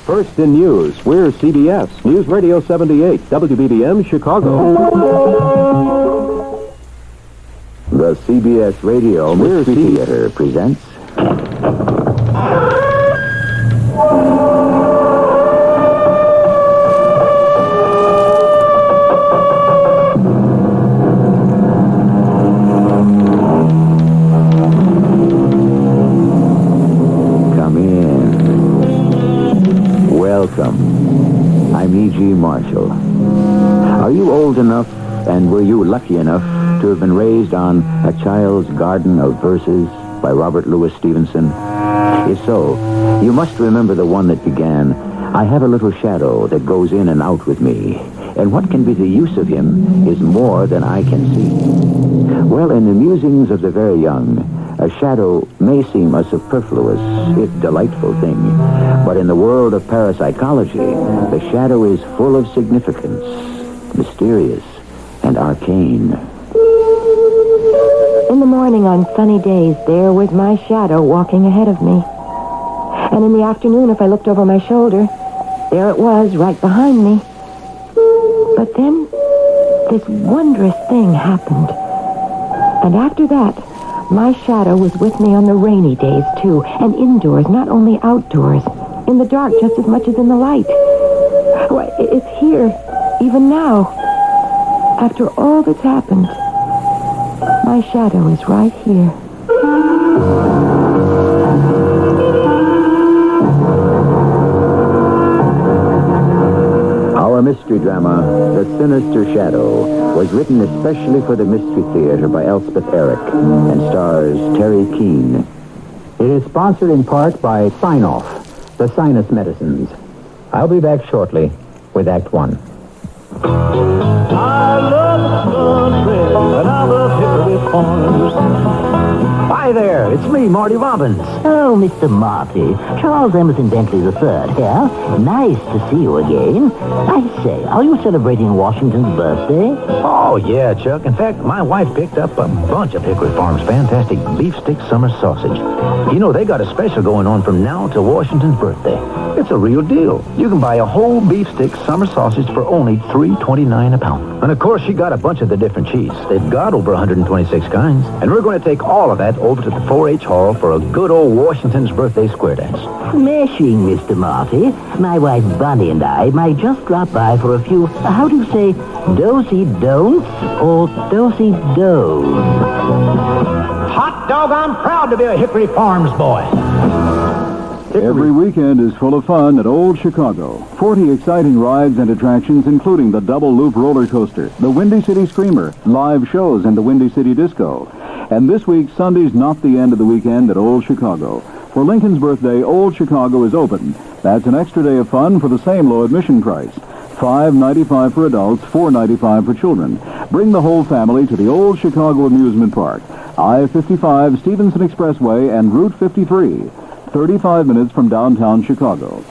First in news, we're CBS News Radio 78, WBBM, Chicago. The CBS Radio Mystery Theater presents... Come in. Welcome. I'm E.G. Marshall. Are you old enough, and were you lucky enough to have been raised on A Child's Garden of Verses by Robert Louis Stevenson? If so, you must remember the one that began, I have a little shadow that goes in and out with me, and what can be the use of him is more than I can see. Well, in the musings of the very young, a shadow may seem a superfluous, if delightful thing, but in the world of parapsychology, the shadow is full of significance, mysterious, and arcane. In the morning on sunny days, there was my shadow walking ahead of me. And in the afternoon, if I looked over my shoulder, there it was, right behind me. But then, this wondrous thing happened. And after that, my shadow was with me on the rainy days, too, and indoors, not only outdoors, in the dark just as much as in the light. Why, it's here, even now. After all that's happened, my shadow is right here. Our mystery drama, The Sinister Shadow, was written especially for the Mystery Theater by Elspeth Eric and stars Terry Keane. It is sponsored in part by Sign-Off, the sinus medicines. I'll be back shortly with Act One. I love the country and I love Hickory Farms. Hi there, it's me, Marty Robbins. Oh, Mr. Marty. Charles Emerson Bentley III here. Nice to see you again. I say, are you celebrating Washington's birthday? Oh, yeah, Chuck. In fact, my wife picked up a bunch of Hickory Farms fantastic beef stick summer sausage. You know, they got a special going on from now to Washington's birthday. It's a real deal. You can buy a whole beef stick summer sausage for only $3.29 a pound. And, of course, she got a bunch of the different cheese. They've got over 126 kinds. And we're going to take all of that over to the 4-H Hall for a good old Washington's birthday square dance. Smashing, Mr. Marty. My wife Bunny and I might just drop by for a few, how do you say, do-si-don'ts or do-si-dos? Hot dog, I'm proud to be a Hickory Farms boy. Every weekend is full of fun at Old Chicago. 40 exciting rides and attractions, including the double loop roller coaster, the Windy City Screamer, live shows, and the Windy City Disco. And this week, Sunday's not the end of the weekend at Old Chicago. For Lincoln's birthday, Old Chicago is open. That's an extra day of fun for the same low admission price. $5.95 for adults, $4.95 for children. Bring the whole family to the Old Chicago Amusement Park. I-55, Stevenson Expressway, and Route 53. 35 minutes from downtown Chicago.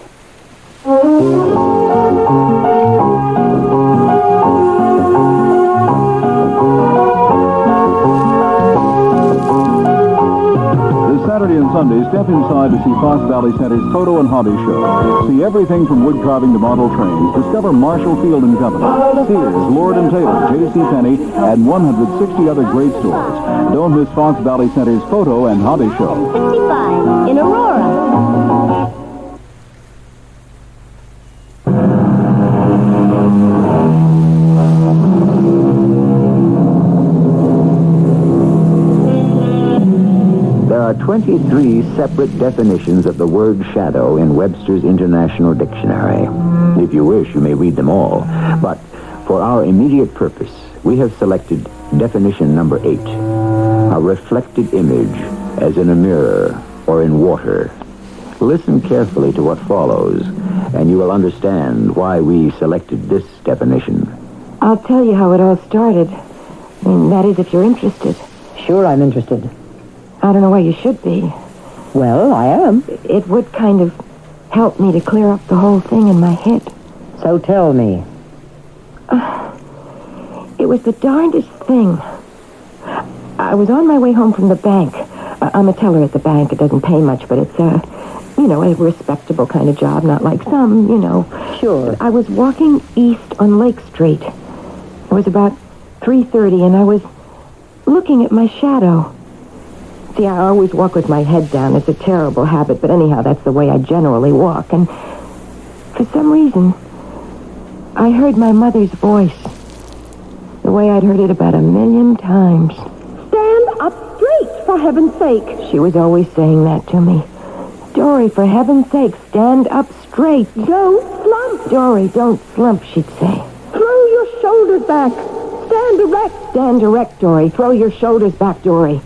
Saturday and Sunday, step inside to see Fox Valley Center's Photo and Hobby Show. See everything from wood carving to model trains. Discover Marshall Field and Company, Sears, Lord & Taylor, J.C. Penney, and 160 other great stores. Don't miss Fox Valley Center's Photo and Hobby Show. 65 in Aurora. There are 23 separate definitions of the word shadow in Webster's International Dictionary. If you wish, you may read them all. But for our immediate purpose, we have selected definition number 8. A reflected image, as in a mirror or in water. Listen carefully to what follows, and you will understand why we selected this definition. I'll tell you how it all started. I mean, that is, if you're interested. Sure, I'm interested. I don't know why you should be. Well, I am. It would kind of help me to clear up the whole thing in my head. So tell me. It was the darndest thing. I was on my way home from the bank. I'm a teller at the bank. It doesn't pay much, but it's a respectable kind of job, not like some, Sure. I was walking east on Lake Street. It was about 3:30, and I was looking at my shadow. See, I always walk with my head down. It's a terrible habit, but anyhow, that's the way I generally walk. And for some reason, I heard my mother's voice, the way I'd heard it about 1,000,000 times. Stand up straight, for heaven's sake. She was always saying that to me. Dory, for heaven's sake, stand up straight. Don't slump. Dory, don't slump, she'd say. Throw your shoulders back. Stand erect. Stand erect, Dory. Throw your shoulders back, Dory.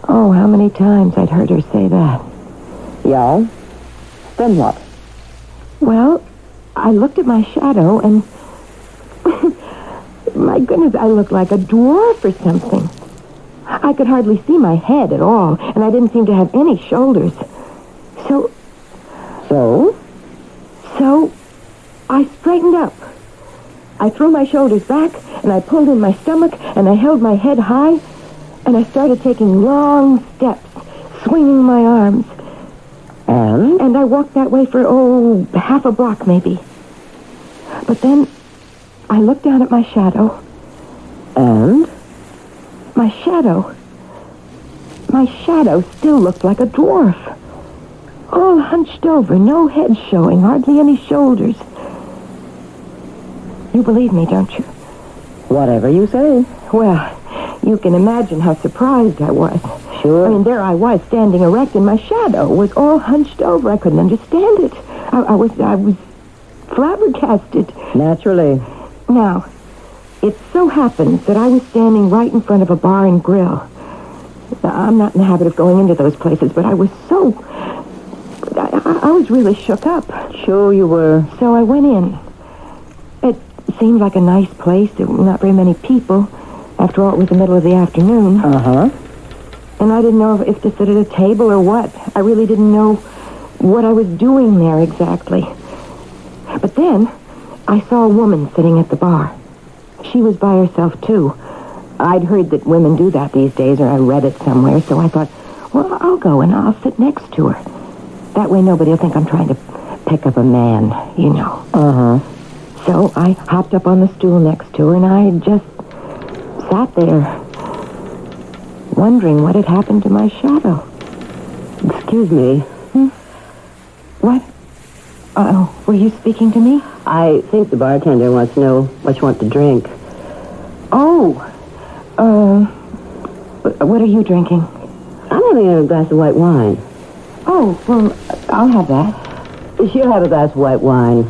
Oh, how many times I'd heard her say that. Yeah? Then what? Well, I looked at my shadow, and my goodness, I looked like a dwarf or something. I could hardly see my head at all, and I didn't seem to have any shoulders. So I straightened up. I threw my shoulders back, and I pulled in my stomach, and I held my head high, and I started taking long steps, swinging my arms. And I walked that way for, half a block maybe. But then I looked down at my shadow. And? My shadow still looked like a dwarf. All hunched over, no head showing, hardly any shoulders. You believe me, don't you? Whatever you say. Well, you can imagine how surprised I was. Sure. I mean, there I was, standing erect, and my shadow was all hunched over. I couldn't understand it. I was flabbergasted. Naturally. Now, it so happens that I was standing right in front of a bar and grill. I'm not in the habit of going into those places, but I was I was really shook up. Sure you were. So I went in. It seemed like a nice place. There were not very many people. After all, it was the middle of the afternoon. Uh-huh. And I didn't know if to sit at a table or what. I really didn't know what I was doing there exactly. But then I saw a woman sitting at the bar. She was by herself, too. I'd heard that women do that these days, or I read it somewhere, so I thought, well, I'll go and I'll sit next to her. That way nobody will think I'm trying to pick up a man, Uh-huh. So I hopped up on the stool next to her, and I just sat there, wondering what had happened to my shadow. Excuse me. What? Uh-oh, were you speaking to me? I think the bartender wants to know what you want to drink. What are you drinking? I'm having a glass of white wine. Oh, well, I'll have that. She'll have a glass of white wine.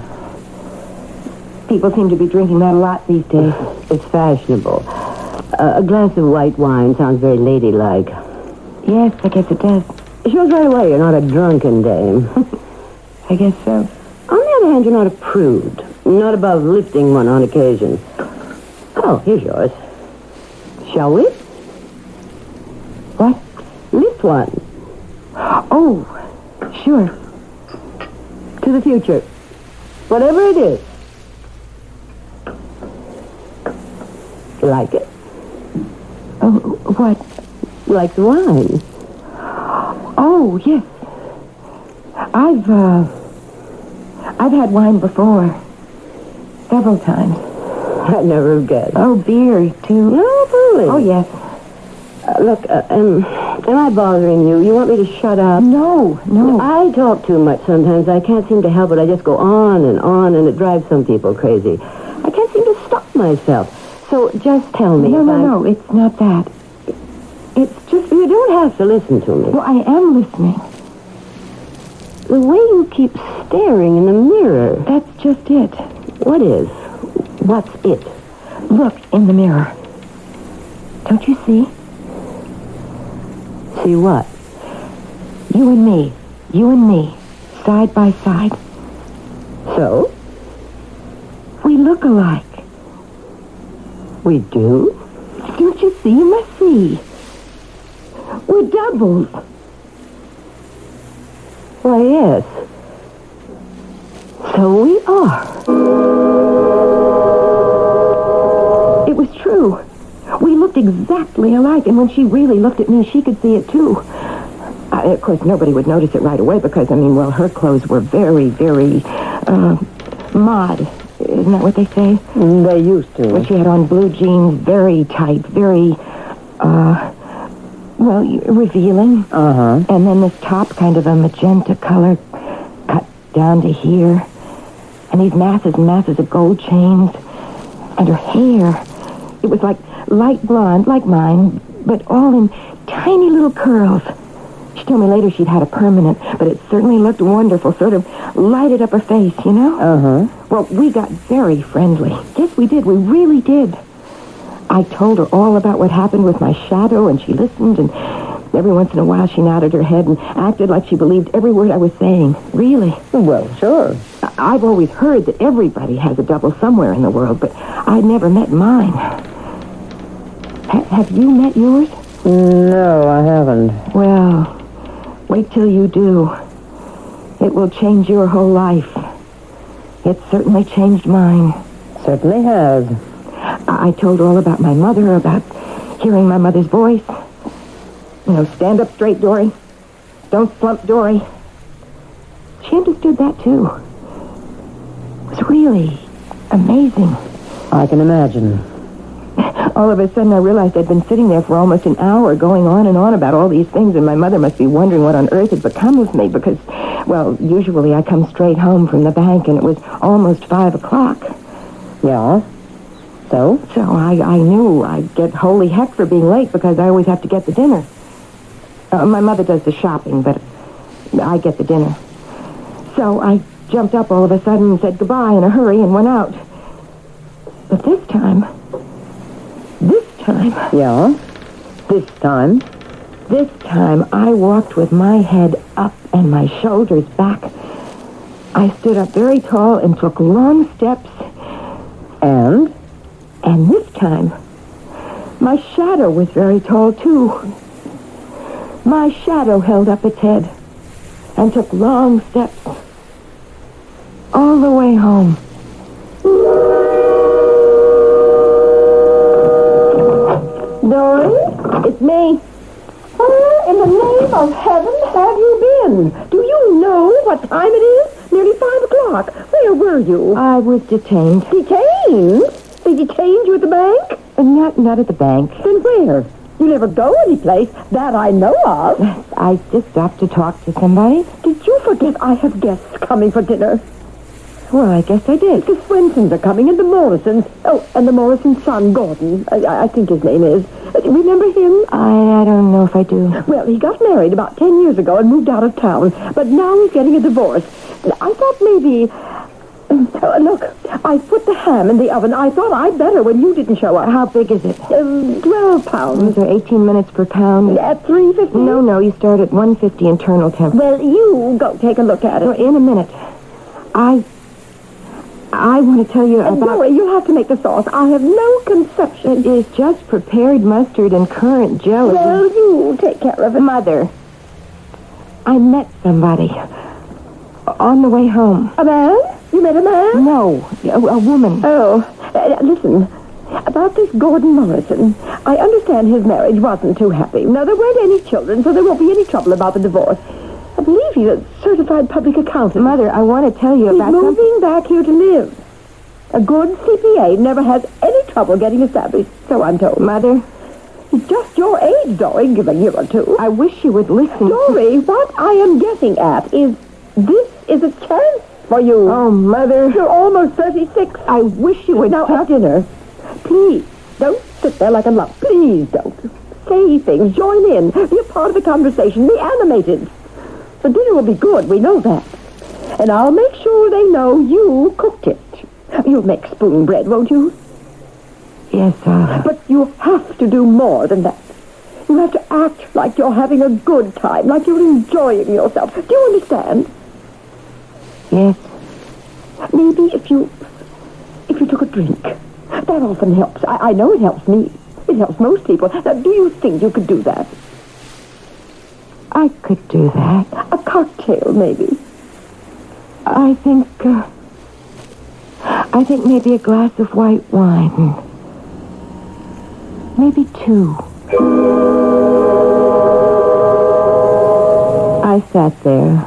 People seem to be drinking that a lot these days. It's fashionable. A glass of white wine sounds very ladylike. Yes, I guess it does. Shows right away you're not a drunken dame. I guess so. On the other hand, you're not a prude. Not above lifting one on occasion. Oh, here's yours. Shall we? What? Lift one. Oh, sure. To the future. Whatever it is. You like it? Oh, what? Like the wine. Oh, yes. I've had wine before. Several times. I never have guessed. Oh, beer, too. No, really. Oh, yes. Look, am I bothering you? You want me to shut up? No. I talk too much sometimes. I can't seem to help it. I just go on, and it drives some people crazy. I can't seem to stop myself. So just tell me. No, it's not that. It's just... You don't have to listen to me. Well, I am listening. The way you keep staring in the mirror. That's just it. What is? What's it? Look in the mirror. Don't you see? See what? You and me, side by side. So? We look alike. We do? Don't you see? You must see. We're doubles. Why, yes. So we are. It was true. We looked exactly alike, and when she really looked at me, she could see it, too. Of course, nobody would notice it right away because, her clothes were very, very, mod. Isn't that what they say? They used to. Well, she had on blue jeans, very tight, very, revealing. Uh-huh. And then this top, kind of a magenta color, cut down to here. And these masses and masses of gold chains. And her hair, it was like light blonde, like mine, but all in tiny little curls. She told me later she'd had a permanent, but it certainly looked wonderful, sort of lighted up her face, you know? Uh-huh. Well, we got very friendly. Yes, we did. We really did. I told her all about what happened with my shadow, and she listened, and every once in a while she nodded her head and acted like she believed every word I was saying. Really. Well, sure. I've always heard that everybody has a double somewhere in the world, but I'd never met mine. Have you met yours? No, I haven't. Well, wait till you do. It will change your whole life. It certainly changed mine. Certainly has. I told her all about my mother, about hearing my mother's voice. Stand up straight, Dory. Don't slump, Dory. She understood that, too. It was really amazing. I can imagine. All of a sudden, I realized I'd been sitting there for almost an hour going on and on about all these things, and my mother must be wondering what on earth had become of me because, usually I come straight home from the bank, and it was almost 5 o'clock. Yeah? So? So I knew I'd get holy heck for being late because I always have to get the dinner. My mother does the shopping, but I get the dinner. So I jumped up all of a sudden and said goodbye in a hurry and went out. But this time... Yeah? This time, I walked with my head up and my shoulders back. I stood up very tall and took long steps. And? And this time, my shadow was very tall, too. My shadow held up its head and took long steps all the way home. Dory, it's me. Where in the name of heaven have you been? Do you know what time it is? Nearly 5 o'clock. Where were you? I was detained. Detained? They detained you at the bank? Not at the bank. Then where? You never go anyplace that I know of. I just stopped to talk to somebody. Did you forget I have guests coming for dinner? Well, I guess I did. The Swensons are coming, and the Morrisons. Oh, and the Morrison's son, Gordon. I think his name is. Remember him? I don't know if I do. Well, he got married about 10 years ago and moved out of town. But now he's getting a divorce. I thought maybe... look, I put the ham in the oven. I thought I'd better when you didn't show up. How big is it? 12 pounds. Are 18 minutes per pound? At $3.50? No, you start at 150 internal temp. Well, you go take a look at it. Well, in a minute. I want to tell you about... Dory, you'll have to make the sauce. I have no conception. It is just prepared mustard and currant jelly. Well, you take care of it. Mother, I met somebody on the way home. A man? You met a man? No, a woman. Oh, listen. About this Gordon Morrison, I understand his marriage wasn't too happy. Now, there weren't any children, so there won't be any trouble about the divorce. I believe he's a certified public accountant. Mother, I want to tell you about... He's moving back here to live. A good CPA never has any trouble getting established, so I'm told. Mother? He's just your age, Dory, give a year or two. I wish you would listen. Dory, what I am getting at is this is a chance for you. Oh, Mother. You're almost 36. I wish you would... Now, at dinner, please, don't sit there like a lump. Please don't. Say things, join in, be a part of the conversation, be animated. The dinner will be good, we know that. And I'll make sure they know you cooked it. You'll make spoon bread, won't you? Yes, But you have to do more than that. You have to act like you're having a good time, like you're enjoying yourself. Do you understand? Yes. Maybe if you took a drink. That often helps. I know it helps me. It helps most people. Now, do you think you could do that? I could do that. A cocktail, maybe. I think maybe a glass of white wine. Maybe 2. sat there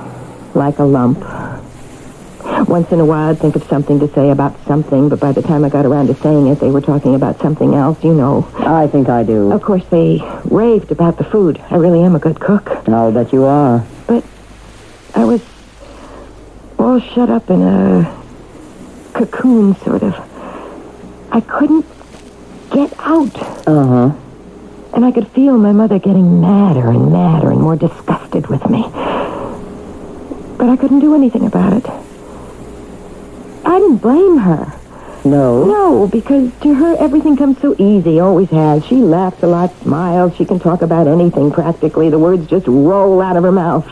like a lump. Once in a while, I'd think of something to say about something, but by the time I got around to saying it, they were talking about something else, you know. I think I do. Of course, they raved about the food. I really am a good cook. I'll bet you are. But I was all shut up in a cocoon, sort of. I couldn't get out. Uh-huh. And I could feel my mother getting madder and madder and more disgusted with me. But I couldn't do anything about it. I didn't blame her. No? No, because to her, everything comes so easy, always has. She laughs a lot, smiles, she can talk about anything practically. The words just roll out of her mouth.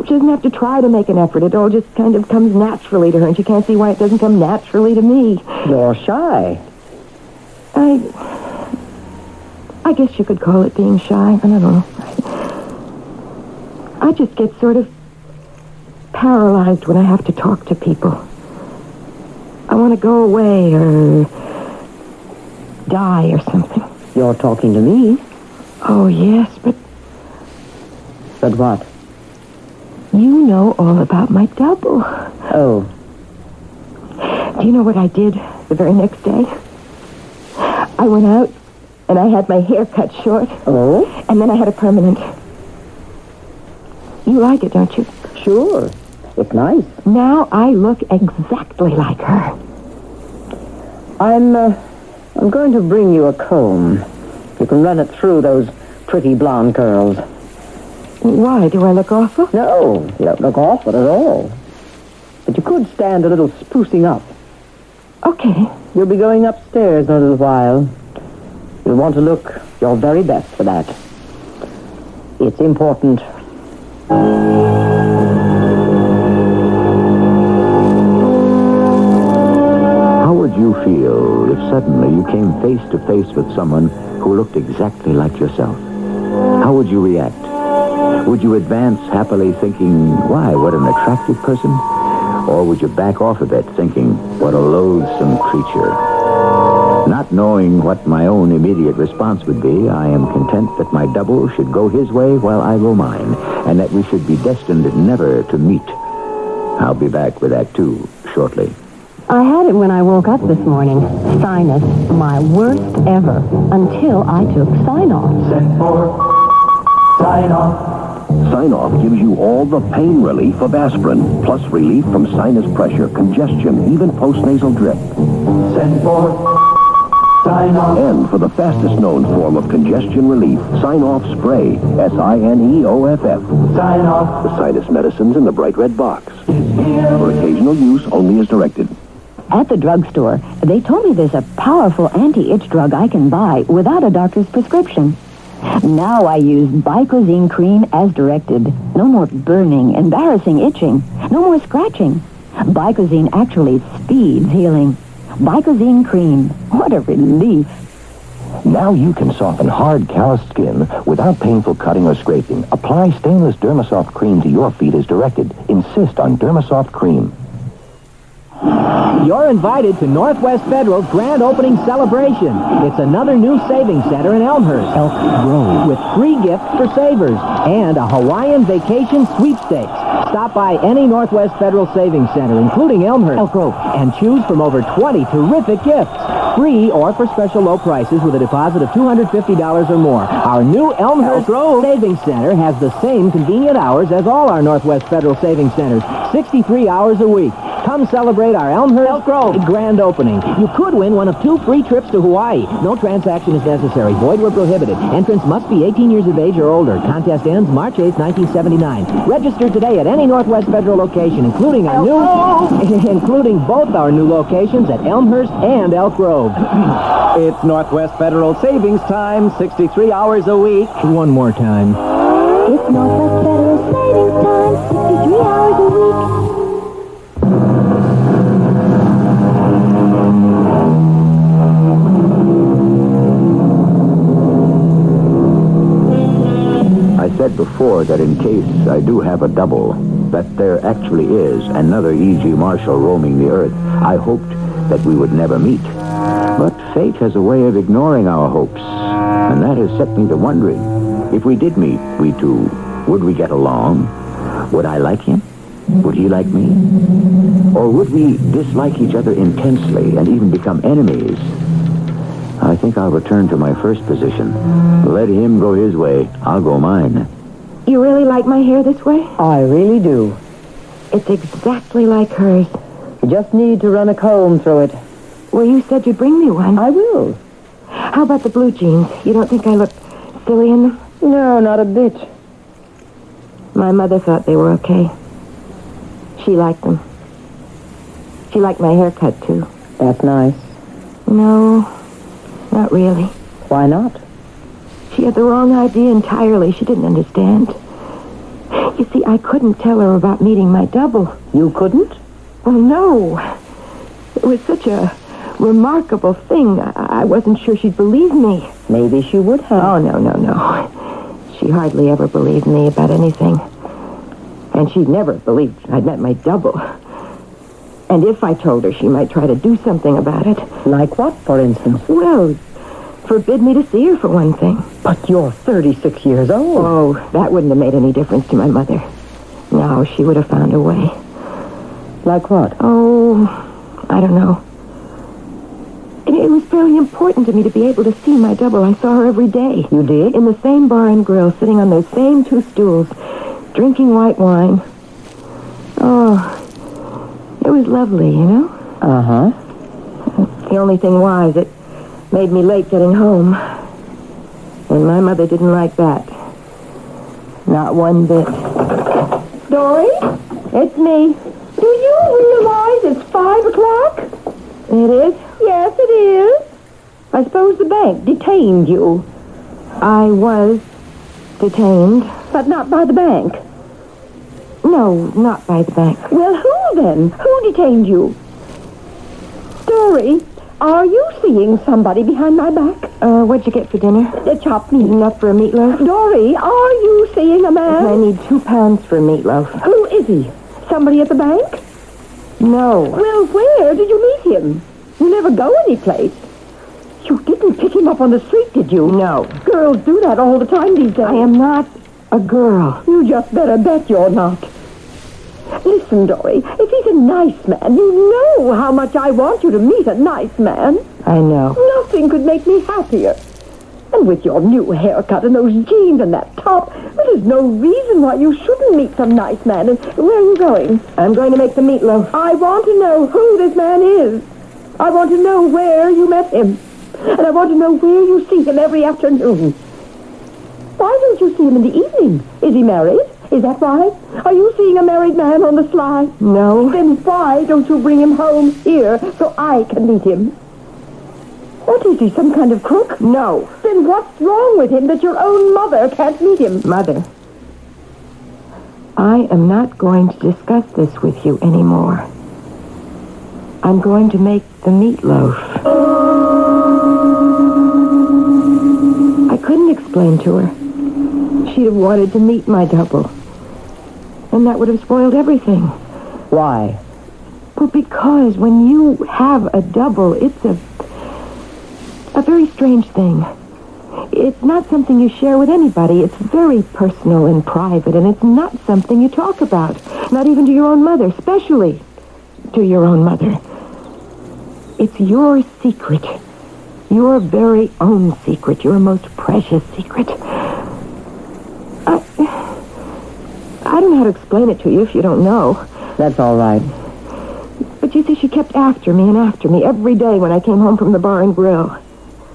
She doesn't have to try to make an effort. It all just kind of comes naturally to her, and she can't see why it doesn't come naturally to me. You're shy. I guess you could call it being shy. I don't know. I just get sort of paralyzed when I have to talk to people. I want to go away or die or something. You're talking to me? Oh, yes, but... But what? You know all about my double. Oh. Do you know what I did the very next day? I went out and I had my hair cut short. Oh? And then I had a permanent. You like it, don't you? Sure. It's nice. Now I look exactly like her. I'm going to bring you a comb. You can run it through those pretty blonde curls. Why? Do I look awful? No, you don't look awful at all. But you could stand a little sprucing up. Okay. You'll be going upstairs in a little while. You'll want to look your very best for that. It's important. How would you feel if suddenly you came face to face with someone who looked exactly like yourself? How would you react? Would you advance happily thinking, why, what an attractive person? Or would you back off a bit thinking, what a loathsome creature? Not knowing what my own immediate response would be, I am content that my double should go his way while I go mine, and that we should be destined never to meet. I'll be back with Act 2 shortly. I had it when I woke up this morning. Sinus, my worst ever, until I took Sign-Off. Send for Sign-Off. Sign-Off gives you all the pain relief of aspirin, plus relief from sinus pressure, congestion, even postnasal drip. Send for Sign-Off. And for the fastest-known form of congestion relief, Sign-Off Spray, Sineoff. Sign-Off. The sinus medicines in the bright red box. For occasional use only as directed. At the drugstore, they told me there's a powerful anti-itch drug I can buy without a doctor's prescription. Now I use Bicozine cream as directed. No more burning, embarrassing itching. No more scratching. Bicozine actually speeds healing. Bicozine cream. What a relief. Now you can soften hard, calloused skin without painful cutting or scraping. Apply stainless Dermasoft cream to your feet as directed. Insist on Dermasoft cream. You're invited to Northwest Federal's grand opening celebration. It's another new savings center in Elmhurst, Elk Grove, with free gifts for savers and a Hawaiian vacation sweepstakes. Stop by any Northwest Federal Savings Center, including Elmhurst, Elk Grove, and choose from over 20 terrific gifts. Free or for special low prices with a deposit of $250 or more. Our new Elmhurst Savings Center has the same convenient hours as all our Northwest Federal Savings Centers, 63 hours a week. Come celebrate our Elmhurst grand opening. You could win one of 2 free trips to Hawaii. No transaction is necessary. Void where prohibited. Entrance must be 18 years of age or older. Contest ends March 8, 1979. Register today at any Northwest Federal location, including our including both our new locations at Elmhurst and Elk Grove. It's Northwest Federal Savings Time, 63 hours a week. One more time. It's Northwest Federal Savings Time, 63 hours a week. I said before that in case I do have a double, that there actually is another E.G. Marshall roaming the earth, I hoped that we would never meet. But fate has a way of ignoring our hopes, and that has set me to wondering, if we did meet, we two, would we get along? Would I like him? Would he like me? Or would we dislike each other intensely and even become enemies? I think I'll return to my first position. Let him go his way. I'll go mine. You really like my hair this way? I really do. It's exactly like hers. You just need to run a comb through it. Well, you said you'd bring me one. I will. How about the blue jeans? You don't think I look silly in them? No, not a bit. My mother thought they were okay. She liked them. She liked my haircut, too. That's nice. No, not really. Why not? She had the wrong idea entirely. She didn't understand. You see, I couldn't tell her about meeting my double. You couldn't? Well, no. It was such a remarkable thing. I wasn't sure she'd believe me. Maybe she would have. Oh, no. She hardly ever believed me about anything. And she'd never believed I'd met my double. And if I told her, she might try to do something about it. Like what, for instance? Well, forbid me to see her, for one thing. But you're 36 years old. Oh, that wouldn't have made any difference to my mother. No, she would have found a way. Like what? Oh, I don't know. It was very important to me to be able to see my double. I saw her every day. You did? In the same bar and grill, sitting on those same two stools, drinking white wine. Oh, it was lovely, you know? Uh-huh. The only thing was, it made me late getting home. And my mother didn't like that. Not one bit. Dory? It's me. Do you realize it's 5 o'clock? It is? Yes, it is. I suppose the bank detained you. I was detained. But not by the bank. No, not by the bank. Well, who then? Who detained you? Dory, are you seeing somebody behind my back? What'd you get for dinner? Chopped meat. Enough for a meatloaf? Dory, are you seeing a man? I need 2 pounds for a meatloaf. Who is he? Somebody at the bank? No. Well, where did you meet him? You never go anyplace. You didn't pick him up on the street, did you? No. Girls do that all the time these days. I am not a girl. You just better bet you're not. Listen, Dory, if he's a nice man, you know how much I want you to meet a nice man. I know. Nothing could make me happier. And with your new haircut and those jeans and that top, there's no reason why you shouldn't meet some nice man. And where are you going? I'm going to make the meatloaf. I want to know who this man is. I want to know where you met him. And I want to know where you see him every afternoon. Why don't you see him in the evening? Is he married? Is that why? Are you seeing a married man on the sly? No. Then why don't you bring him home here so I can meet him? What is he, some kind of crook? No. Then what's wrong with him that your own mother can't meet him? Mother, I am not going to discuss this with you anymore. I'm going to make the meatloaf. I couldn't explain to her. She'd have wanted to meet my double. And that would have spoiled everything. Why? Well, because when you have a double, it's a very strange thing. It's not something you share with anybody. It's very personal and private, and it's not something you talk about. Not even to your own mother, especially to your own mother. It's your secret. Your very own secret. Your most precious secret. I don't know how to explain it to you if you don't know. That's all right. But you see, she kept after me and after me every day when I came home from the bar and grill.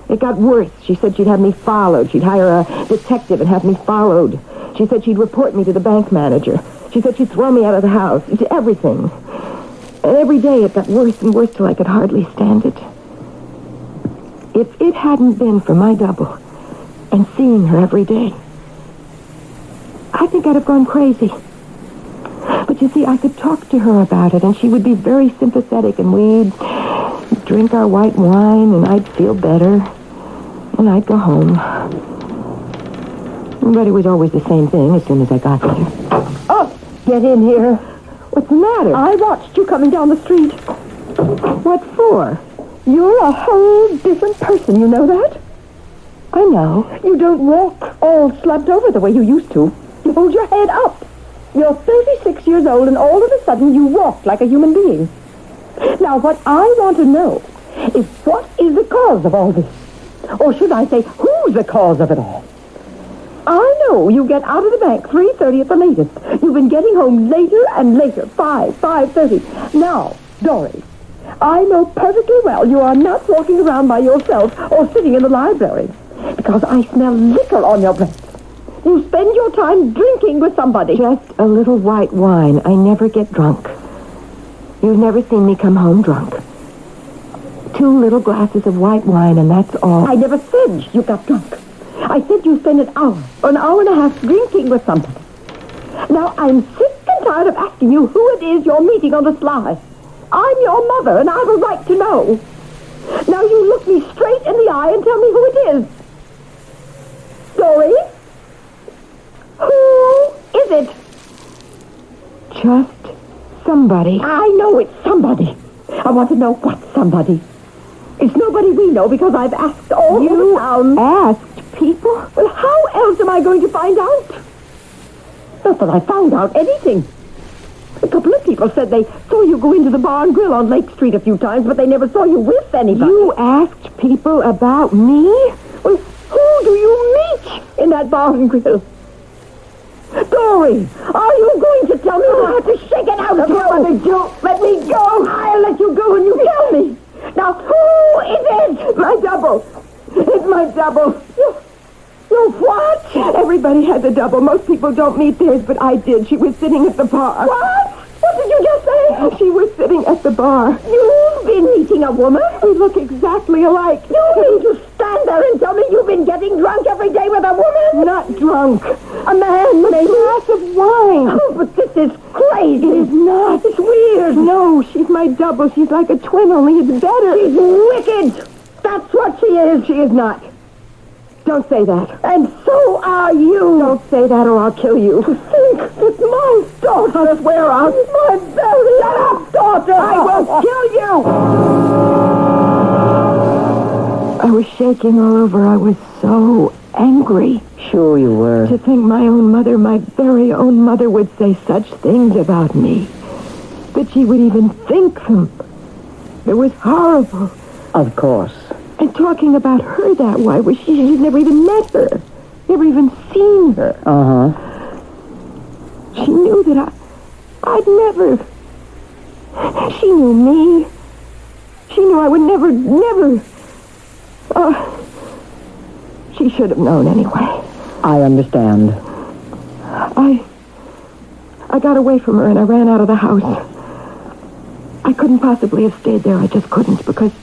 It got worse. She said she'd have me followed. She'd hire a detective and have me followed. She said she'd report me to the bank manager. She said she'd throw me out of the house. Everything. And every day it got worse and worse till I could hardly stand it. If it hadn't been for my double and seeing her every day, I think I'd have gone crazy. But you see, I could talk to her about it, and she would be very sympathetic, and we'd drink our white wine, and I'd feel better, and I'd go home. But it was always the same thing as soon as I got there. Oh, get in here. What's the matter? I watched you coming down the street. What for? You're a whole different person, you know that? I know. You don't walk all slumped over the way you used to. You hold your head up. You're 36 years old, and all of a sudden you walk like a human being. Now, what I want to know is what is the cause of all this? Or should I say, who's the cause of it all? I know you get out of the bank 3:30 at the latest. You've been getting home later and later, 5:30. Now, Dory, I know perfectly well you are not walking around by yourself or sitting in the library, because I smell liquor on your breath. You spend your time drinking with somebody. Just a little white wine. I never get drunk. You've never seen me come home drunk. 2 little glasses of white wine, and that's all. I never said you got drunk. I said you spent an hour and a half drinking with somebody. Now, I'm sick and tired of asking you who it is you're meeting on the sly. I'm your mother, and I have a right to know. Now, you look me straight in the eye and tell me who it is. Dory? Who is it? Just somebody. I know it's somebody. I want to know what somebody. It's nobody we know because I've asked all over town. Asked people? Well, how else am I going to find out? Not that I found out anything. A couple of people said they saw you go into the bar and grill on Lake Street a few times, but they never saw you with anybody. You asked people about me? Well, who do you meet in that bar and grill? Dory, are you going to tell me I have to shake it out of you? Let me go. I'll let you go and you tell me. Now, who is it? My double. It's my double. You what? Everybody has a double. Most people don't meet theirs, but I did. She was sitting at the bar. What? What did you just say? She was sitting at the bar. You've been meeting a woman? We look exactly alike. You mean to stand there and tell me you've been getting drunk every day with a woman? Not drunk. A man with a glass of wine. Oh, but this is crazy. It is not. It's weird. No, she's my double. She's like a twin, only it's better. She's wicked. That's what she is. She is not. Don't say that. And so are you. Don't say that or I'll kill you. To think that my daughter... I swear I'll... My very... Shut up, daughter! I will kill you! I was shaking all over. I was so angry. Sure you were. To think my own mother, my very own mother, would say such things about me. That she would even think them. It was horrible. Of course. And talking about her that way, well, she's never even met her. Never even seen her. Uh-huh. She knew that I'd never... She knew me. She knew I would never... She should have known anyway. I understand. I got away from her and I ran out of the house. I couldn't possibly have stayed there. I just couldn't, because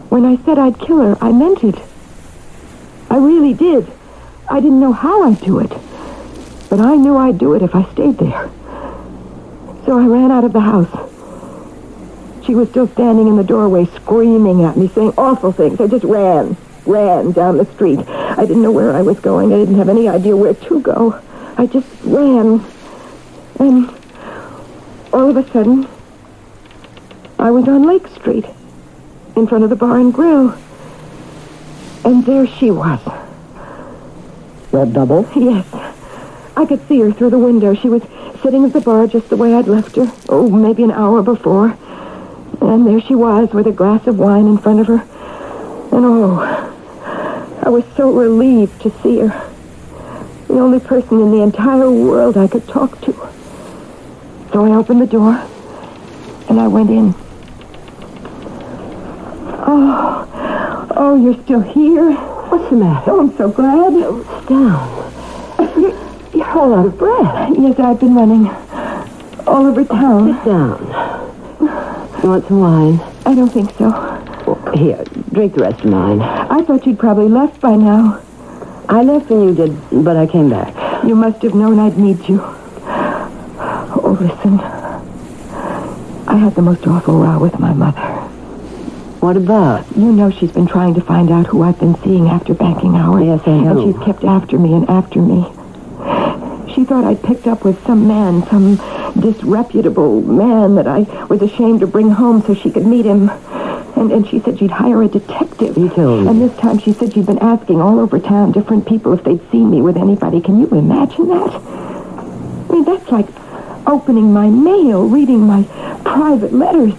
when I said I'd kill her, I meant it. I really did. I didn't know how I'd do it, but I knew I'd do it if I stayed there. So I ran out of the house. She was still standing in the doorway screaming at me, saying awful things. I just ran down the street. I didn't know where I was going. I didn't have any idea where to go. I just ran. And all of a sudden, I was on Lake Street, in front of the bar and grill. And there she was. Your double? Yes. I could see her through the window. She was sitting at the bar just the way I'd left her. Oh, maybe an hour before. And there she was with a glass of wine in front of her. And I was so relieved to see her. The only person in the entire world I could talk to. So I opened the door and I went in. Oh, you're still here? What's the matter? Oh, I'm so glad. Sit down. You're all out of breath. Yes, I've been running all over town. Sit down. You want some wine? I don't think so. Well, here, drink the rest of mine. I thought you'd probably left by now. I left when you did, but I came back. You must have known I'd need you. Oh, listen. I had the most awful row with my mother. What about? You know she's been trying to find out who I've been seeing after banking hours. Yes, I know. And she's kept after me and after me. She thought I'd picked up with some man, some disreputable man that I was ashamed to bring home so she could meet him. And she said she'd hire a detective. You told me. And this time she said she'd been asking all over town different people if they'd seen me with anybody. Can you imagine that? I mean, that's like opening my mail, reading my private letters.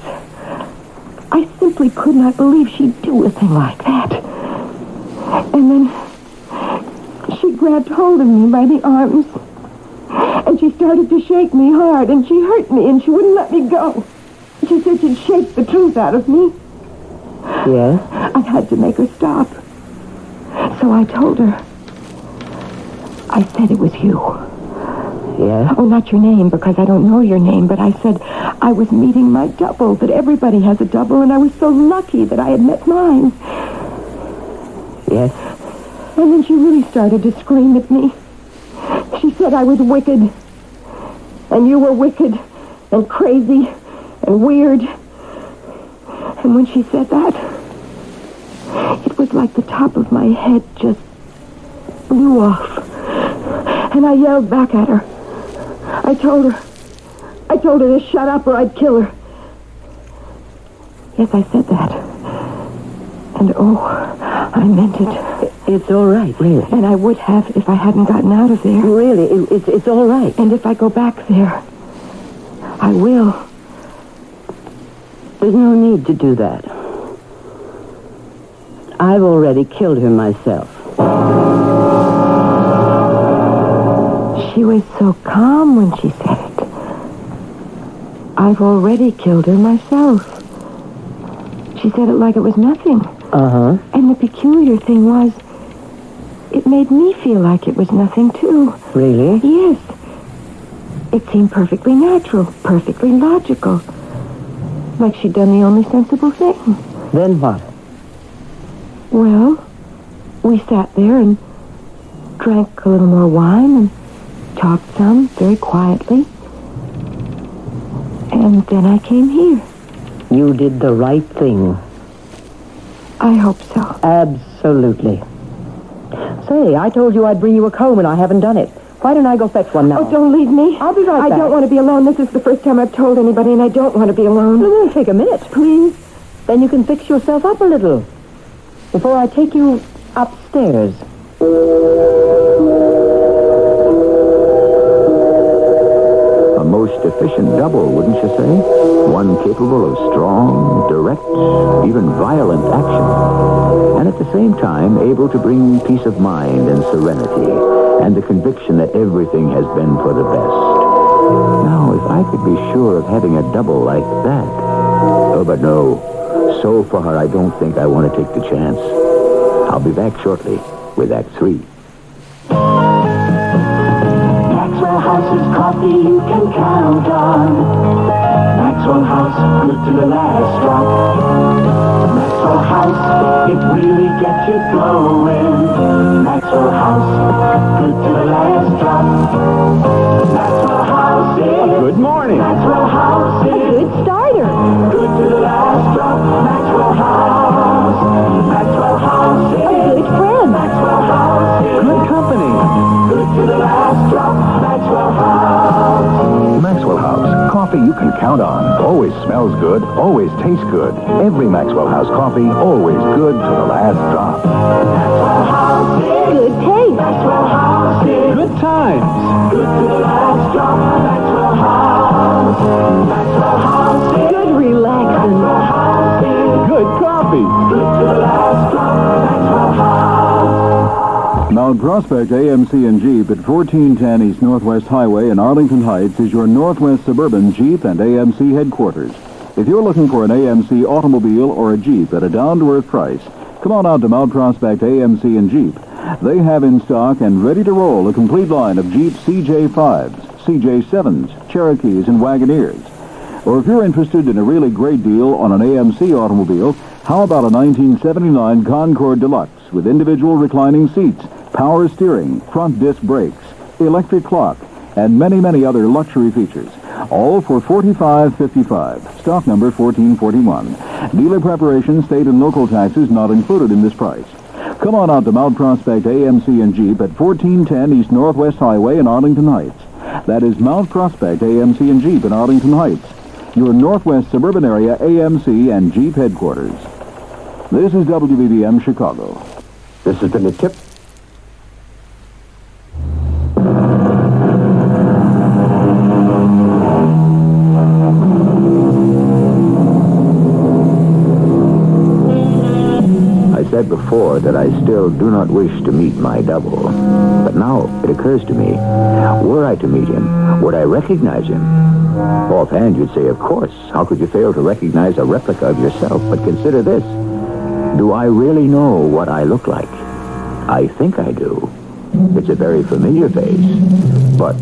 I simply could not believe she'd do a thing like that. And then she grabbed hold of me by the arms, and she started to shake me hard, and she hurt me, and she wouldn't let me go. She said she'd shake the truth out of me. Yes? I had to make her stop. So I told her. I said it was you. Yes? Oh, not your name, because I don't know your name, but I said I was meeting my double, that everybody has a double, and I was so lucky that I had met mine. Yes? And then she really started to scream at me. She said I was wicked, and you were wicked, and crazy, and weird. And when she said that, it was like the top of my head just blew off. And I yelled back at her. I told her to shut up or I'd kill her. Yes, I said that. And I meant it. It's all right, really. And I would have if I hadn't gotten out of there. Really, it's all right. And if I go back there, I will. There's no need to do that. I've already killed her myself. She was so calm when she said it. I've already killed her myself. She said it like it was nothing. Uh-huh. And the peculiar thing was, it made me feel like it was nothing, too. Really? Yes. It seemed perfectly natural, perfectly logical. Like she'd done the only sensible thing. Then what? Well, we sat there and drank a little more wine and talked some, very quietly. And then I came here. You did the right thing. I hope so. Absolutely. Say, I told you I'd bring you a comb and I haven't done it. Why don't I go fetch one now? Oh, don't leave me. I'll be right back. I don't want to be alone. This is the first time I've told anybody, and I don't want to be alone. Well, it'll take a minute. Please. Then you can fix yourself up a little before I take you upstairs. A most efficient double, wouldn't you say? One capable of strong, direct, even violent action. And at the same time, able to bring peace of mind and serenity, and the conviction that everything has been for the best. Now, if I could be sure of having a double like that. Oh, but no. So far, I don't think I want to take the chance. I'll be back shortly with Act 3. Maxwell House's coffee you can count on. Maxwell House, good to the last drop. Maxwell House, it really gets you going. Maxwell House, good to the last drop. Maxwell House is... Good morning. Maxwell House is... A good starter. Good to the last drop. Maxwell House. Maxwell House is... A good friend. Maxwell House is... Good company. Good to the last drop. Maxwell House. Maxwell House, coffee you can count on. Always smells good, always tastes good. Every Maxwell House coffee, always good to the last drop. Maxwell House is... Good taste. Maxwell House is... Good times. Good to the last drop. Maxwell House. Maxwell House is... Good relaxing. Maxwell House is... Good coffee. Good to the last drop. Maxwell House. Mount Prospect AMC and Jeep at 1410 East Northwest Highway in Arlington Heights is your Northwest Suburban Jeep and AMC headquarters. If you're looking for an AMC automobile or a Jeep at a down-to-earth price, come on out to Mount Prospect AMC and Jeep. They have in stock and ready to roll a complete line of Jeep CJ5s, CJ7s, Cherokees, and Wagoneers. Or if you're interested in a really great deal on an AMC automobile, how about a 1979 Concorde Deluxe with individual reclining seats, power steering, front disc brakes, electric clock, and many, many other luxury features. All for $45.55. Stock number 1441. Dealer preparation, state and local taxes not included in this price. Come on out to Mount Prospect AMC and Jeep at 1410 East Northwest Highway in Arlington Heights. That is Mount Prospect AMC and Jeep in Arlington Heights, your Northwest Suburban Area AMC and Jeep headquarters. This is WBBM Chicago. This has been a tip. before that I still do not wish to meet my double. But now it occurs to me, were I to meet him, would I recognize him? Offhand, you'd say, of course. How could you fail to recognize a replica of yourself? But consider this. Do I really know what I look like? I think I do. It's a very familiar face. But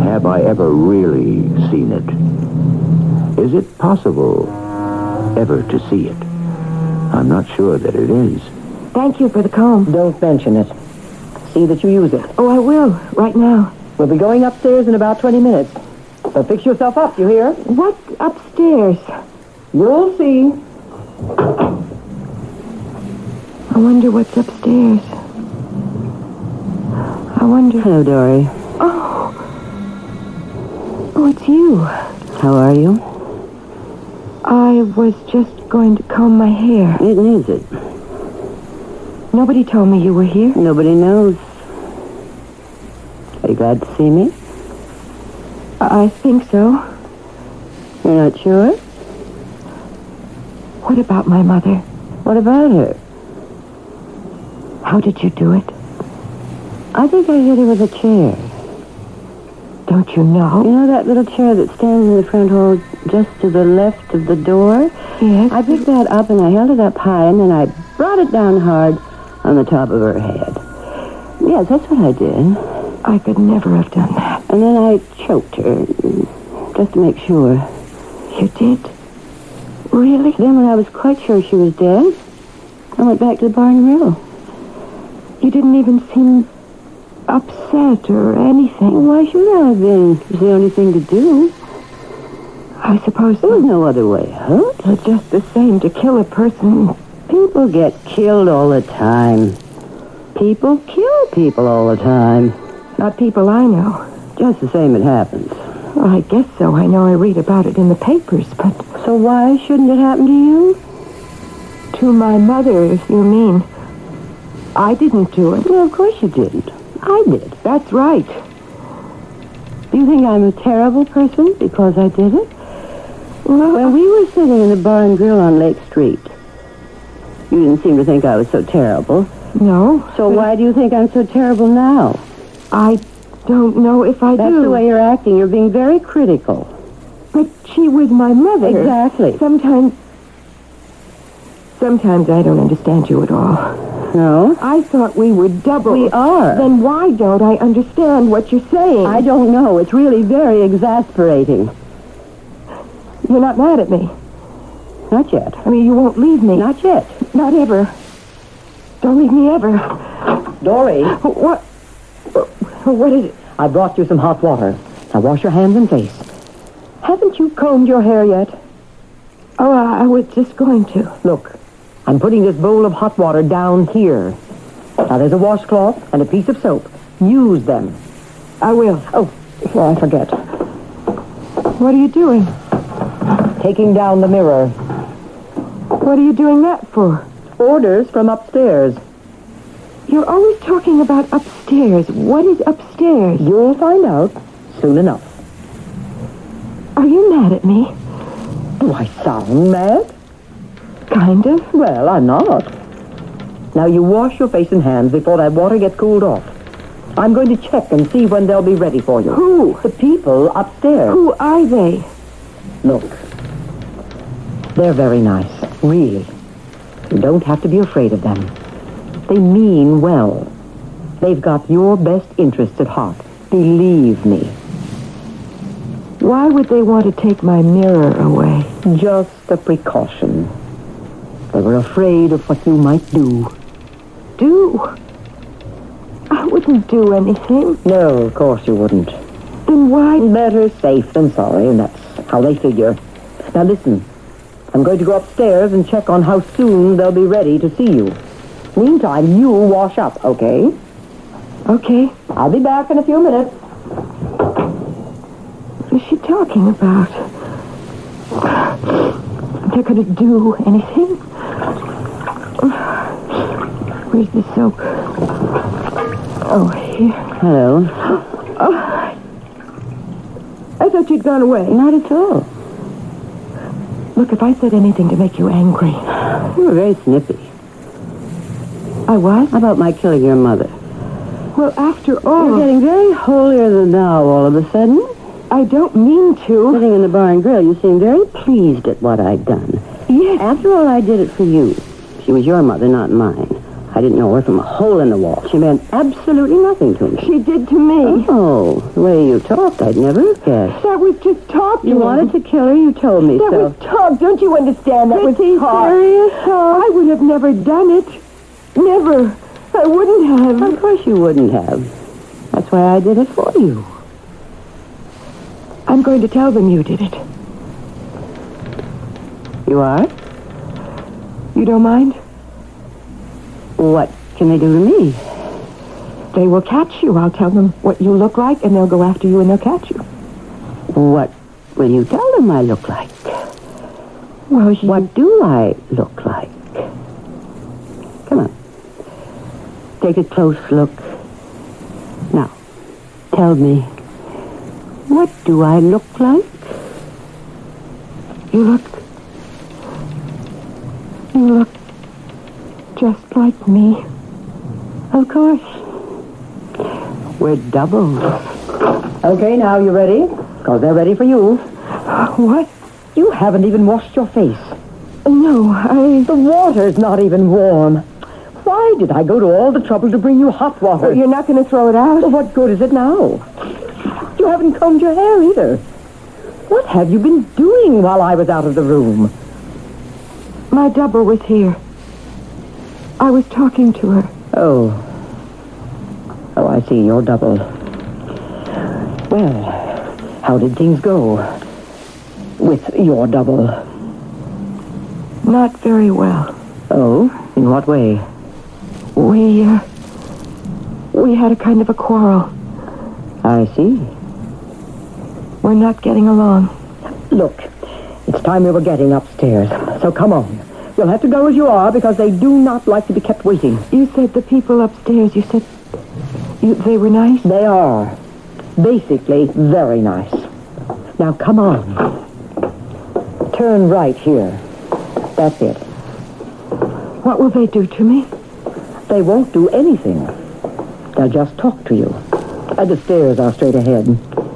have I ever really seen it? Is it possible ever to see it? I'm not sure that it is. Thank you for the comb. Don't mention it. See that you use it. Oh, I will, right now. We'll be going upstairs in about 20 minutes. So fix yourself up, you hear? What's upstairs? You'll see. I wonder what's upstairs. I wonder... Hello, Dory. Oh, it's you. How are you? I was just going to comb my hair. It needs it. Nobody told me you were here. Nobody knows. Are you glad to see me? I think so. You're not sure? What about my mother? What about her? How did you do it? I think I hit her with a chair. Don't you know? You know that little chair that stands in the front hall just to the left of the door? Yes. I picked that up and I held it up high and then I brought it down hard on the top of her head. Yes, that's what I did. I could never have done that. And then I choked her, just to make sure. You did? Really? Then when I was quite sure she was dead, I went back to the bar and grill. You didn't even seem upset or anything. Why should I have been? It was the only thing to do. I suppose there was no other way, huh? It's just the same to kill a person. People get killed all the time. People kill people all the time. Not people I know. Just the same it happens. Well, I guess so. I know I read about it in the papers, but... So why shouldn't it happen to you? To my mother, if you mean. I didn't do it. Well, of course you didn't. I did. That's right. Do you think I'm a terrible person because I did it? Well, when we were sitting in the bar and grill on Lake Street, you didn't seem to think I was so terrible. No. So why do you think I'm so terrible now? I don't know if I do. That's the way you're acting. You're being very critical. But she was my mother. Exactly. Sometimes I don't understand you at all. No? I thought we were double. We are. Then why don't I understand what you're saying? I don't know. It's really very exasperating. You're not mad at me? Not yet. I mean, you won't leave me? Not yet. Not ever. Don't leave me ever. Dory. What? What is it? I brought you some hot water. Now wash your hands and face. Haven't you combed your hair yet? Oh, I was just going to. Look, I'm putting this bowl of hot water down here. Now there's a washcloth and a piece of soap. Use them. I will. Oh, before I forget. What are you doing? Taking down the mirror. What are you doing that for? Orders from upstairs. You're always talking about upstairs. What is upstairs? You'll find out soon enough. Are you mad at me? Do I sound mad? Kind of. Well, I'm not. Now you wash your face and hands before that water gets cooled off. I'm going to check and see when they'll be ready for you. Who? The people upstairs. Who are they? Look. They're very nice. Really. You don't have to be afraid of them. They mean well. They've got your best interests at heart. Believe me. Why would they want to take my mirror away? Just a precaution. They were afraid of what you might do. Do? I wouldn't do anything. No, of course you wouldn't. Then why? Better safe than sorry, and that's how they figure. Now listen. I'm going to go upstairs and check on how soon they'll be ready to see you. Meantime, you wash up, okay? Okay. I'll be back in a few minutes. What is she talking about? They're going to do anything? Where's the soap? Oh, here. Hello. Oh, I thought you'd gone away. Not at all. Look, if I said anything to make you angry... You were very snippy. I was? About my killing your mother. Well, after all... You're getting very holier than thou all of a sudden. I don't mean to. Sitting in the bar and grill, you seem very pleased at what I'd done. Yes. After all, I did it for you. She was your mother, not mine. I didn't know her from a hole in the wall. She meant absolutely nothing to me. She did to me. Oh, the way you talked, I'd never have guessed. That was just talk. You wanted to kill her, you told me that so. That was talk. Don't you understand? That was talk. Serious talk? I would have never done it. Never. I wouldn't have. Of course you wouldn't have. That's why I did it for you. I'm going to tell them you did it. You are? You don't mind? What can they do to me? They will catch you. I'll tell them what you look like, and they'll go after you, and they'll catch you. What will you tell them I look like? Well, What do I look like? Come on. Take a close look. Now, tell me, what do I look like? You look just like me. Of course. We're doubles. Okay, now, you ready? Because they're ready for you. What? You haven't even washed your face. No, The water's not even warm. Why did I go to all the trouble to bring you hot water? Well, you're not going to throw it out? Well, what good is it now? You haven't combed your hair either. What have you been doing while I was out of the room? My double was here. I was talking to her. Oh, I see, your double. Well, how did things go with your double? Not very well. Oh, in what way? We had a kind of a quarrel. I see. We're not getting along. Look, it's time we were getting upstairs, so come on. You'll have to go as you are because they do not like to be kept waiting. You said the people upstairs, you said they were nice? They are. Basically, very nice. Now, come on. Turn right here. That's it. What will they do to me? They won't do anything. They'll just talk to you. And the stairs are straight ahead.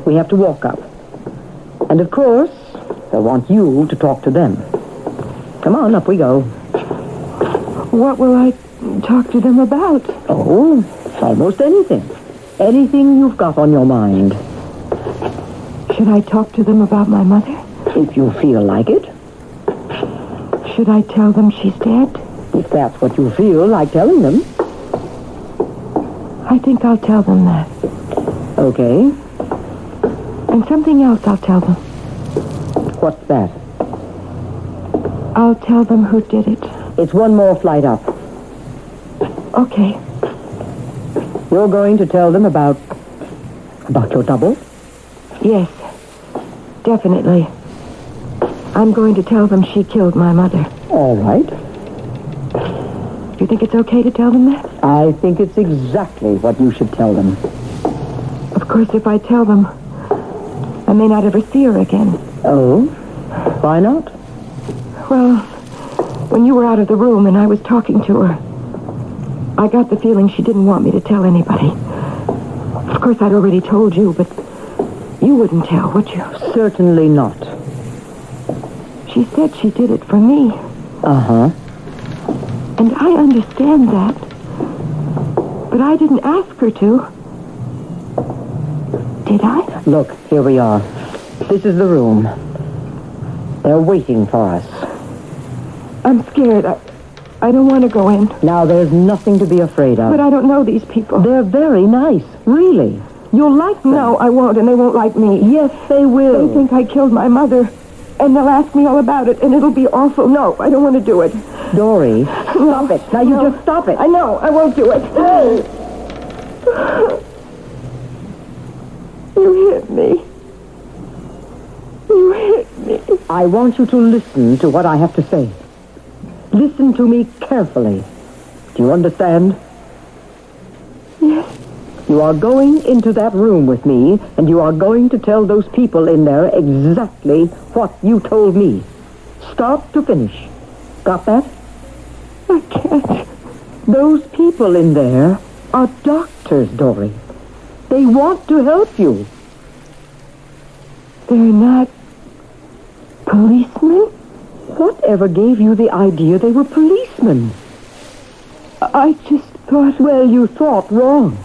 We have to walk up. And of course, they'll want you to talk to them. Come on, up we go. What will I talk to them about? Oh, almost anything. Anything you've got on your mind. Should I talk to them about my mother? If you feel like it. Should I tell them she's dead? If that's what you feel like telling them. I think I'll tell them that. Okay. And something else I'll tell them. What's that? I'll tell them who did it. It's one more flight up. Okay. You're going to tell them about your double? Yes, definitely. I'm going to tell them she killed my mother. All right. Do you think it's okay to tell them that? I think it's exactly what you should tell them. Of course, if I tell them, I may not ever see her again. Oh? Why not? Well, when you were out of the room and I was talking to her, I got the feeling she didn't want me to tell anybody. Of course, I'd already told you, but you wouldn't tell, would you? Certainly not. She said she did it for me. Uh-huh. And I understand that. But I didn't ask her to. Did I? Look, here we are. This is the room. They're waiting for us. I'm scared. I don't want to go in. Now, there's nothing to be afraid of. But I don't know these people. They're very nice, really. You'll like them. No, I won't, and they won't like me. Yes, they will. They think I killed my mother, and they'll ask me all about it, and it'll be awful. No, I don't want to do it. Dory, stop it. Now, you just stop it. I know. I won't do it. You hit me. You hit me. I want you to listen to what I have to say. Listen to me carefully. Do you understand? Yes. You are going into that room with me, and you are going to tell those people in there exactly what you told me. Start to finish. Got that? I can't. Those people in there are doctors, Dory. They want to help you. They're not policemen? Whatever gave you the idea they were policemen? I just thought... Well, you thought wrong.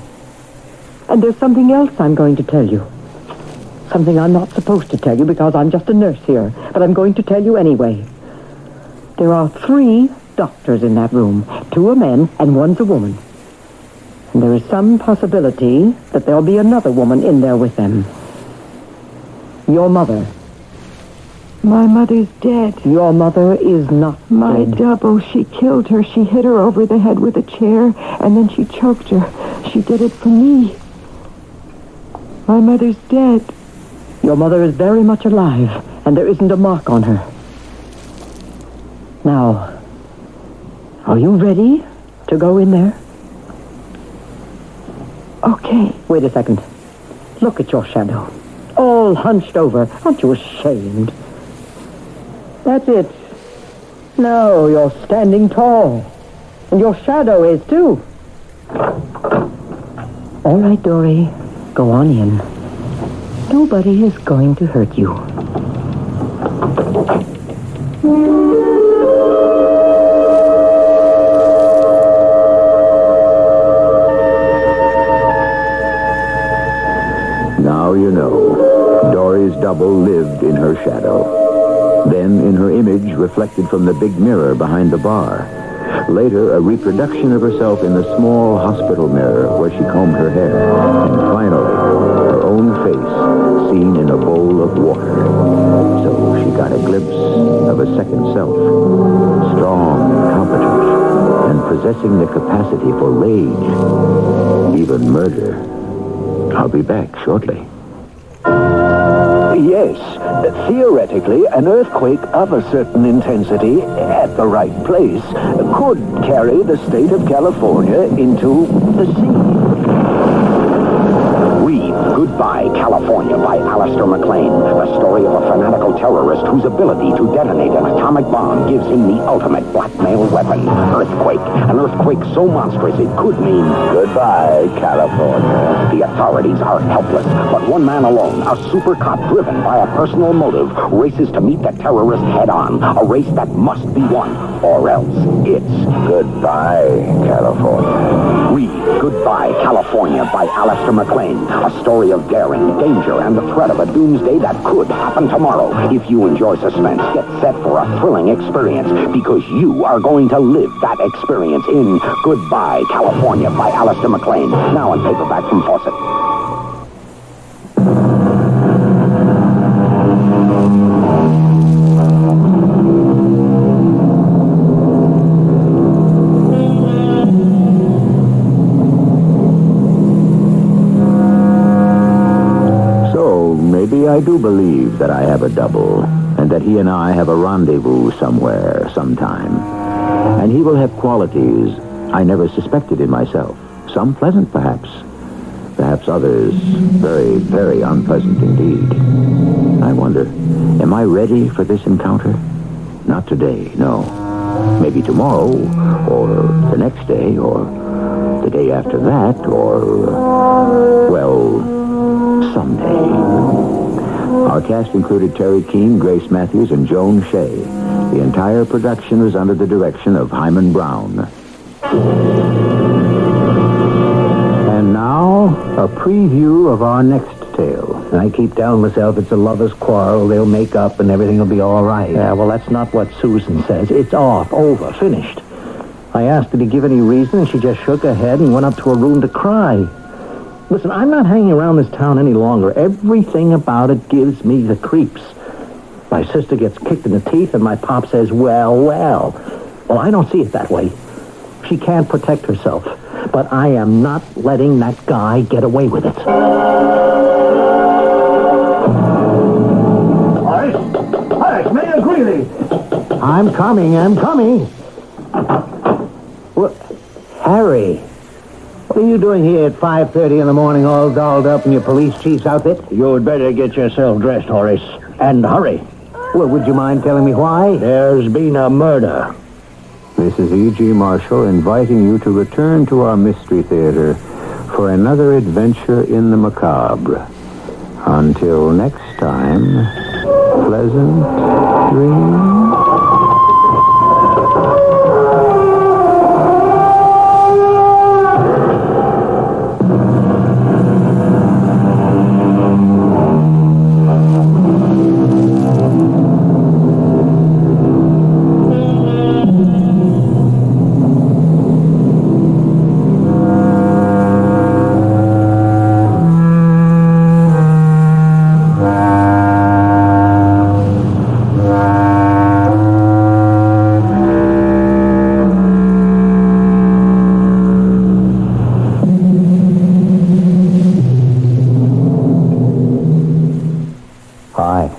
And there's something else I'm going to tell you. Something I'm not supposed to tell you because I'm just a nurse here. But I'm going to tell you anyway. There are 3 doctors in that room. 2 are men and 1's a woman. And there is some possibility that there'll be another woman in there with them. Your mother. My mother's dead. Your mother is not My dead. double, she killed her. She hit her over the head with a chair, and then she choked her. She did it for me. My mother's dead. Your mother is very much alive, and there isn't a mark on her. Now, are you ready to go in there? Okay. Wait a second. Look at your shadow. All hunched over. Aren't you ashamed? That's it. No, you're standing tall. And your shadow is, too. All right, Dory. Go on in. Nobody is going to hurt you. Now you know. Dory's double lived in her shadow. Then in her image reflected from the big mirror behind the bar. Later, a reproduction of herself in the small hospital mirror where she combed her hair. And finally, her own face seen in a bowl of water. So she got a glimpse of a second self. Strong, competent, and possessing the capacity for rage, even murder. I'll be back shortly. Yes, theoretically, an earthquake of a certain intensity at the right place could carry the state of California into the sea. Read Goodbye, California by Alistair MacLean, the story of a fanatical terrorist whose ability to detonate an atomic bomb gives him the ultimate blackmail weapon, earthquake. An earthquake so monstrous it could mean goodbye, California. The authorities are helpless, but one man alone, a super cop driven by a personal motive, races to meet the terrorist head-on, a race that must be won, or else it's goodbye, California. Read Goodbye, California by Alistair MacLean, a story of daring, danger, and the threat of a doomsday that could happen tomorrow. If you enjoy suspense, get set for a thrilling experience, because you are going to live that experience in Goodbye, California by Alistair MacLean, now in paperback from Fawcett. I do believe that I have a double, and that he and I have a rendezvous somewhere, sometime. And he will have qualities I never suspected in myself. Some pleasant, perhaps. Perhaps others very, very unpleasant indeed. I wonder, am I ready for this encounter? Not today, no. Maybe tomorrow, or the next day, or the day after that, or, well, someday. Our cast included Terry Keane, Grace Matthews, and Joan Shea. The entire production was under the direction of Hyman Brown. And now, a preview of our next tale. I keep telling myself it's a lover's quarrel, they'll make up and everything will be all right. Yeah, well, that's not what Susan says. It's off, over, finished. I asked her to give any reason, and she just shook her head and went up to her room to cry. Listen, I'm not hanging around this town any longer. Everything about it gives me the creeps. My sister gets kicked in the teeth, and my pop says, well. Well, I don't see it that way. She can't protect herself. But I am not letting that guy get away with it. Horace, Mayor Greeley! I'm coming. What? Harry... What are you doing here at 5:30 in the morning, all dolled up in your police chief's outfit? You'd better get yourself dressed, Horace. And hurry. Well, would you mind telling me why? There's been a murder. This is E.G. Marshall inviting you to return to our Mystery Theater for another adventure in the macabre. Until next time, pleasant dreams.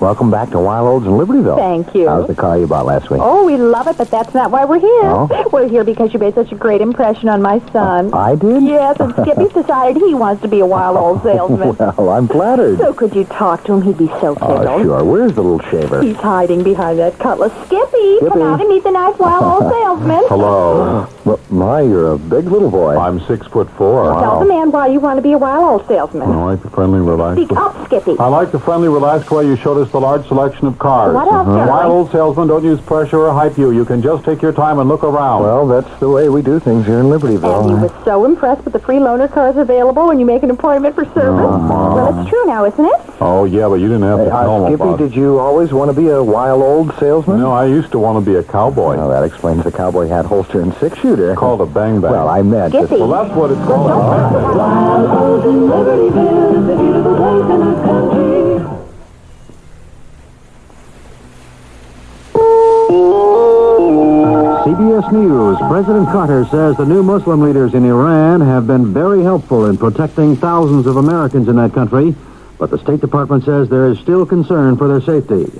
Welcome back to Wild Olds in Libertyville. Thank you. How's the car you bought last week? Oh, we love it, but that's not why we're here. Oh? We're here because you made such a great impression on my son. I did? Yes, and Skippy's decided he wants to be a wild old salesman. Well, I'm flattered. So could you talk to him? He'd be so tickled. Oh, sure. Where's the little shaver? He's hiding behind that cutlass. Skippy, come out and meet the nice wild old salesman. Hello. Well, my, you're a big little boy. I'm 6'4". Wow. Tell the man why you want to be a wild old salesman. I like the friendly, relaxed... Speak up, Skippy. I like the friendly, relaxed way you showed us the large selection of cars. What else, Charlie? Wild old salesmen don't use pressure or hype you. You can just take your time and look around. Well, that's the way we do things here in Libertyville. And he was so impressed with the free loaner cars available when you make an appointment for service. Well, it's true now, isn't it? Oh, yeah, but you didn't have to tell them Skippy, about it. did you always want to be a wild old salesman? No, I used to want to be a cowboy. Well, that explains the cowboy hat, holster, and six-shooter. Called a bang-bang. Well, I meant... Skippy. Well, that's what it's called. Wild Olds in Libertyville, the beautiful place in the country. CBS News. President Carter says the new Muslim leaders in Iran have been very helpful in protecting thousands of Americans in that country, but the State Department says there is still concern for their safety.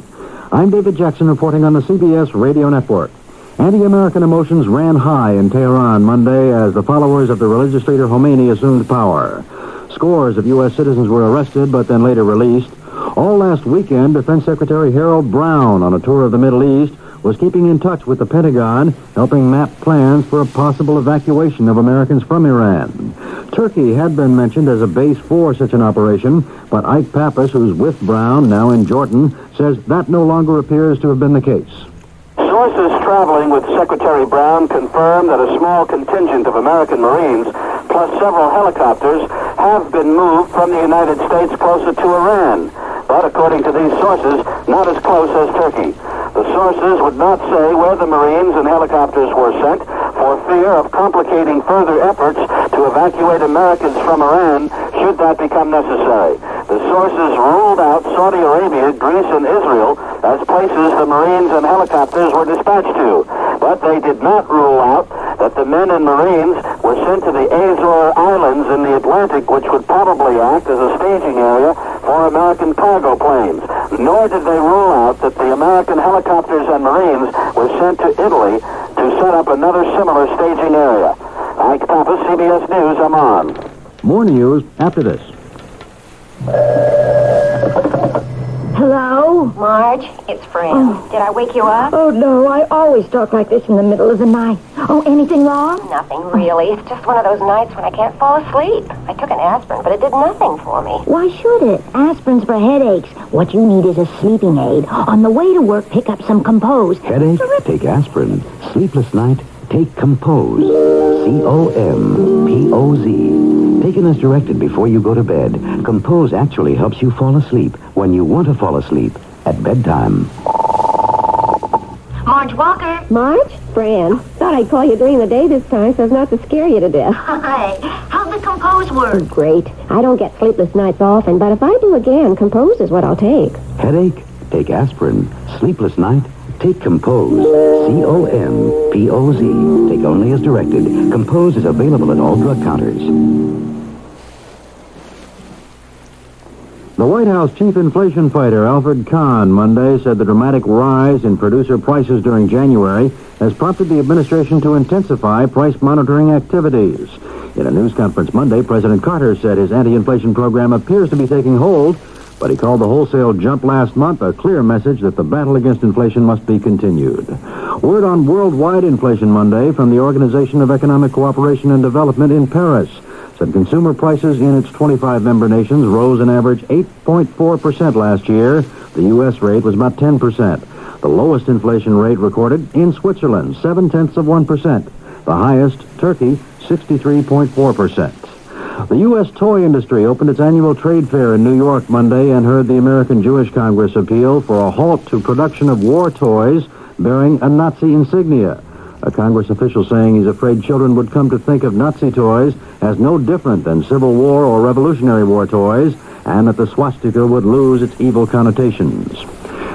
I'm David Jackson reporting on the CBS Radio Network. Anti-American emotions ran high in Tehran Monday as the followers of the religious leader Khomeini assumed power. Scores of U.S. citizens were arrested but then later released. All last weekend, Defense Secretary Harold Brown, on a tour of the Middle East, was keeping in touch with the Pentagon, helping map plans for a possible evacuation of Americans from Iran. Turkey had been mentioned as a base for such an operation, but Ike Pappas, who's with Brown, now in Jordan, says that no longer appears to have been the case. Sources traveling with Secretary Brown confirm that a small contingent of American Marines, plus several helicopters, have been moved from the United States closer to Iran. But according to these sources, not as close as Turkey. The sources would not say where the Marines and helicopters were sent for fear of complicating further efforts to evacuate Americans from Iran should that become necessary. The sources ruled out Saudi Arabia, Greece, and Israel as places the Marines and helicopters were dispatched to. But they did not rule out that the men and Marines were sent to the Azore Islands in the Atlantic, which would probably act as a staging area for American cargo planes. Nor did they rule out that the American helicopters and Marines were sent to Italy to set up another similar staging area. Ike Pappas, CBS News, I'm on. More news after this. Hello? Marge, it's Fran. Did I wake you up? Oh, no, I always talk like this in the middle of the night. Oh, anything wrong? Nothing, really. It's just one of those nights when I can't fall asleep. I took an aspirin, but it did nothing for me. Why should it? Aspirin's for headaches. What you need is a sleeping aid. On the way to work, pick up some Compose. Headache? Take aspirin. Sleepless night? Take Compose. C-O-M-P-O-Z. Taken as directed before you go to bed, Compose actually helps you fall asleep when you want to fall asleep at bedtime. Marge Walker. Marge? Fran. Thought I'd call you during the day this time so as not to scare you to death. Hi. How's the Compose work? Oh, great. I don't get sleepless nights often, but if I do again, Compose is what I'll take. Headache? Take aspirin. Sleepless night? Take Compose. C-O-M-P-O-Z. Take only as directed. Compose is available at all drug counters. The White House chief inflation fighter, Alfred Kahn, Monday said the dramatic rise in producer prices during January has prompted the administration to intensify price monitoring activities. In a news conference Monday, President Carter said his anti-inflation program appears to be taking hold, But he called the wholesale jump last month a clear message that the battle against inflation must be continued. Word on worldwide inflation Monday from the Organization of Economic Cooperation and Development in Paris said consumer prices in its 25 member nations rose an average 8.4% last year. The U.S. rate was about 10%. The lowest inflation rate recorded in Switzerland, 0.7%. The highest, Turkey, 63.4%. The U.S. toy industry opened its annual trade fair in New York Monday and heard the American Jewish Congress appeal for a halt to production of war toys bearing a Nazi insignia. A Congress official saying he's afraid children would come to think of Nazi toys as no different than Civil War or Revolutionary War toys, and that the swastika would lose its evil connotations.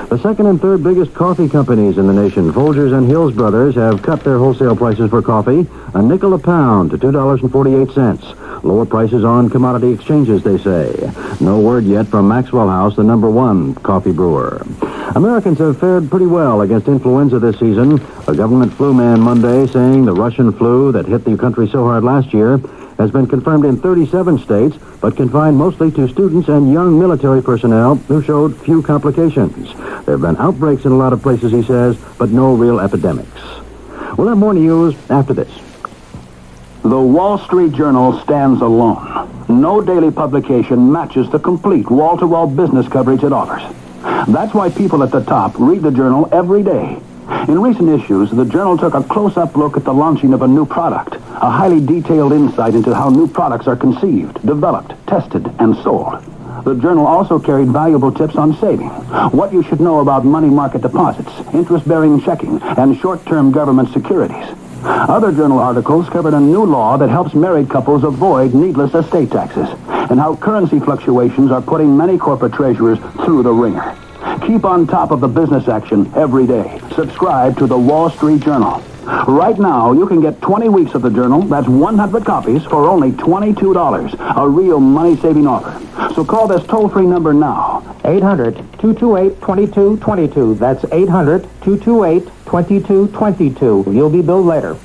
The second and third biggest coffee companies in the nation, Folgers and Hills Brothers, have cut their wholesale prices for coffee a nickel a pound to $2.48. Lower prices on commodity exchanges, they say. No word yet from Maxwell House, the #1 coffee brewer. Americans have fared pretty well against influenza this season. A government flu man Monday saying the Russian flu that hit the country so hard last year has been confirmed in 37 states, but confined mostly to students and young military personnel who showed few complications. There have been outbreaks in a lot of places, he says, but no real epidemics. We'll have more news after this. The Wall Street Journal stands alone. No daily publication matches the complete wall-to-wall business coverage it offers. That's why people at the top read the Journal every day. In recent issues, the Journal took a close-up look at the launching of a new product, a highly detailed insight into how new products are conceived, developed, tested, and sold. The Journal also carried valuable tips on saving, what you should know about money market deposits, interest-bearing checking, and short-term government securities. Other Journal articles covered a new law that helps married couples avoid needless estate taxes, and how currency fluctuations are putting many corporate treasurers through the ringer. Keep on top of the business action every day. Subscribe to the Wall Street Journal. Right now, you can get 20 weeks of the Journal, that's 100 copies, for only $22. A real money-saving offer. So call this toll-free number now. 800-228-2222. That's 800-228-2222. You'll be billed later.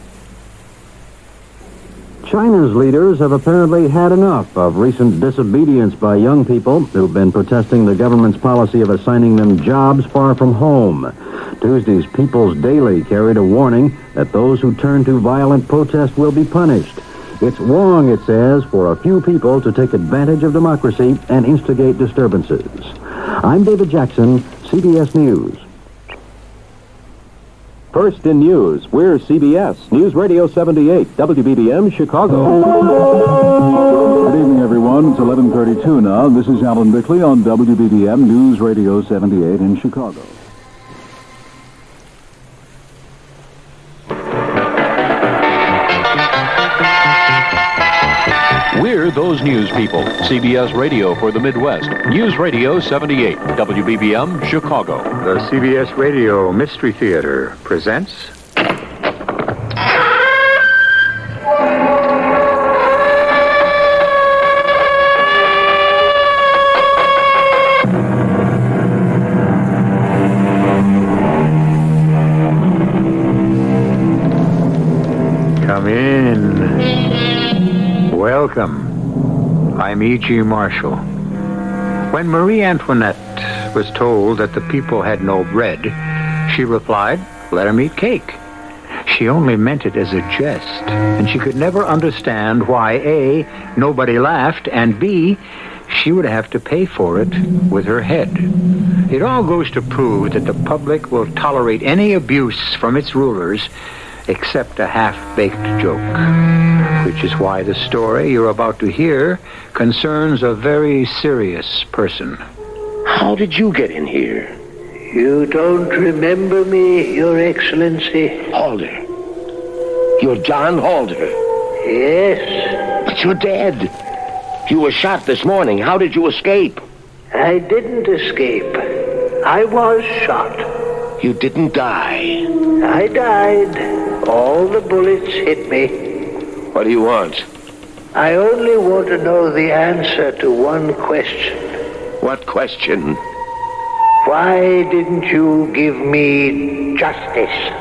China's leaders have apparently had enough of recent disobedience by young people who've been protesting the government's policy of assigning them jobs far from home. Tuesday's People's Daily carried a warning that those who turn to violent protest will be punished. It's wrong, it says, for a few people to take advantage of democracy and instigate disturbances. I'm David Jackson, CBS News. First in news, we're CBS News Radio 78, WBBM, Chicago. Good evening, everyone. It's 11:32 now. This is Alan Bickley on WBBM News Radio 78 in Chicago. We're those news people. CBS Radio for the Midwest. News Radio 78, WBBM, Chicago. The CBS Radio Mystery Theater presents... Come in. Welcome. I'm E.G. Marshall. When Marie Antoinette was told that the people had no bread, she replied, "Let 'em eat cake." She only meant it as a jest, and she could never understand why A, nobody laughed, and B, she would have to pay for it with her head. It all goes to prove that the public will tolerate any abuse from its rulers except a half-baked joke. Which is why the story you're about to hear concerns a very serious person. How did you get in here? You don't remember me, Your Excellency? Halder. You're John Halder. Yes. But you're dead. You were shot this morning. How did you escape? I didn't escape. I was shot. You didn't die. I died. All the bullets hit me. What do you want? I only want to know the answer to one question. What question? Why didn't you give me justice?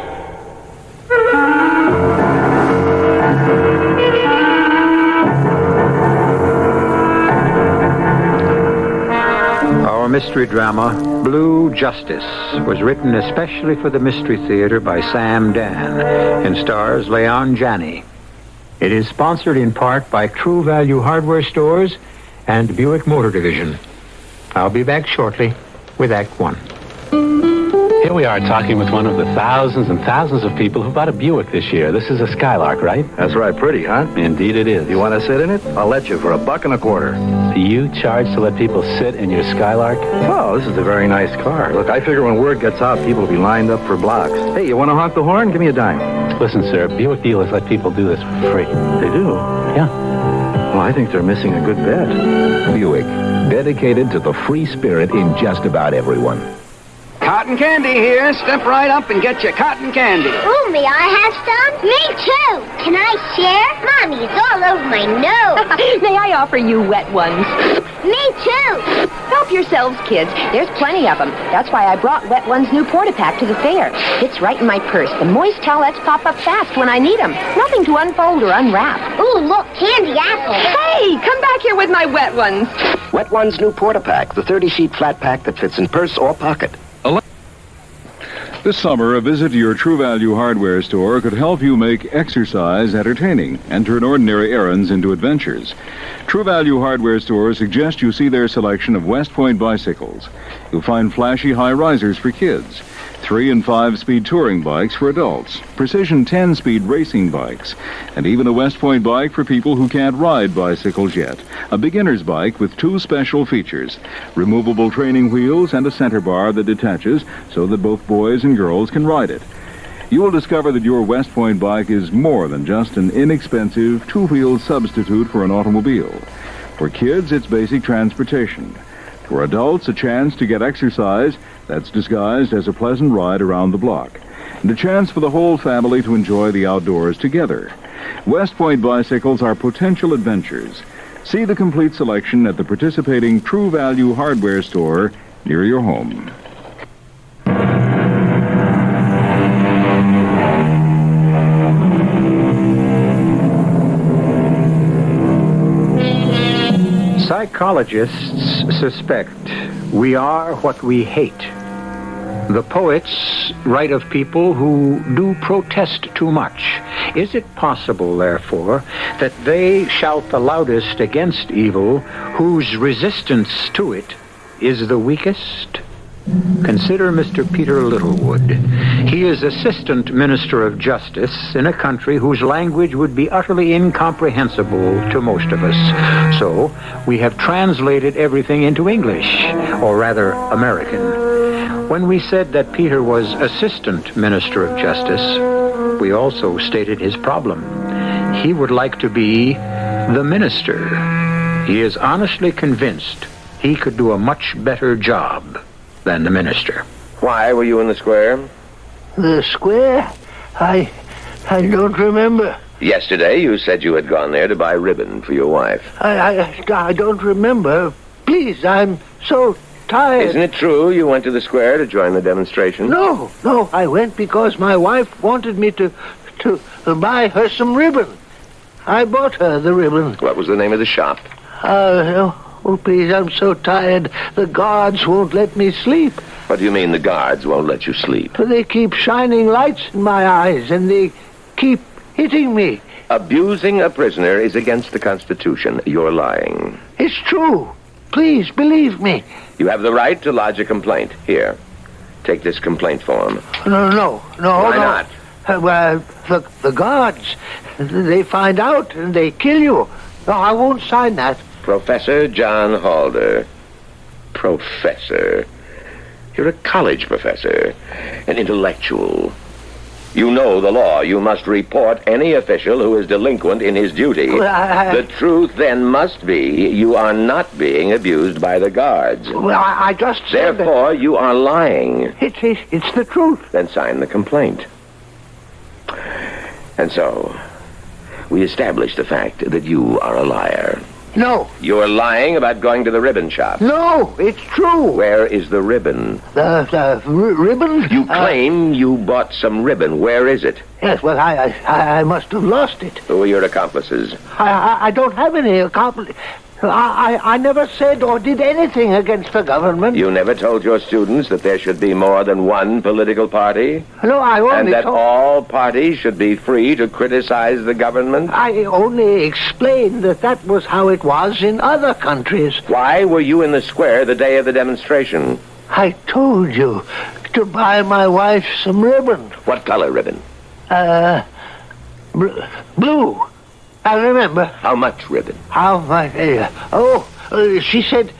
mystery drama Blue Justice was written especially for the Mystery Theater by Sam Dan and stars Leon Janney. It is sponsored in part by True Value Hardware Stores and Buick Motor Division. I'll be back shortly with Act One. Here we are talking with one of the thousands and thousands of people who bought a Buick this year. This is a Skylark, right? That's right. Pretty, huh? Indeed it is. You want to sit in it? I'll let you for $1.25. You charge to let people sit in your Skylark? Oh, this is a very nice car. Look, I figure when word gets out, people will be lined up for blocks. Hey, you want to honk the horn? Give me a dime. Listen, sir, Buick dealers let people do this for free. They do? Yeah. Well, I think they're missing a good bet. Buick, dedicated to the free spirit in just about everyone. Cotton candy here. Step right up and get your cotton candy. Ooh, may I have some? Me too. Can I share? Mommy, it's all over my nose. May I offer you wet ones? Me too. Help yourselves, kids. There's plenty of them. That's why I brought Wet One's new Porta-Pack to the fair. It's right in my purse. The moist towelettes pop up fast when I need them. Nothing to unfold or unwrap. Ooh, look, candy apples. Hey, come back here with my Wet Ones. Wet One's new Porta-Pack, the 30-sheet flat pack that fits in purse or pocket. This summer, a visit to your True Value hardware store could help you make exercise entertaining and turn ordinary errands into adventures. True Value hardware stores suggest you see their selection of West Point bicycles. You'll find flashy high risers for kids, 3- and 5-speed touring bikes for adults, precision 10-speed racing bikes, and even a West Point bike for people who can't ride bicycles yet. A beginner's bike with 2 special features, removable training wheels and a center bar that detaches so that both boys and girls can ride it. You will discover that your West Point bike is more than just an inexpensive 2-wheel substitute for an automobile. For kids, it's basic transportation. For adults, a chance to get exercise that's disguised as a pleasant ride around the block, and a chance for the whole family to enjoy the outdoors together. West Point bicycles are potential adventures. See the complete selection at the participating True Value hardware store near your home. Psychologists suspect we are what we hate. The poets write of people who do protest too much. Is it possible, therefore, that they shout the loudest against evil whose resistance to it is the weakest? Consider Mr. Peter Littlewood. He is Assistant Minister of Justice in a country whose language would be utterly incomprehensible to most of us. So, we have translated everything into English, or rather, American. When we said that Peter was Assistant Minister of Justice, we also stated his problem. He would like to be the minister. He is honestly convinced he could do a much better job than the minister. Why were you in the square? The square? I don't remember. Yesterday, you said you had gone there to buy ribbon for your wife. I don't remember. Please, I'm so tired. Isn't it true you went to the square to join the demonstration? No. I went because my wife wanted me to buy her some ribbon. I bought her the ribbon. What was the name of the shop? Oh, please, I'm so tired. The guards won't let me sleep. What do you mean the guards won't let you sleep? They keep shining lights in my eyes, and they keep hitting me. Abusing a prisoner is against the Constitution. You're lying. It's true. Please, believe me. You have the right to lodge a complaint. Here, take this complaint form. No. Why not? The guards, they find out and they kill you. No, I won't sign that. Professor John Halder. Professor. You're a college professor. An intellectual. You know the law. You must report any official who is delinquent in his duty. The truth then must be you are not being abused by the guards. Well, I just said Therefore, you are lying. It's the truth. Then sign the complaint. And so, we established the fact that you are a liar. No. You're lying about going to the ribbon shop. No, it's true. Where is the ribbon? The ribbon? You claim you bought some ribbon. Where is it? Yes, well, I must have lost it. Who are your accomplices? I don't have any accomplices. I never said or did anything against the government. You never told your students that there should be more than one political party? No, I only And that all parties should be free to criticize the government? I only explained that was how it was in other countries. Why were you in the square the day of the demonstration? I told you to buy my wife some ribbon. What color ribbon? Blue. I remember. How much ribbon? How much? She said,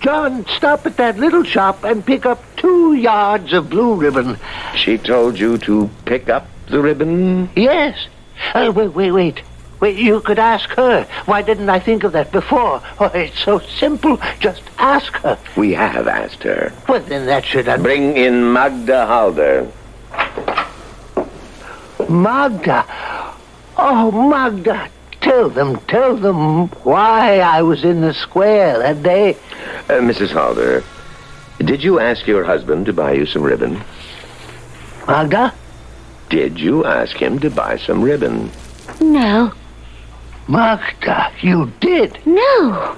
John, stop at that little shop and pick up 2 yards of blue ribbon. She told you to pick up the ribbon? Yes. Wait. You could ask her. Why didn't I think of that before? Oh, it's so simple. Just ask her. We have asked her. Well, then that should... Bring in Magda Halder. Magda. Oh, Magda. Tell them why I was in the square that day. Mrs. Halder, did you ask your husband to buy you some ribbon? Magda? Did you ask him to buy some ribbon? No. Magda, you did? No.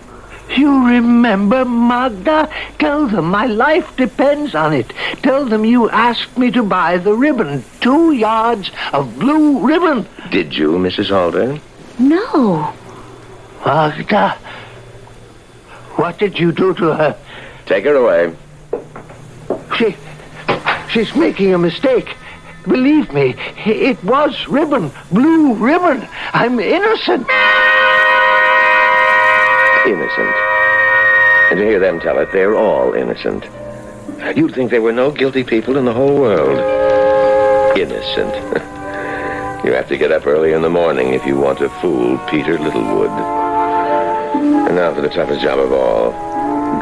You remember, Magda? Tell them my life depends on it. Tell them you asked me to buy the ribbon. 2 yards of blue ribbon. Did you, Mrs. Halder? No. Magda, what did you do to her? Take her away. She's making a mistake. Believe me, it was ribbon. Blue ribbon. I'm innocent. Innocent. And to hear them tell it, they're all innocent. You'd think there were no guilty people in the whole world. Innocent. You have to get up early in the morning if you want to fool Peter Littlewood. And now for the toughest job of all.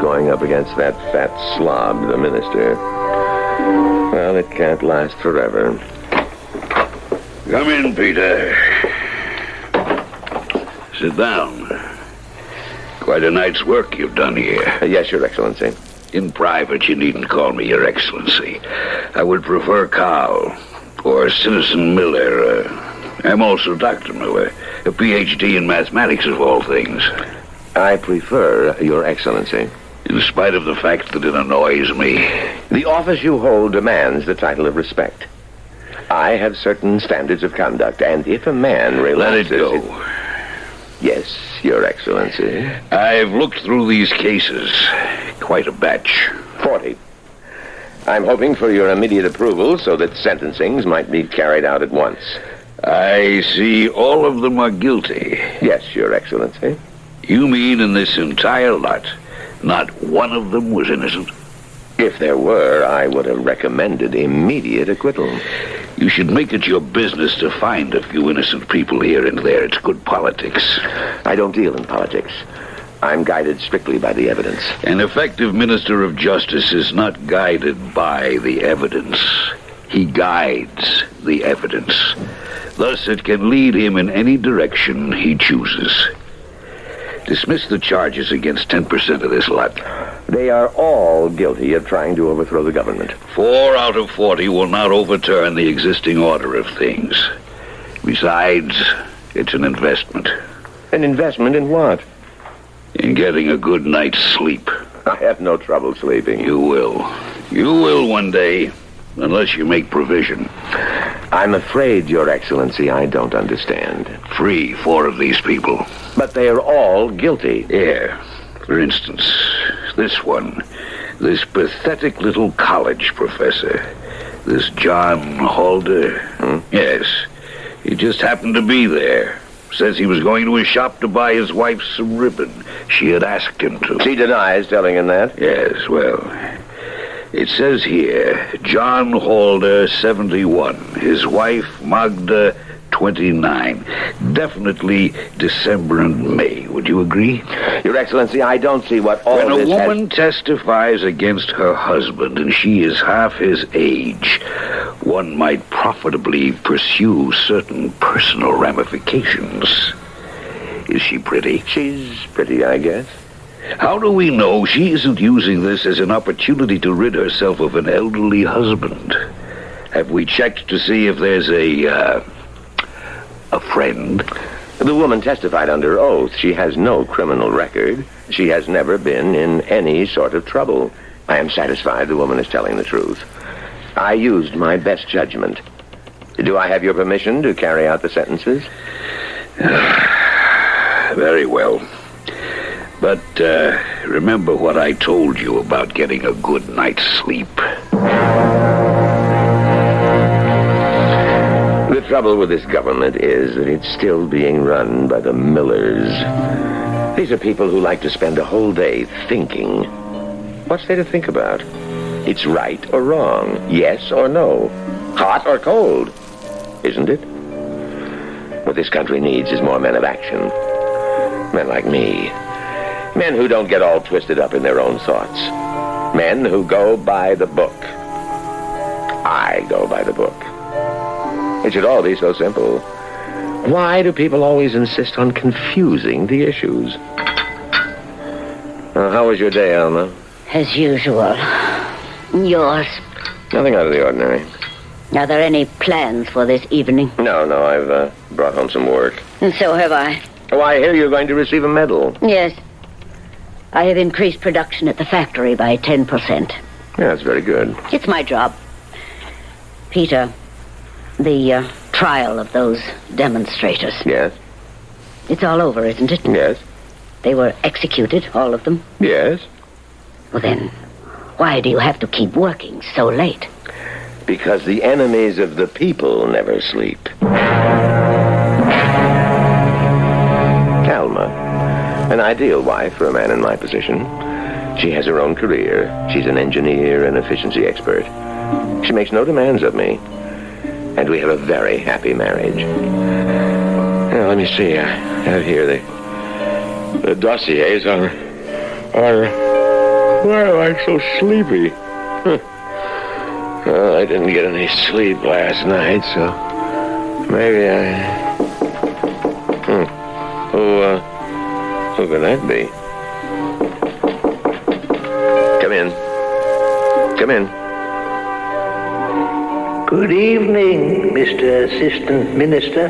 Going up against that fat slob, the minister. Well, it can't last forever. Come in, Peter. Sit down. Quite a night's work you've done here. Yes, Your Excellency. In private, you needn't call me Your Excellency. I would prefer Carl or Citizen Miller. I'm also Dr. Miller, a Ph.D. in mathematics of all things. I prefer Your Excellency. In spite of the fact that it annoys me. The office you hold demands the title of respect. I have certain standards of conduct, and if a man relaxes... Let it go. Yes, Your Excellency. I've looked through these cases. Quite a batch. 40. I'm hoping for your immediate approval so that sentencings might be carried out at once. I see all of them are guilty. Yes, Your Excellency. You mean in this entire lot, not one of them was innocent? If there were, I would have recommended immediate acquittal. You should make it your business to find a few innocent people here and there. It's good politics. I don't deal in politics. I'm guided strictly by the evidence. An effective minister of justice is not guided by the evidence. He guides the evidence. Thus, it can lead him in any direction he chooses. Dismiss the charges against 10% of this lot. They are all guilty of trying to overthrow the government. 4 out of 40 will not overturn the existing order of things. Besides, it's an investment. An investment in what? In getting a good night's sleep. I have no trouble sleeping. You will. You will one day, unless you make provision. I'm afraid, Your Excellency, I don't understand. Free 4 of these people. But they are all guilty. Yeah. For instance, this one. This pathetic little college professor. This John Halder. Yes. He just happened to be there. Says he was going to his shop to buy his wife some ribbon. She had asked him to. She denies telling him that? Yes, well... It says here, John Halder, 71. His wife, Magda, 29. Definitely December and May. Would you agree? Your Excellency, I don't see what all this this When a woman testifies against her husband and she is half his age, one might profitably pursue certain personal ramifications. Is she pretty? She's pretty, I guess. How do we know she isn't using this as an opportunity to rid herself of an elderly husband? Have we checked to see if there's a friend? The woman testified under oath. She has no criminal record. She has never been in any sort of trouble. I am satisfied the woman is telling the truth. I used my best judgment. Do I have your permission to carry out the sentences? Very well. But remember what I told you about getting a good night's sleep. The trouble with this government is that it's still being run by the Millers. These are people who like to spend a whole day thinking. What's there to think about? It's right or wrong, yes or no, hot or cold, isn't it? What this country needs is more men of action. Men like me. Men who don't get all twisted up in their own thoughts. Men who go by the book. I go by the book. It should all be so simple. Why do people always insist on confusing the issues? How was your day, Alma? As usual. Yours? Nothing out of the ordinary. Are there any plans for this evening? No, I've brought home some work. And so have I. Oh, I hear you're going to receive a medal. Yes. I have increased production at the factory by 10%. Yeah, that's very good. It's my job. Peter, the trial of those demonstrators. Yes. It's all over, isn't it? Yes. They were executed, all of them? Yes. Well, then, why do you have to keep working so late? Because the enemies of the people never sleep. Alma, an ideal wife for a man in my position. She has her own career. She's an engineer and efficiency expert. She makes no demands of me. And we have a very happy marriage. Now, let me see. I have here the dossiers on... Why am I so sleepy? Well, I didn't get any sleep last night, so maybe who can that be? Come in. Come in. Good evening, Mr. Assistant Minister.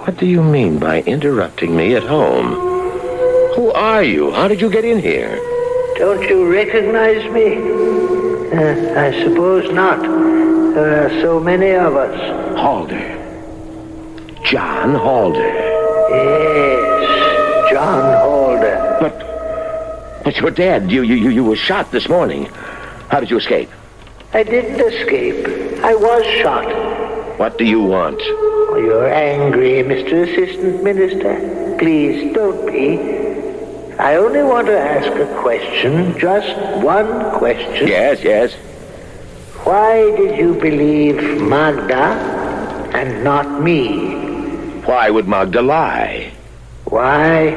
What do you mean by interrupting me at home? Who are you? How did you get in here? Don't you recognize me? I suppose not. There are so many of us. Halder. John Halder. Yes, John Halder. But you're dead. You were shot this morning. How did you escape? I didn't escape. I was shot. What do you want? Oh, you're angry, Mr. Assistant Minister. Please, don't be. I only want to ask a question, just one question. Yes. Why did you believe Magda and not me? Why would Magda lie? Why?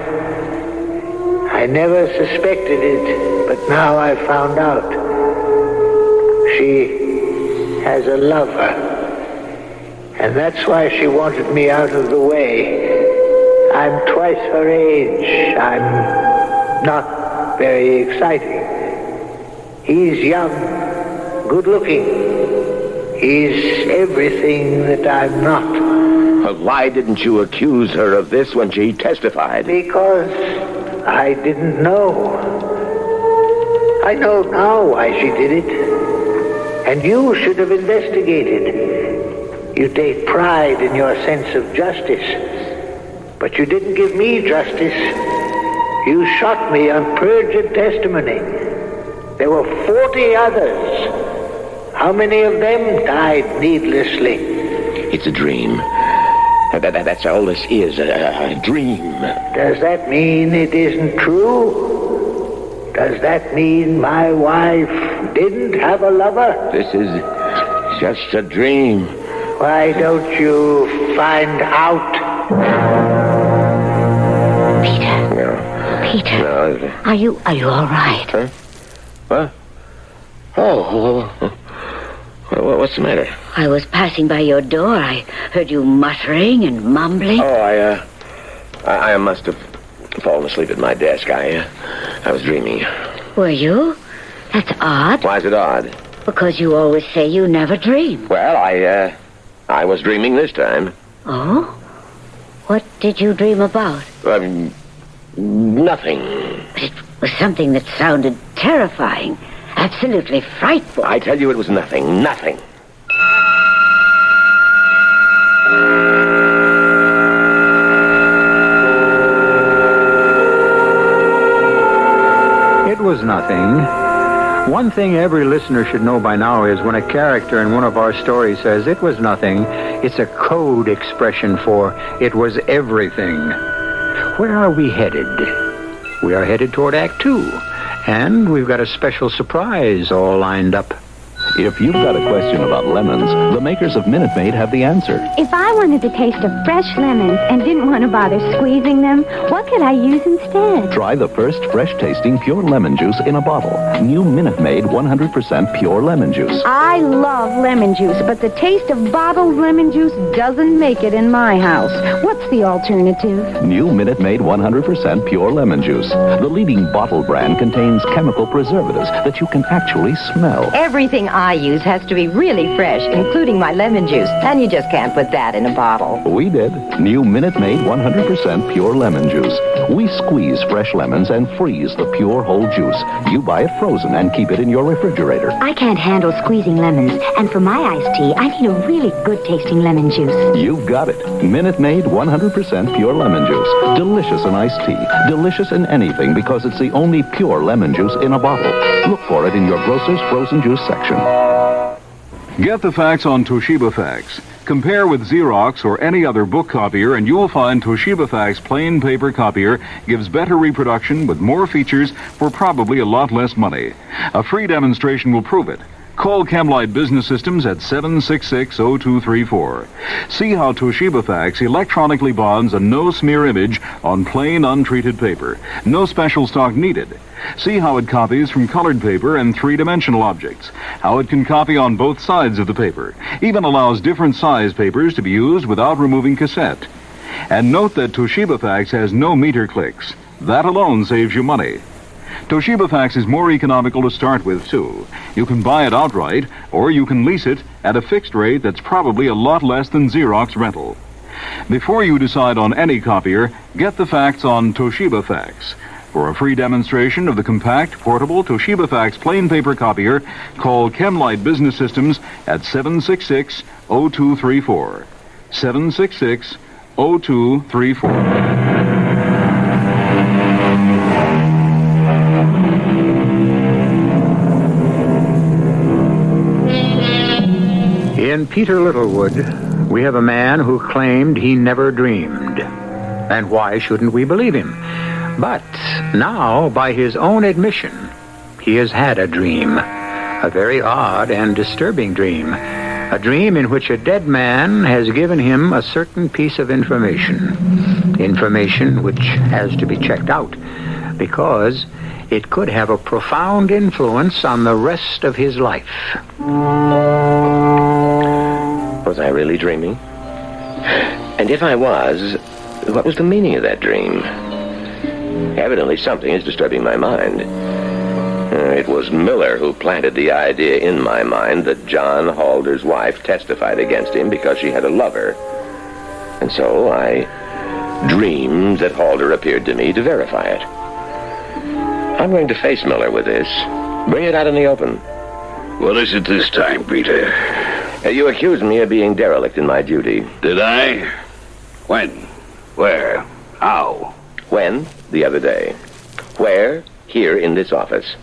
I never suspected it, but now I found out. She has a lover. And that's why she wanted me out of the way. I'm twice her age. I'm not very exciting. He's young, good-looking. He's everything that I'm not. Well, why didn't you accuse her of this when she testified? Because I didn't know. I know now why she did it. And you should have investigated. You take pride in your sense of justice. But you didn't give me justice. You shot me on perjured testimony. There were 40 others. How many of them died needlessly? It's a dream. That's all this is, a dream. Does that mean it isn't true? Does that mean my wife didn't have a lover? This is just a dream. Why don't you find out? Peter, No. are you all right? Huh? What? Oh, what's the matter? I was passing by your door. I heard you muttering and mumbling. Oh, I must have fallen asleep at my desk. I was dreaming. Were you? That's odd. Why is it odd? Because you always say you never dream. Well, I was dreaming this time. Oh? What did you dream about? Nothing. But it was something that sounded terrifying. Absolutely frightful. I tell you, it was nothing. Nothing. It was nothing. One thing every listener should know by now is when a character in one of our stories says it was nothing, it's a code expression for it was everything. Where are we headed? We are headed toward Act 2, and we've got a special surprise all lined up. If you've got a question about lemons, the makers of Minute Maid have the answer. If I wanted the taste of fresh lemons and didn't want to bother squeezing them, what could I use instead? Try the first fresh-tasting pure lemon juice in a bottle. New Minute Maid 100% pure lemon juice. I love lemon juice, but the taste of bottled lemon juice doesn't make it in my house. What's the alternative? New Minute Maid 100% pure lemon juice. The leading bottle brand contains chemical preservatives that you can actually smell. Everything I use has to be really fresh, including my lemon juice. And you just can't put that in a bottle. We did. New Minute Maid 100% pure lemon juice. We squeeze fresh lemons and freeze the pure whole juice. You buy it frozen and keep it in your refrigerator. I can't handle squeezing lemons, and for my iced tea, I need a really good-tasting lemon juice. You've got it. Minute Maid 100% pure lemon juice. Delicious in iced tea. Delicious in anything because it's the only pure lemon juice in a bottle. Look for it in your grocer's frozen juice section. Get the facts on Toshiba Fax. Compare with Xerox or any other book copier, and you'll find Toshiba Fax plain paper copier gives better reproduction with more features for probably a lot less money. A free demonstration will prove it. Call Chemlight Business Systems at 766-0234. See how Toshiba Fax electronically bonds a no-smear image on plain, untreated paper. No special stock needed. See how it copies from colored paper and three-dimensional objects. How it can copy on both sides of the paper. Even allows different size papers to be used without removing cassette. And note that Toshiba Fax has no meter clicks. That alone saves you money. Toshiba Fax is more economical to start with, too. You can buy it outright, or you can lease it at a fixed rate that's probably a lot less than Xerox rental. Before you decide on any copier, get the facts on Toshiba Fax. For a free demonstration of the compact, portable Toshiba Fax plain paper copier, call Chemlight Business Systems at 766-0234. 766-0234. In Peter Littlewood, we have a man who claimed he never dreamed. And why shouldn't we believe him? But now, by his own admission, he has had a dream. A very odd and disturbing dream. A dream in which a dead man has given him a certain piece of information. Information which has to be checked out, because it could have a profound influence on the rest of his life. Was I really dreaming? And if I was, what was the meaning of that dream? Evidently something is disturbing my mind. It was Miller who planted the idea in my mind that John Halder's wife testified against him because she had a lover. And so I dreamed that Halder appeared to me to verify it. I'm going to face Miller with this. Bring it out in the open. What is it this time, Peter? You accused me of being derelict in my duty. Did I? When? Where? How? When? The other day. Where? Here in this office.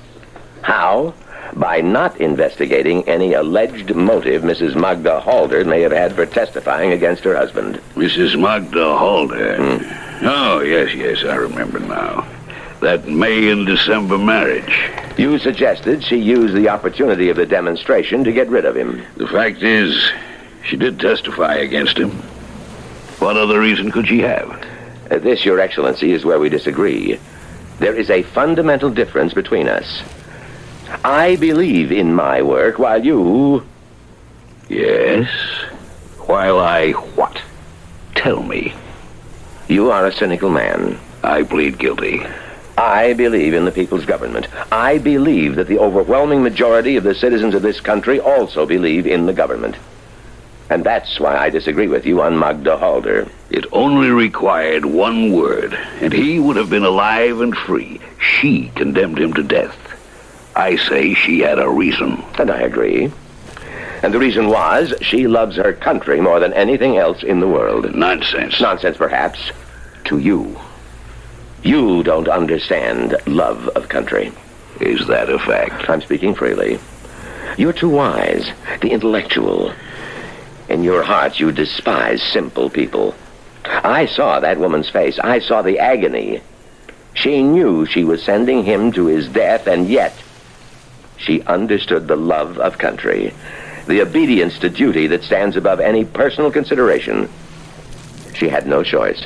How? By not investigating any alleged motive Mrs. Magda Halder may have had for testifying against her husband. Mrs. Magda Halder? Oh, yes, I remember now. That May and December marriage. You suggested she use the opportunity of the demonstration to get rid of him. The fact is, she did testify against him. What other reason could she have? This, Your Excellency, is where we disagree. There is a fundamental difference between us. I believe in my work, while you... Yes? While I what? Tell me. You are a cynical man. I plead guilty. I believe in the people's government. I believe that the overwhelming majority of the citizens of this country also believe in the government. And that's why I disagree with you on Magda Halder. It only required one word, and he would have been alive and free. She condemned him to death. I say she had a reason. And I agree. And the reason was she loves her country more than anything else in the world. Nonsense. Nonsense, perhaps, to you. You don't understand love of country. Is that a fact? I'm speaking freely. You're too wise, the intellectual. In your heart, you despise simple people. I saw that woman's face. I saw the agony. She knew she was sending him to his death, and yet she understood the love of country, the obedience to duty that stands above any personal consideration. She had no choice.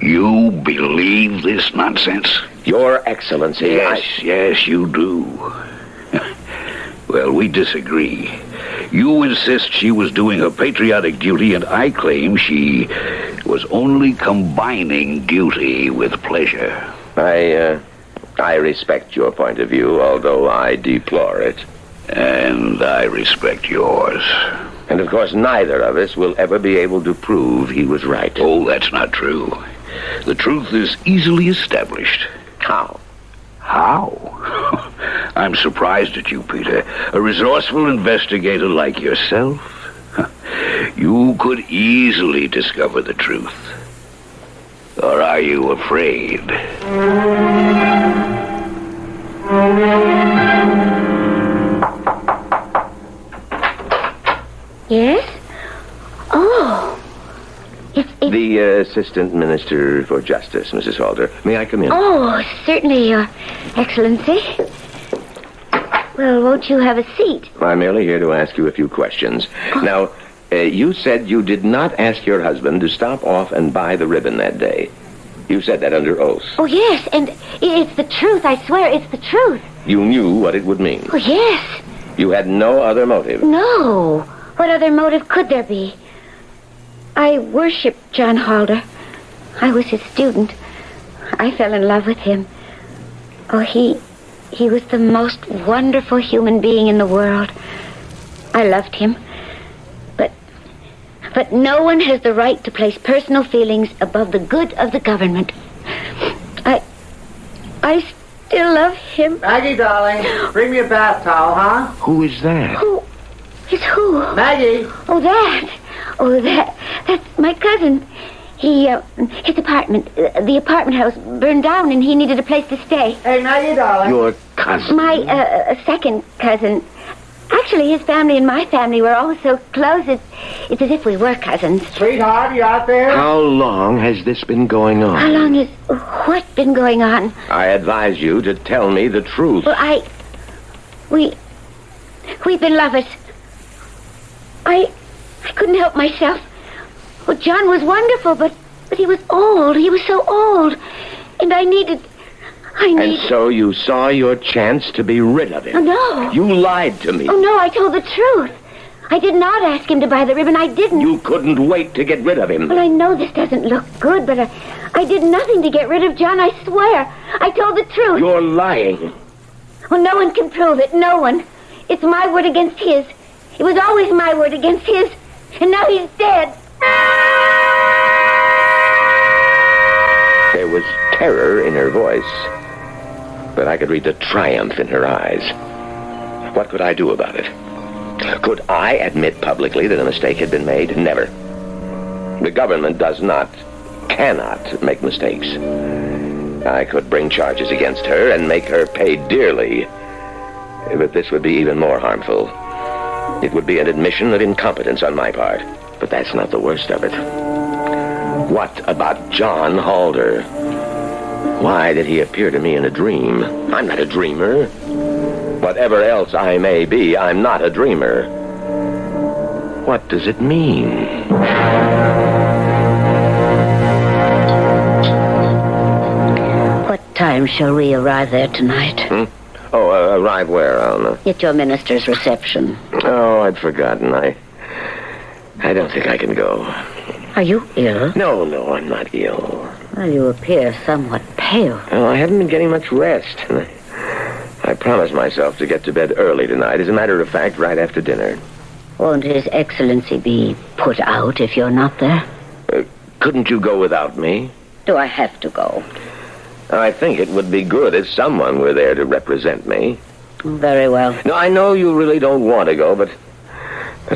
You believe this nonsense? Your Excellency, Yes, you do. Well, we disagree. You insist she was doing her patriotic duty, and I claim she was only combining duty with pleasure. I respect your point of view, although I deplore it. And I respect yours. And of course, neither of us will ever be able to prove he was right. Oh, that's not true. The truth is easily established. How? How? I'm surprised at you, Peter. A resourceful investigator like yourself. You could easily discover the truth. Or are you afraid? Yes? Oh. The Assistant Minister for Justice, Mrs. Halder. May I come in? Oh, certainly, Your Excellency. Well, won't you have a seat? I'm merely here to ask you a few questions. Oh. Now, you said you did not ask your husband to stop off and buy the ribbon that day. You said that under oath. Oh, yes, and it's the truth. I swear it's the truth. You knew what it would mean. Oh, yes. You had no other motive. No. What other motive could there be? I worshipped John Halder. I was his student. I fell in love with him. Oh, he was the most wonderful human being in the world. I loved him. But no one has the right to place personal feelings above the good of the government. I still love him. Maggie, darling, bring me a bath towel, huh? Who is that? Who? Is who? Maggie. Oh, that's my cousin. His apartment, the apartment house burned down and he needed a place to stay. Hey, Maggie, darling. Your cousin? My second cousin. Actually, his family and my family were all so close, it's as if we were cousins. Sweetheart, you out there? How long has this been going on? How long has what been going on? I advise you to tell me the truth. Well, we've been lovers. I couldn't help myself. Well, John was wonderful, but he was old. He was so old. And I needed... And so you saw your chance to be rid of him. Oh, no. You lied to me. Oh, no, I told the truth. I did not ask him to buy the ribbon. I didn't. You couldn't wait to get rid of him. Well, I know this doesn't look good, but I did nothing to get rid of John, I swear. I told the truth. You're lying. Well, no one can prove it. No one. It's my word against his. It was always my word against his. And now he's dead. There was terror in her voice, but I could read the triumph in her eyes. What could I do about it? Could I admit publicly that a mistake had been made? Never. The government cannot make mistakes. I could bring charges against her and make her pay dearly. But this would be even more harmful. It would be an admission of incompetence on my part. But that's not the worst of it. What about John Halder? Why did he appear to me in a dream? I'm not a dreamer. Whatever else I may be, I'm not a dreamer. What does it mean? What time shall we arrive there tonight? Oh, arrive where, Alma? At your minister's reception. Oh, I'd forgotten. I don't think I can go. Are you ill? No, I'm not ill. Well, you appear somewhat pale. Well, I haven't been getting much rest. I promised myself to get to bed early tonight. As a matter of fact, right after dinner. Won't His Excellency be put out if you're not there? Couldn't you go without me? Do I have to go? I think it would be good if someone were there to represent me. Very well. No, I know you really don't want to go, but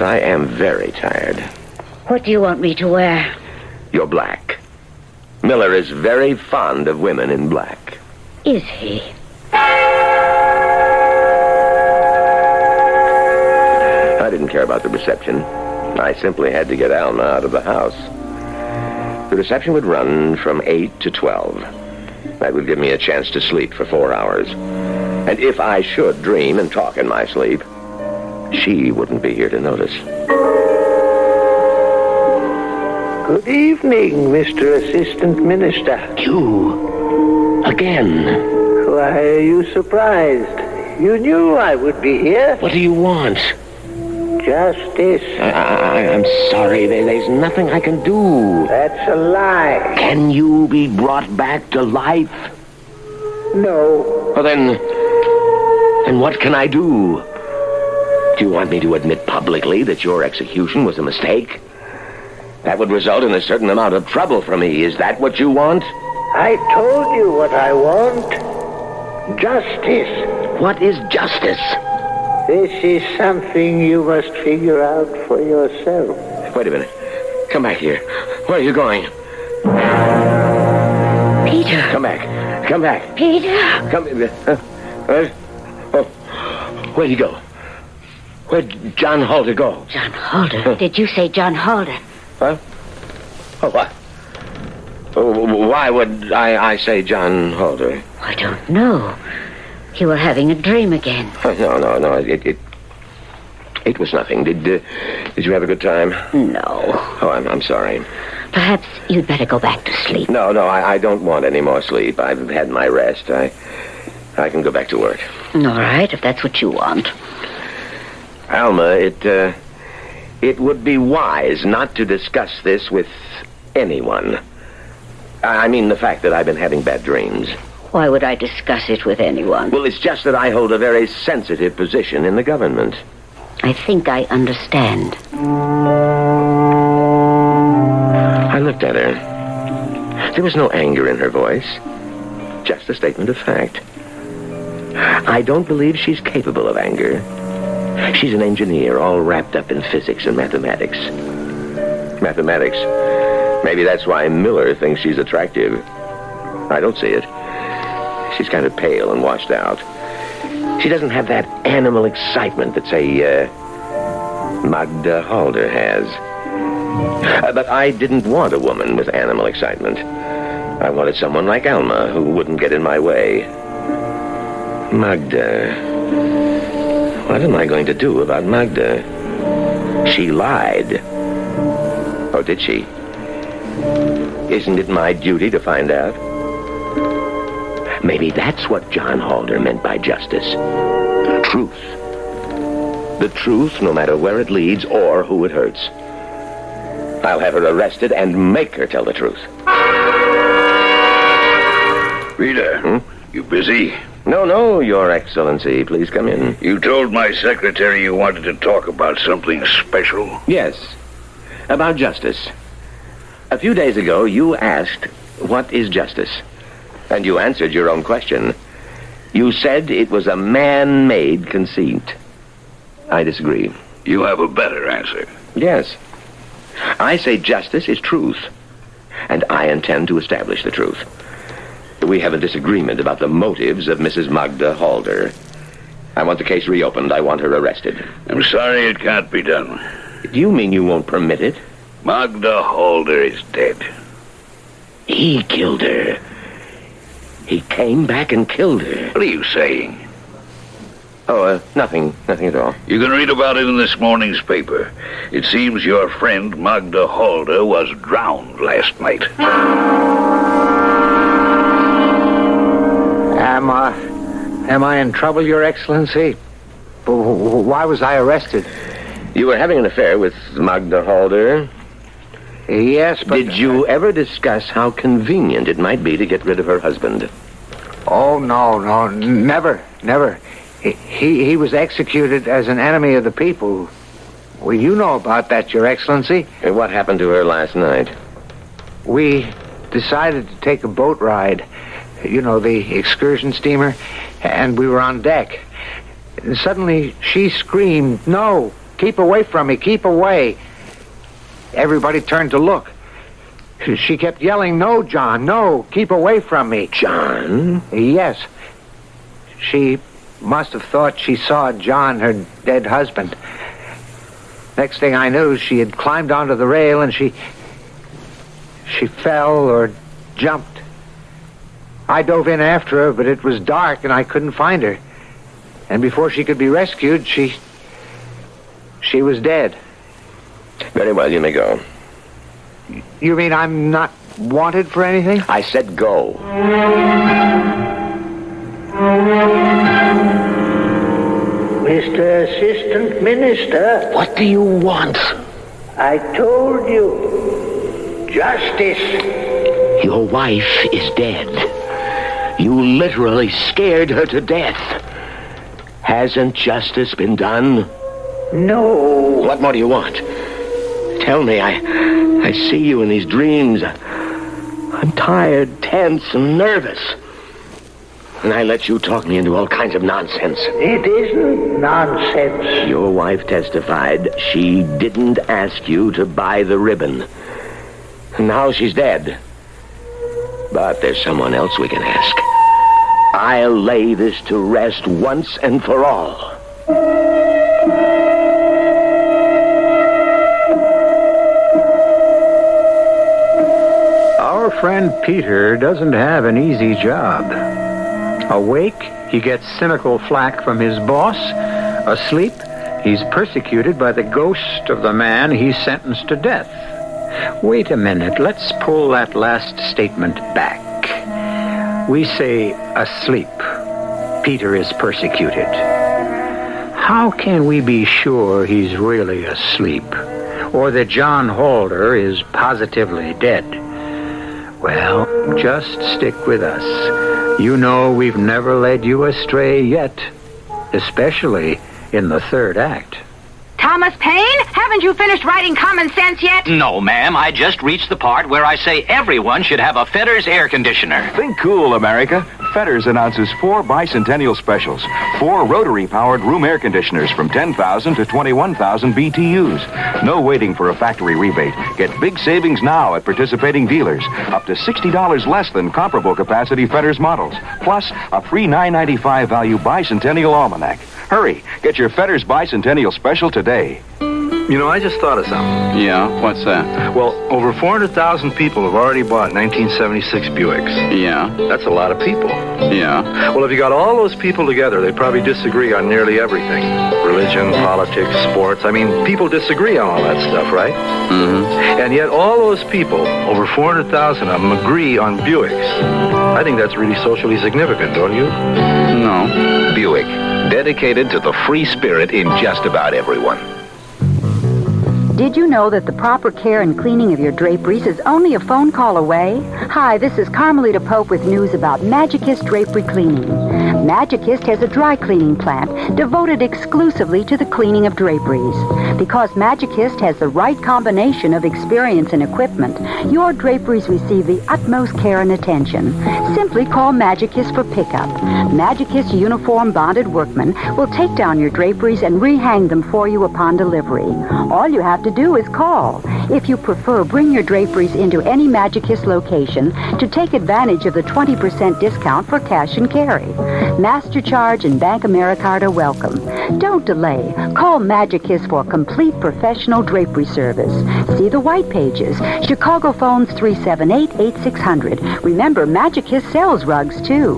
I am very tired. What do you want me to wear? You're black. Miller is very fond of women in black. Is he? I didn't care about the reception. I simply had to get Alma out of the house. The reception would run from 8 to 12. That would give me a chance to sleep for 4 hours. And if I should dream and talk in my sleep, she wouldn't be here to notice. Good evening, Mr. Assistant Minister. You? Again? Why are you surprised? You knew I would be here. What do you want? Justice. I'm sorry. There's nothing I can do. That's a lie. Can you be brought back to life? No. Well, then what can I do? Do you want me to admit publicly that your execution was a mistake? That would result in a certain amount of trouble for me. Is that what you want? I told you what I want. Justice. What is justice? This is something you must figure out for yourself. Wait a minute. Come back here. Where are you going? Peter. Come back. Come back. Peter. Come. Where'd he go? Where'd John Halder go? John Halder? Did you say John Halder? Huh? Oh, what? Why would I say John Halder? I don't know. You were having a dream again. No. It was nothing. Did you have a good time? No. Oh, I'm sorry. Perhaps you'd better go back to sleep. No, I don't want any more sleep. I've had my rest. I can go back to work. All right, if that's what you want. Alma, it would be wise not to discuss this with anyone. I mean the fact that I've been having bad dreams. Why would I discuss it with anyone? Well, it's just that I hold a very sensitive position in the government. I think I understand. I looked at her. There was no anger in her voice. Just a statement of fact. I don't believe she's capable of anger. She's an engineer, all wrapped up in physics and mathematics. Mathematics. Maybe that's why Miller thinks she's attractive. I don't see it. She's kind of pale and washed out. She doesn't have that animal excitement that, say, Magda Halder has. But I didn't want a woman with animal excitement. I wanted someone like Alma who wouldn't get in my way. Magda. What am I going to do about Magda? She lied. Or did she? Isn't it my duty to find out? Maybe that's what John Halder meant by justice. Truth. The truth, no matter where it leads or who it hurts. I'll have her arrested and make her tell the truth. Peter, you busy? No, Your Excellency. Please come in. You told my secretary you wanted to talk about something special? Yes. About justice. A few days ago, you asked, what is justice? And you answered your own question. You said it was a man-made conceit. I disagree. You have a better answer. Yes. I say justice is truth. And I intend to establish the truth. We have a disagreement about the motives of Mrs. Magda Halder. I want the case reopened. I want her arrested. I'm sorry it can't be done. Do you mean you won't permit it? Magda Halder is dead. He killed her. He came back and killed her. What are you saying? Oh, nothing at all. You can read about it in this morning's paper. It seems your friend Magda Halder was drowned last night. Am I in trouble, Your Excellency? Why was I arrested? You were having an affair with Magda Halder. Yes, but... Did you ever discuss how convenient it might be to get rid of her husband? Oh, no, never. He was executed as an enemy of the people. Well, you know about that, Your Excellency. And what happened to her last night? We decided to take a boat ride. You know, the excursion steamer. And we were on deck. And suddenly she screamed, "No! Keep away from me! Keep away!" Everybody turned to look. She kept yelling, "No, John, no! Keep away from me!" John? Yes. She must have thought she saw John, her dead husband. Next thing I knew, she had climbed onto the rail and she fell or jumped. I dove in after her, but it was dark and I couldn't find her. And before she could be rescued, she was dead. Very well, you may go. You mean I'm not wanted for anything? I said go. Mr. Assistant Minister. What do you want? I told you. Justice. Your wife is dead. You literally scared her to death. Hasn't justice been done? No. What more do you want? Tell me, I see you in these dreams. I'm tired, tense, and nervous. And I let you talk me into all kinds of nonsense. It isn't nonsense. Your wife testified she didn't ask you to buy the ribbon. And now she's dead. But there's someone else we can ask. I'll lay this to rest once and for all. Our friend Peter doesn't have an easy job. Awake, he gets cynical flack from his boss. Asleep, he's persecuted by the ghost of the man he sentenced to death. Wait a minute, let's pull that last statement back. We say asleep. Peter is persecuted. How can we be sure he's really asleep? Or that John Halder is positively dead? Well, just stick with us. You know we've never led you astray yet, especially in the third act. Thomas Paine, haven't you finished writing Common Sense yet? No, ma'am. I just reached the part where I say everyone should have a Fetters air conditioner. Think cool, America. Fetters announces 4 bicentennial specials. 4 rotary-powered room air conditioners from 10,000 to 21,000 BTUs. No waiting for a factory rebate. Get big savings now at participating dealers. Up to $60 less than comparable capacity Fetters models. Plus, a free $9.95 value bicentennial almanac. Hurry, get your Fetters bicentennial special today. You know, I just thought of something. Yeah, what's that? Well, over 400,000 people have already bought 1976 Buicks. Yeah. That's a lot of people. Yeah. Well, if you got all those people together, they probably disagree on nearly everything. Religion, politics, sports. I mean, people disagree on all that stuff, right? Mm-hmm. And yet all those people, over 400,000 of them, agree on Buicks. I think that's really socially significant, don't you? No. Buick, dedicated to the free spirit in just about everyone. Did you know that the proper care and cleaning of your draperies is only a phone call away? Hi, this is Carmelita Pope with news about Magicist Drapery Cleaning. Magicist has a dry cleaning plant devoted exclusively to the cleaning of draperies. Because Magicist has the right combination of experience and equipment, your draperies receive the utmost care and attention. Simply call Magicist for pickup. Magicist uniform bonded workmen will take down your draperies and rehang them for you upon delivery. All you have to do is call. If you prefer, bring your draperies into any Magicist location to take advantage of the 20% discount for cash and carry. Master Charge and Bank Americard are welcome. Don't delay. Call Magicist for complete professional drapery service. See the white pages. Chicago phones 378-8600. Remember, Magicist sells rugs, too.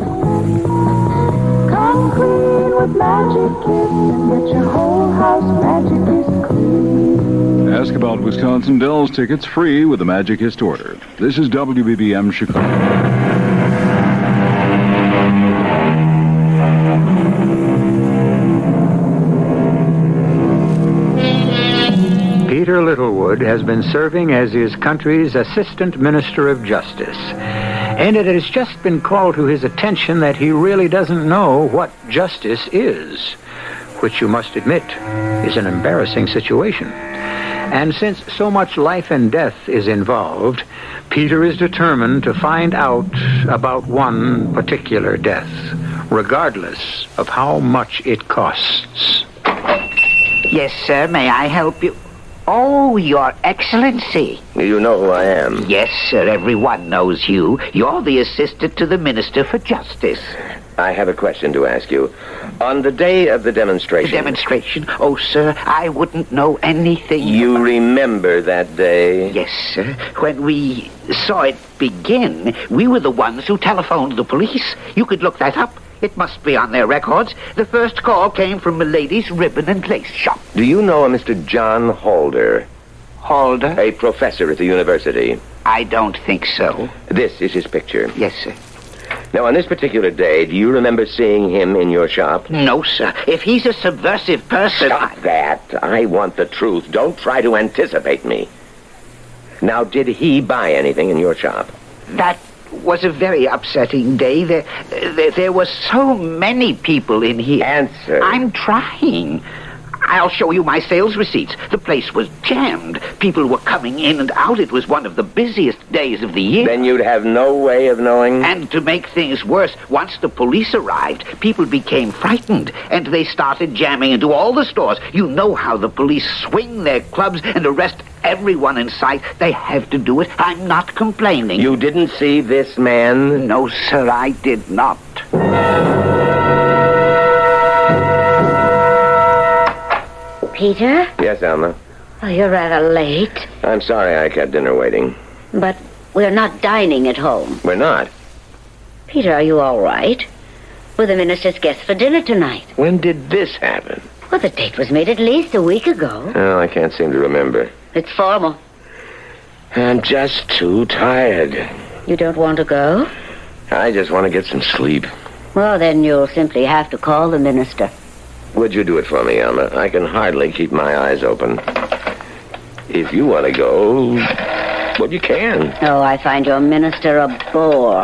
Come clean with Magicist and get your whole house Magicist clean. Ask about Wisconsin Dells tickets free with the Magicist order. This is WBBM Chicago. Peter Littlewood has been serving as his country's Assistant Minister of Justice. And it has just been called to his attention that he really doesn't know what justice is. which you must admit is an embarrassing situation. And since so much life and death is involved, Peter is determined to find out about one particular death, regardless of how much it costs. Yes, sir. May I help you? Oh, Your Excellency. You know who I am? Yes, sir. Everyone knows you. You're the assistant to the Minister for Justice. I have a question to ask you. On the day of the demonstration... The demonstration? Oh, sir, I wouldn't know anything. You remember that day? Yes, sir. When we saw it begin, we were the ones who telephoned the police. You could look that up. It must be on their records. The first call came from a lady's ribbon and lace shop. Do you know a Mr. John Halder? Halder? A professor at the university. I don't think so. This is his picture. Yes, sir. Now, on this particular day, do you remember seeing him in your shop? No, sir. If he's a subversive person... Stop that. I want the truth. Don't try to anticipate me. Now, did he buy anything in your shop? That was a very upsetting day. There were so many people in here. Answer. I'm trying. I'll show you my sales receipts. The place was jammed. People were coming in and out. It was one of the busiest days of the year. Then you'd have no way of knowing? And to make things worse, once the police arrived, people became frightened, and they started jamming into all the stores. You know how the police swing their clubs and arrest everyone in sight. They have to do it. I'm not complaining. You didn't see this man? No, sir, I did not. Peter? Yes, Alma? Oh, you're rather late. I'm sorry I kept dinner waiting. But we're not dining at home. We're not? Peter, are you all right? We're the minister's guests for dinner tonight. When did this happen? Well, the date was made at least a week ago. Oh, I can't seem to remember. It's formal. I'm just too tired. You don't want to go? I just want to get some sleep. Well, then you'll simply have to call the minister. Would you do it for me, Alma? I can hardly keep my eyes open. If you want to go, well, you can. Oh, I find your minister a bore.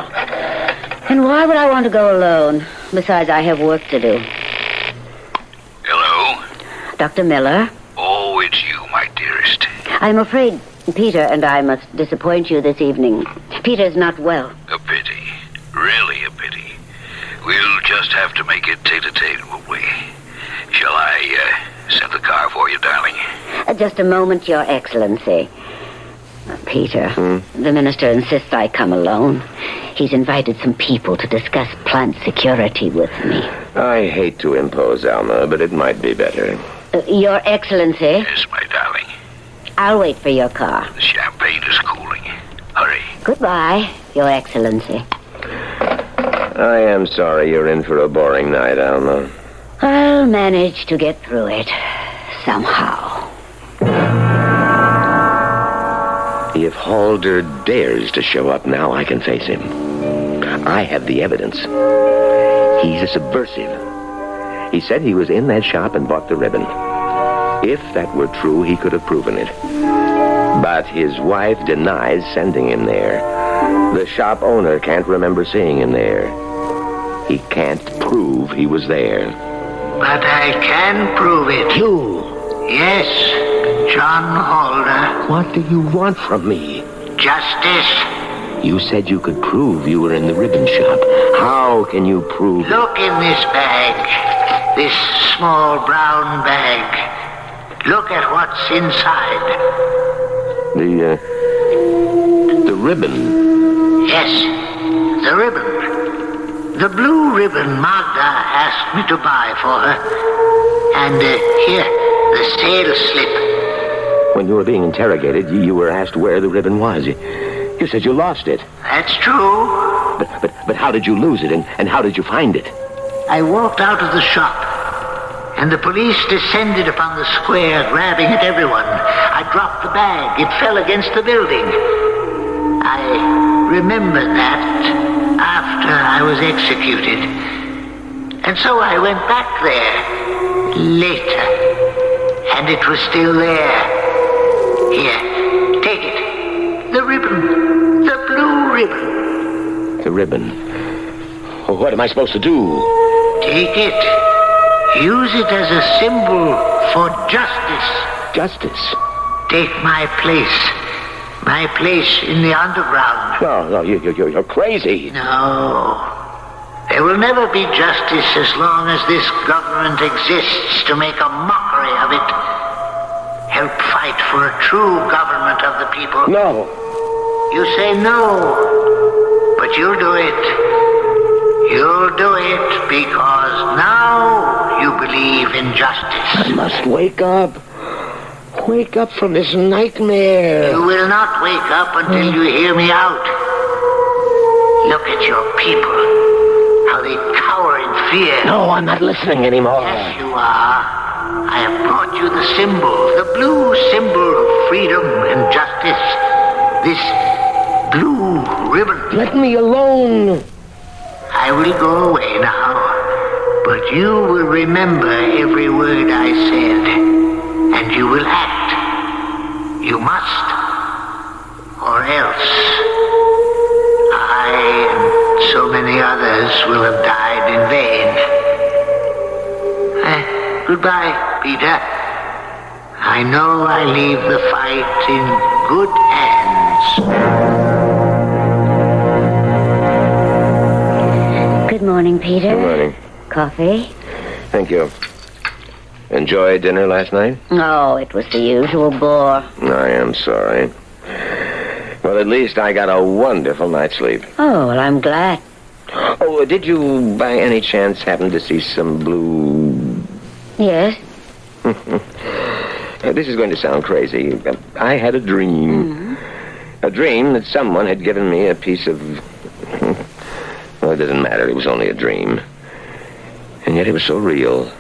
And why would I want to go alone? Besides, I have work to do. Hello? Dr. Miller? Oh, it's you, my dearest. I'm afraid Peter and I must disappoint you this evening. Peter's not well. A pity. Really a pity. We'll just have to make it tete-a-tete, won't we? Shall I send the car for you, darling? Just a moment, Your Excellency. Peter, the minister insists I come alone. He's invited some people to discuss plant security with me. I hate to impose, Alma, but it might be better. Your Excellency? Yes, my darling. I'll wait for your car. The champagne is cooling. Hurry. Goodbye, Your Excellency. I am sorry you're in for a boring night, Alma. I'll manage to get through it somehow. If Halder dares to show up now, I can face him. I have the evidence. He's a subversive. He said he was in that shop and bought the ribbon. If that were true, he could have proven it. But his wife denies sending him there. The shop owner can't remember seeing him there. He can't prove he was there. But I can prove it. You? Yes, John Halder. What do you want from me? Justice. You said you could prove you were in the ribbon shop. How can you prove... Look in this bag. This small brown bag. Look at what's inside. The ribbon. Yes, the ribbon. The blue ribbon Magda asked me to buy for her. And here, the sales slip. When you were being interrogated, you were asked where the ribbon was. You said you lost it. That's true. But how did you lose it, and how did you find it? I walked out of the shop, and the police descended upon the square, grabbing at everyone. I dropped the bag. It fell against the building. I remember that after I was executed. And so I went back there later, and it was still there. Here, take it. The ribbon. The blue ribbon. The ribbon? What am I supposed to do? Take it. Use it as a symbol for justice. Justice? Take my place. My place in the underground. No, you're crazy. No. There will never be justice as long as this government exists to make a mockery of it. Help fight for a true government of the people. No. You say no, but you'll do it. You'll do it because now you believe in justice. I must wake up. Wake up from this nightmare. You will not wake up until you hear me out. Look at your people. How they cower in fear. No, I'm not listening anymore. Yes, you are. I have brought you the symbol, the blue symbol of freedom and justice. This blue ribbon. Let me alone. I will go away now, but you will remember every word I said, and you will act. You must, or else I and so many others will have died in vain. Goodbye, Peter. I know I leave the fight in good hands. Good morning, Peter. Good morning. Coffee? Thank you. Enjoy dinner last night? Oh, it was the usual bore. I am sorry. Well, at least I got a wonderful night's sleep. Oh, well, I'm glad. Oh, did you by any chance happen to see some blue... Yes? This is going to sound crazy. I had a dream. Mm-hmm. A dream that someone had given me a piece of... Well, it doesn't matter. It was only a dream. And yet it was so real.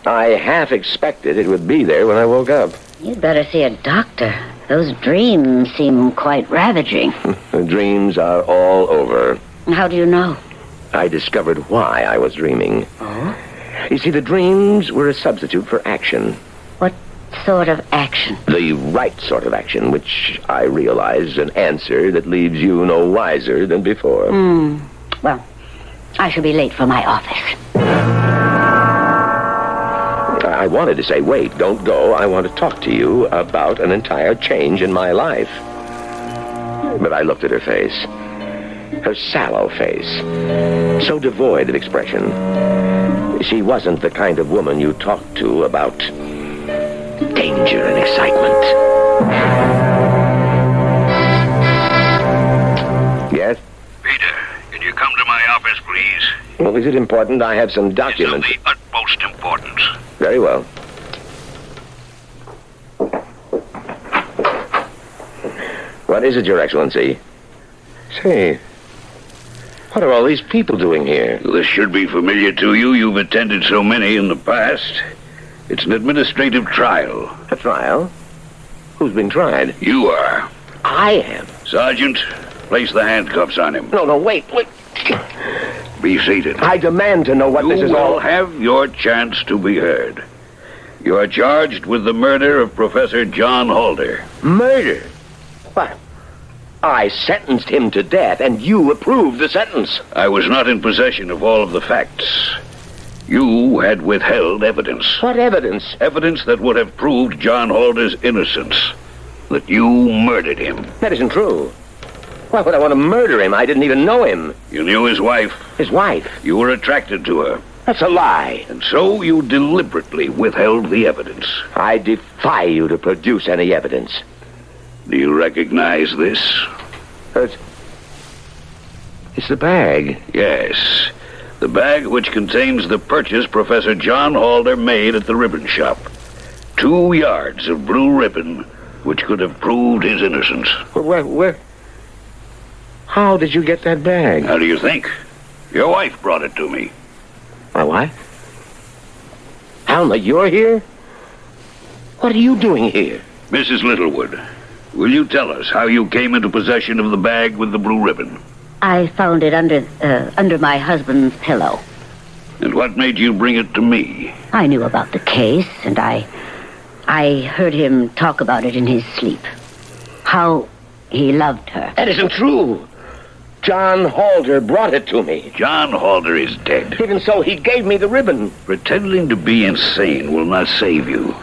I half expected it would be there when I woke up. You'd better see a doctor. Those dreams seem quite ravaging. The dreams are all over. How do you know? I discovered why I was dreaming. Oh? You see, the dreams were a substitute for action. What sort of action? The right sort of action, which I realize is an answer that leaves you no wiser than before. Well, I shall be late for my office. I wanted to say, wait, don't go. I want to talk to you about an entire change in my life. But I looked at her face. Her sallow face. So devoid of expression. She wasn't the kind of woman you talk to about danger and excitement. Yes? Peter, can you come to my office, please? Well, is it important? I have some documents. It's of the utmost importance. Very well. What is it, Your Excellency? Say, what are all these people doing here? This should be familiar to you. You've attended so many in the past. It's an administrative trial. A trial? Who's being tried? You are. I am. Sergeant, place the handcuffs on him. No, wait. Be seated. I demand to know what this is all... You will have your chance to be heard. You are charged with the murder of Professor John Halder. Murder? What? I sentenced him to death, and you approved the sentence. I was not in possession of all of the facts. You had withheld evidence. What evidence? Evidence that would have proved John Halder's innocence. That you murdered him. That isn't true. Why would I want to murder him? I didn't even know him. You knew his wife. His wife? You were attracted to her. That's a lie. And so you deliberately withheld the evidence. I defy you to produce any evidence. Do you recognize this? It's the bag. Yes. The bag which contains the purchase Professor John Halder made at the ribbon shop. 2 yards of blue ribbon which could have proved his innocence. Where? How did you get that bag? How do you think? Your wife brought it to me. My wife? Alma, you're here? What are you doing here? Mrs. Littlewood, will you tell us how you came into possession of the bag with the blue ribbon? I found it under my husband's pillow. And what made you bring it to me? I knew about the case, and I heard him talk about it in his sleep. How he loved her. That isn't true. John Halder brought it to me. John Halder is dead. Even so, he gave me the ribbon. Pretending to be insane will not save you.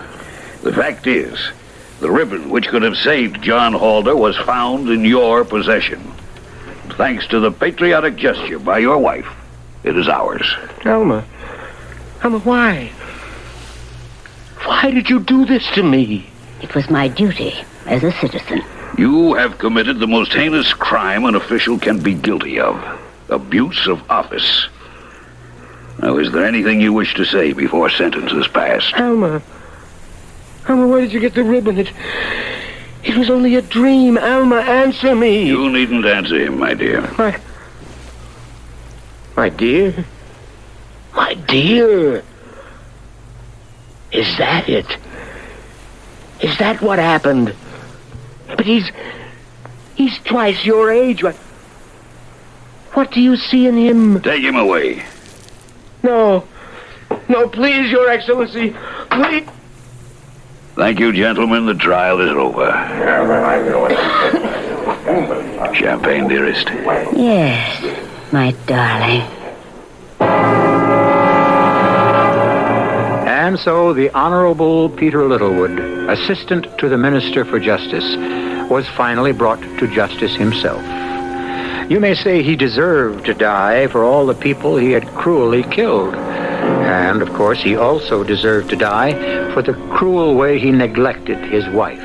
The fact is, the ribbon which could have saved John Halder was found in your possession. Thanks to the patriotic gesture by your wife, it is ours. Alma, why? Why did you do this to me? It was my duty as a citizen. You have committed the most heinous crime an official can be guilty of. Abuse of office. Now, is there anything you wish to say before sentence is passed? Alma, where did you get the ribbon? It was only a dream. Alma, answer me. You needn't answer him, my dear. My dear? My dear? Is that it? Is that what happened? But he's twice your age. What do you see in him? Take him away. No, please, Your Excellency. Please. Thank you, gentlemen. The trial is over. Champagne, dearest. Yes, my darling. And so the Honorable Peter Littlewood, Assistant to the Minister for Justice, was finally brought to justice himself. You may say he deserved to die for all the people he had cruelly killed. And, of course, he also deserved to die for the cruel way he neglected his wife.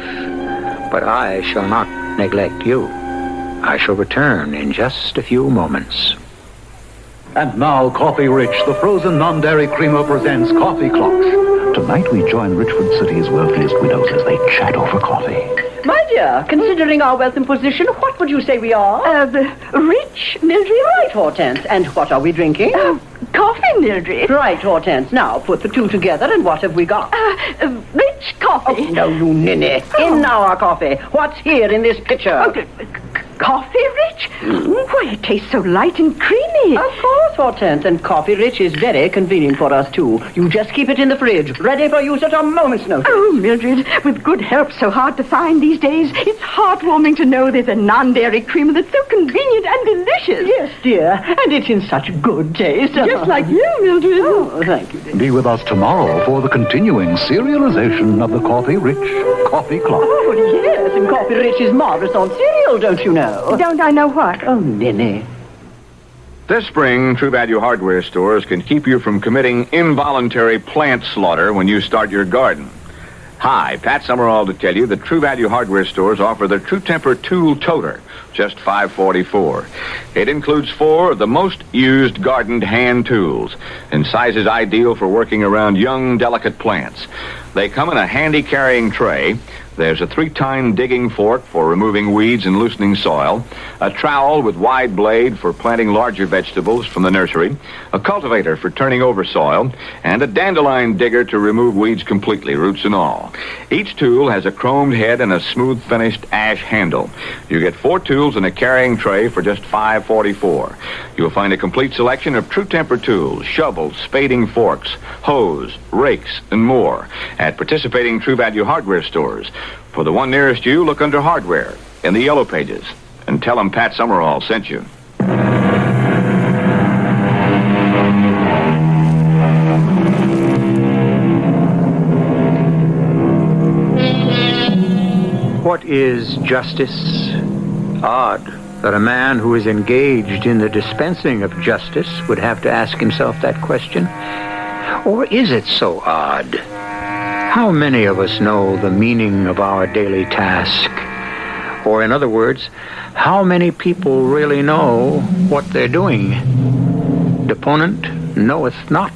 But I shall not neglect you. I shall return in just a few moments. And now, Coffee Rich, the frozen non-dairy creamer, presents Coffee Clocks. Tonight we join Richford City's wealthiest widows as they chat over coffee. My dear, considering our wealth and position, what would you say we are? Rich, Mildred. Right, Hortense. And what are we drinking? Coffee, Mildred. Right, Hortense. Now, put the two together, and what have we got? Rich coffee. Oh, no, you ninny. In our coffee. What's here in this pitcher? Coffee, Rich? Why, it tastes so light and creamy. Of course, Hortense. And Coffee Rich is very convenient for us, too. You just keep it in the fridge, ready for use at a moment's notice. Oh, Mildred, with good help so hard to find these days, it's heartwarming to know there's a non-dairy creamer that's so convenient and delicious. Yes, dear. And it's in such good taste. Just like you, Mildred. Oh, thank you, dear. Be with us tomorrow for the continuing serialization of the Coffee Rich Coffee Clock. Oh, yes, and Coffee Rich is marvelous on cereal, don't you know? Don't I know what? Oh, Ninny. This spring, True Value hardware stores can keep you from committing involuntary plant slaughter when you start your garden. Hi, Pat Summerall to tell you that True Value hardware stores offer the True Temper Tool Toter, just $5.44. It includes 4 of the most used garden hand tools in sizes ideal for working around young, delicate plants. They come in a handy carrying tray. There's a 3-tine digging fork for removing weeds and loosening soil, a trowel with wide blade for planting larger vegetables from the nursery, a cultivator for turning over soil, and a dandelion digger to remove weeds completely, roots and all. Each tool has a chromed head and a smooth finished ash handle. You get 4 tools in a carrying tray for just $5.44. You'll find a complete selection of True Temper tools, shovels, spading forks, hoes, rakes, and more at participating True Value hardware stores. For the one nearest you, look under Hardware in the Yellow Pages and tell them Pat Summerall sent you. What is justice? Odd that a man who is engaged in the dispensing of justice would have to ask himself that question. Or is it so odd? How many of us know the meaning of our daily task? Or in other words, how many people really know what they're doing? Deponent knoweth not.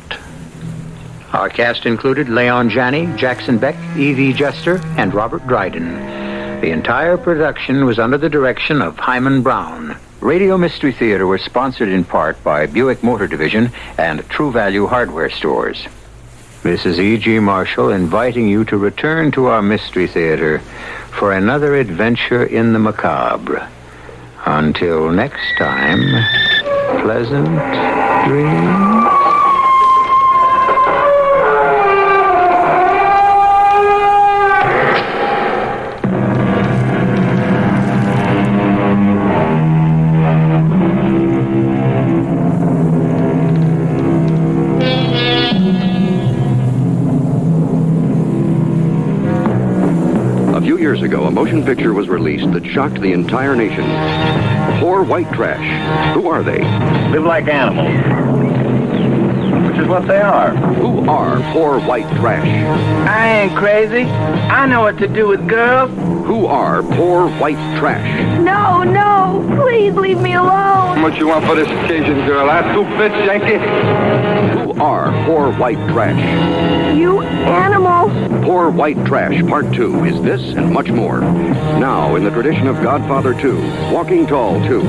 Our cast included Leon Janney, Jackson Beck, E.V. Jester, and Robert Dryden. The entire production was under the direction of Hyman Brown. Radio Mystery Theater was sponsored in part by Buick Motor Division and True Value hardware stores. This is E.G. Marshall inviting you to return to our Mystery Theater for another adventure in the macabre. Until next time, pleasant dreams. years ago, a motion picture was released that shocked the entire nation. Poor white trash. Who are they? Live like animals. Which is what they are. Who are poor white trash? I ain't crazy. I know what to do with girls. Who are poor white trash? No, no. Please leave me alone. How much you want for this occasion, girl? Huh? 2 bits, Yankee? Who are poor white trash? You animal. Poor White Trash, Part 2 is this and much more. Now, in the tradition of Godfather 2, Walking Tall 2,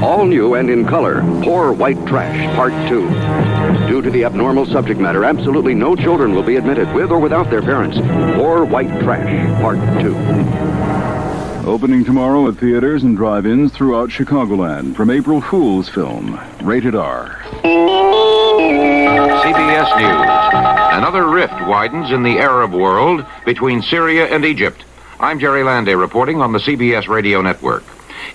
all new and in color, Poor White Trash, Part 2. Due to the abnormal subject matter, absolutely no children will be admitted, with or without their parents. Poor White Trash, Part 2. Opening tomorrow at theaters and drive-ins throughout Chicagoland from April Fool's film, Rated R. CBS News. Another rift widens in the Arab world between Syria and Egypt. I'm Jerry Landay reporting on the CBS Radio Network.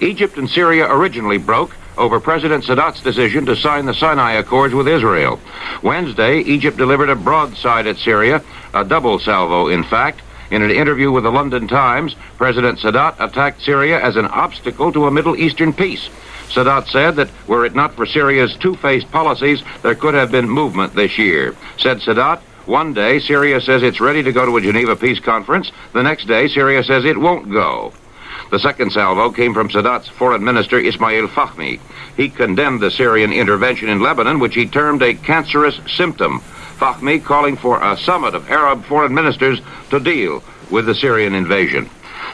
Egypt and Syria originally broke over President Sadat's decision to sign the Sinai Accords with Israel. Wednesday, Egypt delivered a broadside at Syria, a double salvo, in fact. In an interview with the London Times, President Sadat attacked Syria as an obstacle to a Middle Eastern peace. Sadat said that were it not for Syria's two-faced policies, there could have been movement this year. Said Sadat, one day Syria says it's ready to go to a Geneva peace conference. The next day, Syria says it won't go. The second salvo came from Sadat's foreign minister, Ismail Fahmy. He condemned the Syrian intervention in Lebanon, which he termed a cancerous symptom. Fahmy calling for a summit of Arab foreign ministers to deal with the Syrian invasion.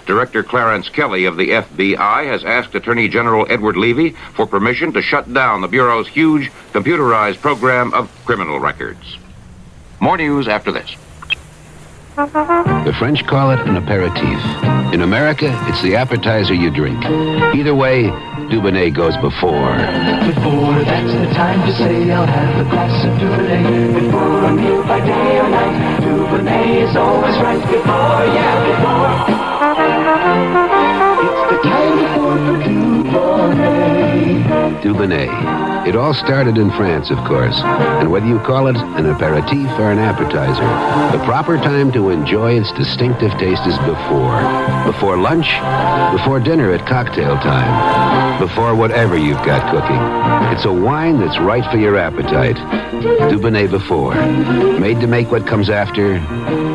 Director Clarence Kelly of the FBI has asked Attorney General Edward Levy for permission to shut down the Bureau's huge computerized program of criminal records. More news after this. The French call it an aperitif. In America, it's the appetizer you drink. Either way, Dubonnet goes before. Before, that's the time to say I'll have a glass of Dubonnet. Before a meal by day or night, Dubonnet is always right. Before, yeah, before. It's the time before for Dubonnet. Dubonnet. It all started in France, of course. And whether you call it an aperitif or an appetizer, the proper time to enjoy its distinctive taste is before. Before lunch, before dinner at cocktail time, before whatever you've got cooking. It's a wine that's right for your appetite. Dubonnet Before. Made to make what comes after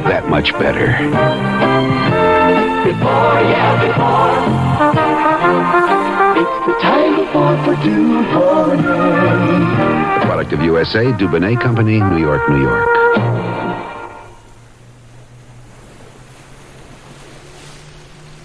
that much better. Before, yeah, before. It's the time before for Dubonnet. A product of USA, Dubonnet Company, New York, New York.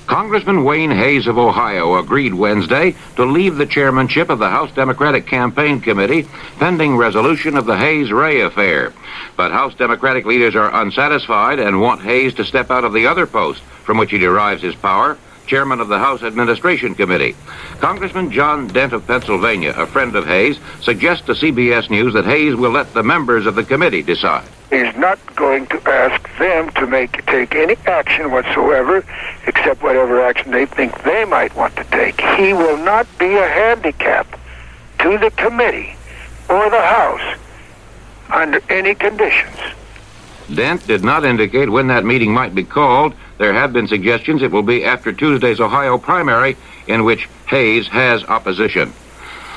Congressman Wayne Hayes of Ohio agreed Wednesday to leave the chairmanship of the House Democratic Campaign Committee pending resolution of the Hayes-Ray affair. But House Democratic leaders are unsatisfied and want Hayes to step out of the other post from which he derives his power, chairman of the House Administration Committee. Congressman John Dent of Pennsylvania, a friend of Hayes, suggests to CBS News that Hayes will let the members of the committee decide. He's not going to ask them to take any action whatsoever, except whatever action they think they might want to take. He will not be a handicap to the committee or the House under any conditions. Dent did not indicate when that meeting might be called. There have been suggestions it will be after Tuesday's Ohio primary, in which Hayes has opposition.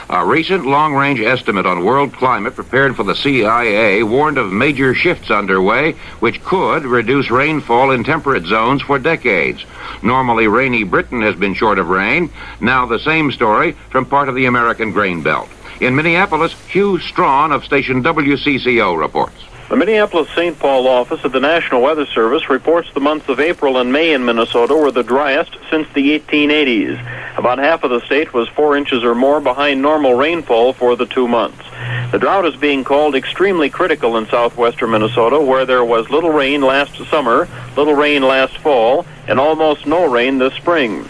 A recent long-range estimate on world climate prepared for the CIA warned of major shifts underway, which could reduce rainfall in temperate zones for decades. Normally rainy Britain has been short of rain. Now the same story from part of the American grain belt. In Minneapolis, Hugh Strawn of station WCCO reports. The Minneapolis-St. Paul office of the National Weather Service reports the months of April and May in Minnesota were the driest since the 1880s. About half of the state was 4 inches or more behind normal rainfall for the 2 months. The drought is being called extremely critical in southwestern Minnesota, where there was little rain last summer, little rain last fall, and almost no rain this spring.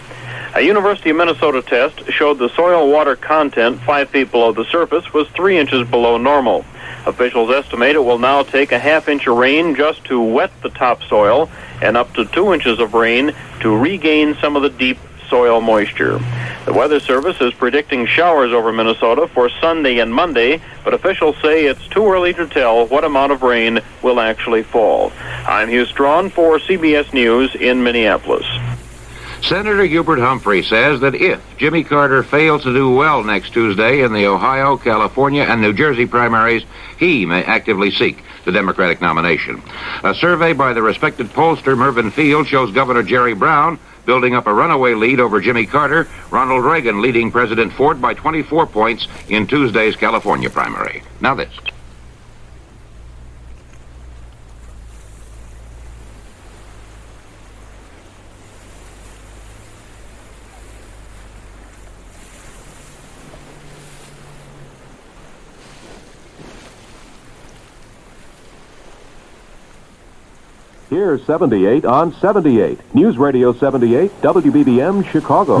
A University of Minnesota test showed the soil water content 5 feet below the surface was 3 inches below normal. Officials estimate it will now take a half-inch of rain just to wet the topsoil and up to 2 inches of rain to regain some of the deep soil moisture. The Weather Service is predicting showers over Minnesota for Sunday and Monday, but officials say it's too early to tell what amount of rain will actually fall. I'm Hugh Strawn for CBS News in Minneapolis. Senator Hubert Humphrey says that if Jimmy Carter fails to do well next Tuesday in the Ohio, California, and New Jersey primaries, he may actively seek the Democratic nomination. A survey by the respected pollster Mervyn Field shows Governor Jerry Brown building up a runaway lead over Jimmy Carter, Ronald Reagan leading President Ford by 24 points in Tuesday's California primary. Now this. Here's 78 on 78. News Radio 78, WBBM, Chicago.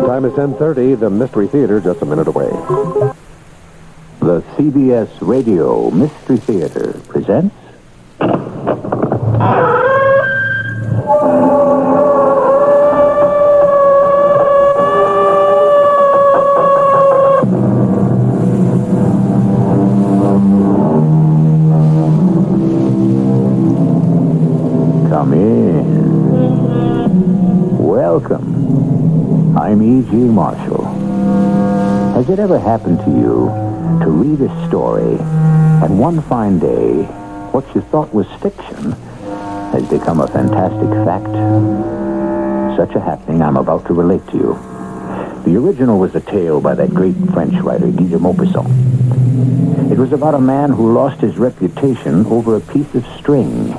The time is 10:30. The Mystery Theater just a minute away. The CBS Radio Mystery Theater presents... Come in. Welcome. I'm E.G. Marshall. Has it ever happened to you to read a story and one fine day what you thought was fiction has become a fantastic fact? Such a happening I'm about to relate to you. The original was a tale by that great French writer, Guy de Maupassant. It was about a man who lost his reputation over a piece of string.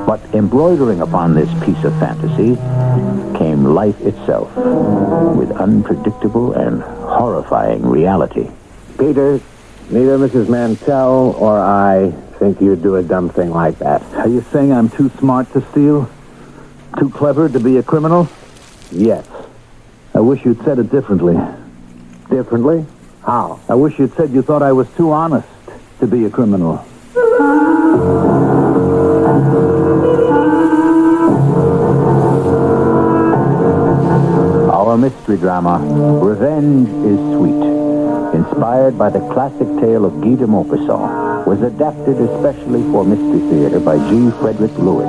But embroidering upon this piece of fantasy came life itself, with unpredictable and horrifying reality. Peter, neither Mrs. Mantell or I think you'd do a dumb thing like that. Are you saying I'm too smart to steal? Too clever to be a criminal? Yes. I wish you'd said it differently. Differently? How? I wish you'd said you thought I was too honest to be a criminal. Our mystery drama, Revenge is Sweet, inspired by the classic tale of Guy de Maupassant, was adapted especially for Mystery Theater by G. Frederick Lewis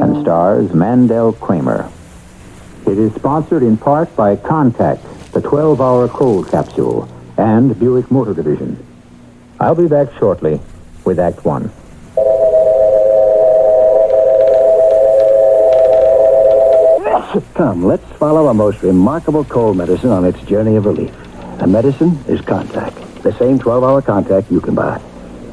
and stars Mandel Kramer. It is sponsored in part by Contact, the 12-hour cold capsule, and Buick Motor Division. I'll be back shortly with Act One. Come, let's follow a most remarkable cold medicine on its journey of relief. The medicine is Contact, the same 12-hour Contact you can buy.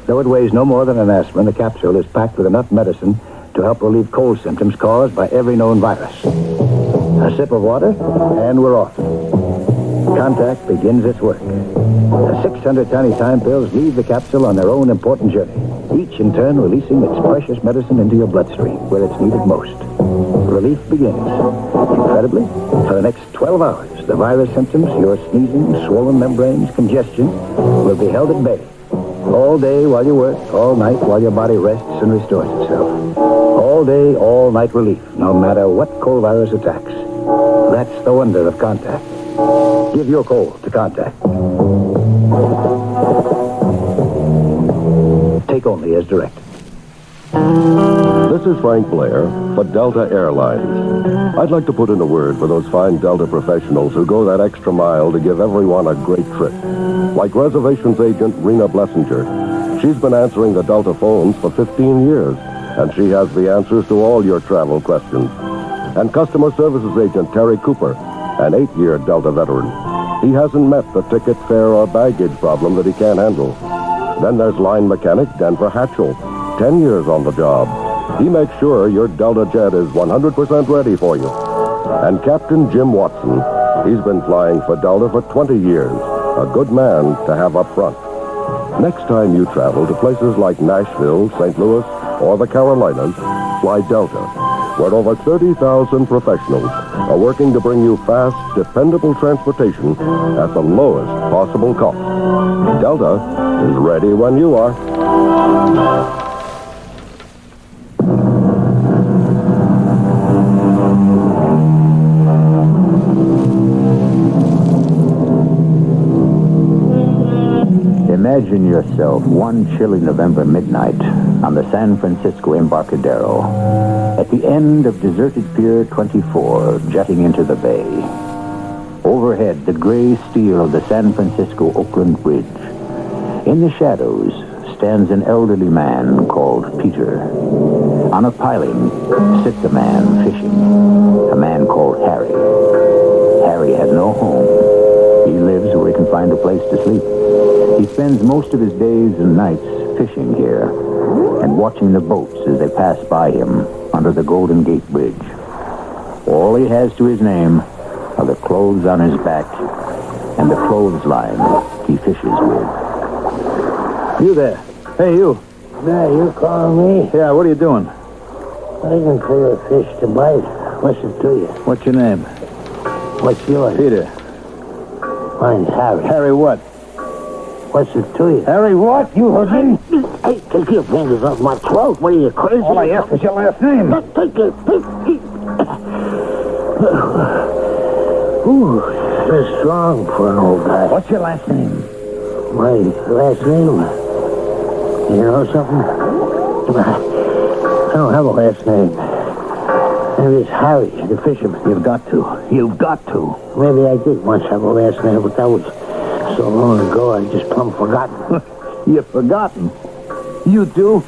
Though it weighs no more than an aspirin, the capsule is packed with enough medicine to help relieve cold symptoms caused by every known virus. A sip of water, and we're off. Contact begins its work. The 600 tiny time pills leave the capsule on their own important journey, each in turn releasing its precious medicine into your bloodstream, where it's needed most. Relief begins. Incredibly, for the next 12 hours, the virus symptoms, your sneezing, swollen membranes, congestion, will be held at bay. All day while you work, all night while your body rests and restores itself. All day, all night relief, no matter what cold virus attacks. That's the wonder of Contact. Give your cold to Contact. Take only as directed. This is Frank Blair for Delta Airlines. I'd like to put in a word for those fine Delta professionals who go that extra mile to give everyone a great trip. Like reservations agent Rena Blessinger. She's been answering the Delta phones for 15 years, and she has the answers to all your travel questions. And customer services agent Terry Cooper, an 8-year Delta veteran. He hasn't met the ticket, fare, or baggage problem that he can't handle. Then there's line mechanic Denver Hatchell, 10 years on the job. He makes sure your Delta jet is 100% ready for you. And Captain Jim Watson, he's been flying for Delta for 20 years. A good man to have up front. Next time you travel to places like Nashville, St. Louis, or the Carolinas, fly Delta, where over 30,000 professionals are working to bring you fast, dependable transportation at the lowest possible cost. Delta is ready when you are. Imagine yourself one chilly November midnight on the San Francisco Embarcadero. At the end of deserted Pier 24, jutting into the bay. Overhead, the gray steel of the San Francisco-Oakland Bridge. In the shadows stands an elderly man called Peter. On a piling sits a man fishing. A man called Harry. Harry has no home. He lives where he can find a place to sleep. He spends most of his days and nights fishing here and watching the boats as they pass by him under the Golden Gate Bridge. All he has to his name are the clothes on his back and the clothesline he fishes with. You there. Hey, you. Yeah, you calling me? Yeah, what are you doing? Looking for a fish to bite. What's it to you? What's your name? What's yours? Peter. Mine's Harry. Harry what? What's it to you? Harry what? You heard me? Hey, take your fingers off my throat. What are you, crazy? All I asked was your last name. Take it. Ooh, you're strong for an old guy. What's your last name? My last name? You know something? I don't have a last name. Maybe it's Harry, the fisherman. You've got to. You've got to. Maybe I did once have a last name, but that was so long ago I just plumb forgotten. You've forgotten? You do?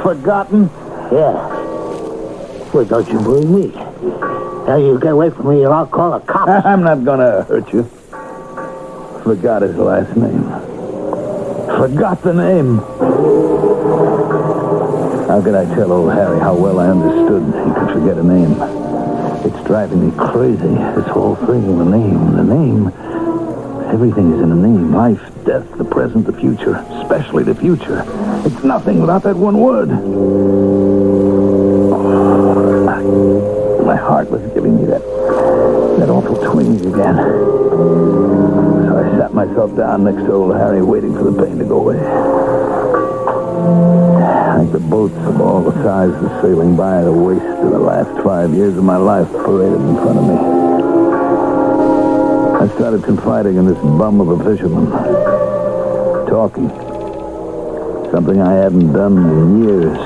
Forgotten? Yeah. Well, don't you believe me? Now you get away from me or I'll call a cop. I'm not gonna hurt you. Forgot his last name. Forgot the name. How could I tell old Harry how well I understood he could forget a name? It's driving me crazy, this whole thing. The name. Everything is in a name. Life, death, the present, the future. Especially the future. It's nothing without that one word. My heart was giving me that awful twinge again. So I sat myself down next to old Harry, waiting for the pain to go away. Like the boats of all the sizes sailing by, the waste of the last 5 years of my life paraded in front of me. I started confiding in this bum of a fisherman. Talking. Something I hadn't done in years.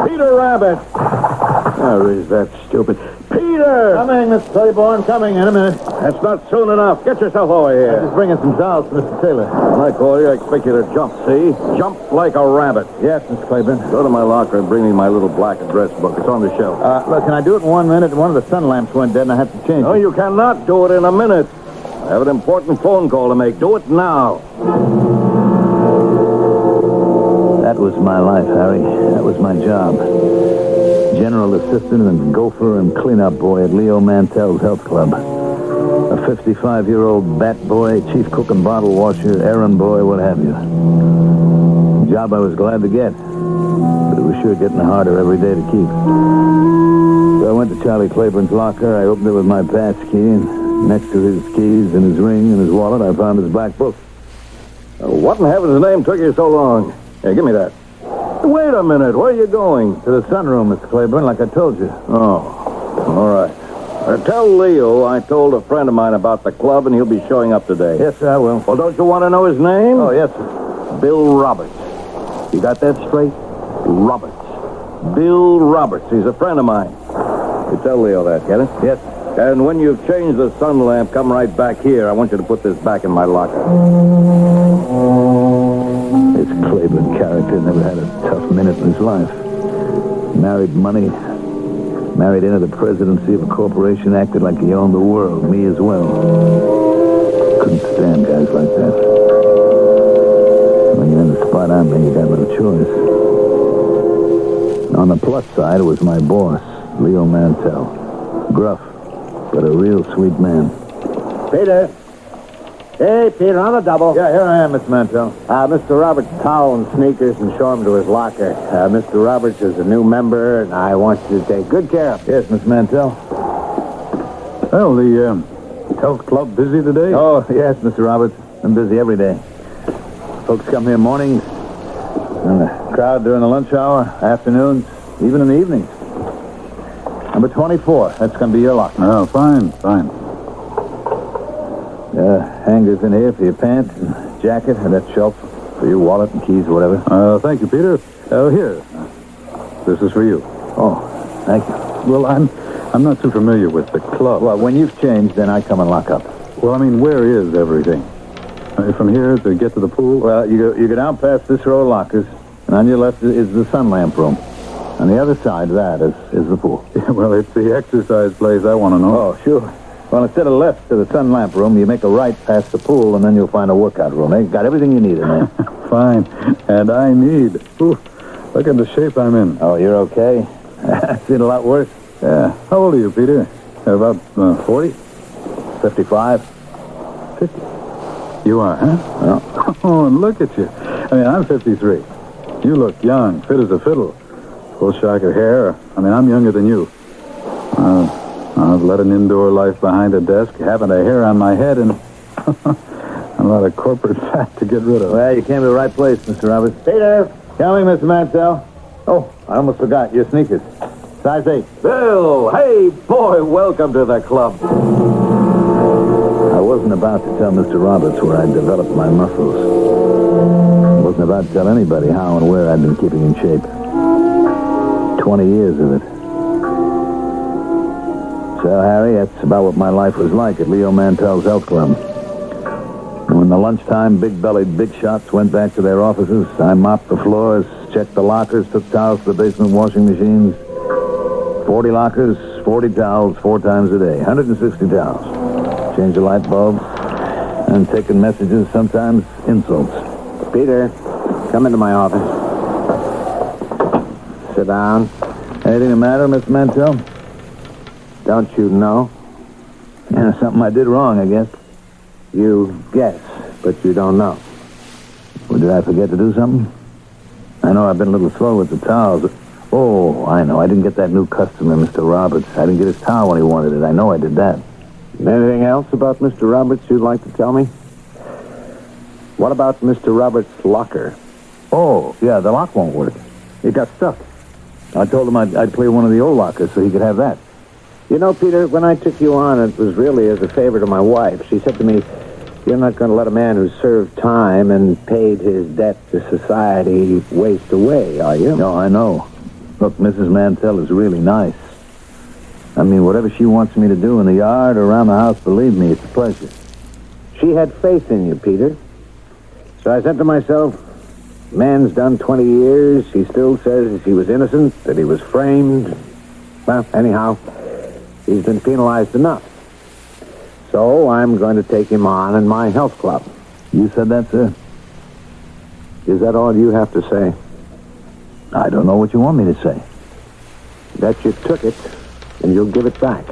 Peter Rabbit! Oh, is that stupid? Peter! Coming, Mr. Claiborne, coming in a minute. That's not soon enough. Get yourself over here. I'm just bringing some towels for Mr. Taylor. When I call you, I expect you to jump, see? Jump like a rabbit. Yes, Mr. Claiborne. Go to my locker and bring me my little black address book. It's on the shelf. Look, can I do it in 1 minute? One of the sun lamps went dead and I have to change it. No, you cannot do it in a minute. I have an important phone call to make. Do it now. That was my life, Harry. That was my job. General assistant and gopher and cleanup boy at Leo Mantell's health club. A 55-year-old bat boy, chief cook and bottle washer, errand boy, what have you. A job I was glad to get, but it was sure getting harder every day to keep. So I went to Charlie Claiborne's locker. I opened it with my pass key, and next to his keys and his ring and his wallet, I found his black book. What in heaven's name took you so long? Here, give me that. Wait a minute. Where are you going? To the sunroom, Mr. Claiborne, like I told you. Oh, all right. Tell Leo I told a friend of mine about the club, and he'll be showing up today. Yes, sir, I will. Well, don't you want to know his name? Oh, yes, sir. Bill Roberts. You got that straight? Roberts. Bill Roberts. He's a friend of mine. You tell Leo that, get it? Yes. And when you've changed the sun lamp, come right back here. I want you to put this back in my locker. This Claiborne character never had a tough minute in his life. Married money. Married into the presidency of a corporation, acted like he owned the world. Me as well. Couldn't stand guys like that. When you're in the spot I'm in, you got no choice. On the plus side, it was my boss, Leo Mantell. Gruff, but a real sweet man. Peter. Hey, Peter, on the double. Yeah, here I am, Mr. Mantell. Mr. Roberts' towel and sneakers and show him to his locker. Mr. Roberts is a new member, and I want you to take good care of him. Yes, Mr. Mantell. Well, the health club busy today? Oh, yes, Mr. Roberts. I'm busy every day. Folks come here mornings, and the crowd during the lunch hour, afternoons, even in the evenings. Number 24, that's going to be your locker. Oh, fine. Hangers in here for your pants and jacket and that shelf. For your wallet and keys or whatever. Thank you, Peter. Here. This is for you. Oh, thank you. Well, I'm not too familiar with the club. Well, when you've changed, then I come and lock up. Well, I mean, where is everything? From here to get to the pool? Well, you go down past this row of lockers, and on your left is the sun lamp room. On the other side of that is the pool. Yeah, well, it's the exercise place I want to know. Oh, sure. Well, instead of left to the sun lamp room, you make a right past the pool, and then you'll find a workout room. They've got everything you need in there. Fine. And I need. Ooh, look at the shape I'm in. Oh, you're okay? I've seen a lot worse. Yeah. How old are you, Peter? About 40? 55. 50. You are, huh? Well. Oh, and look at you. I mean, I'm 53. You look young, fit as a fiddle. Full shock of hair. I mean, I'm younger than you. I've led an indoor life behind a desk, haven't a hair on my head, and a lot of corporate fat to get rid of. Well, you came to the right place, Mr. Roberts. Peter! Coming, Mr. Mansell. Oh, I almost forgot. Your sneakers. Size 8. Bill! Hey, boy, welcome to the club. I wasn't about to tell Mr. Roberts where I'd developed my muscles. I wasn't about to tell anybody how and where I'd been keeping in shape. 20 years of it. So, Harry, that's about what my life was like at Leo Mantell's Health Club. When the lunchtime big-bellied big shots went back to their offices, I mopped the floors, checked the lockers, took towels to the basement washing machines. 40 lockers, 40 towels, 4 times a day. 160 towels. Change the light bulbs, and taking messages, sometimes insults. Peter, come into my office. Sit down. Anything the matter, Mr. Mantell? Don't you know? Yeah, something I did wrong, I guess. You guess, but you don't know. Well, did I forget to do something? I know I've been a little slow with the towels. Oh, I know. I didn't get that new customer, Mr. Roberts. I didn't get his towel when he wanted it. I know I did that. Anything else about Mr. Roberts you'd like to tell me? What about Mr. Roberts' locker? Oh, yeah, the lock won't work. It got stuck. I told him I'd clear one of the old lockers so he could have that. You know, Peter, when I took you on, it was really as a favor to my wife. She said to me, you're not going to let a man who served time and paid his debt to society waste away, are you? No, I know. Look, Mrs. Mantell is really nice. I mean, whatever she wants me to do in the yard or around the house, believe me, it's a pleasure. She had faith in you, Peter. So I said to myself, man's done 20 years. He still says he was innocent, that he was framed. Well, anyhow, he's been penalized enough. So I'm going to take him on in my health club. You said that, sir? Is that all you have to say? I don't know what you want me to say. That you took it, and you'll give it back.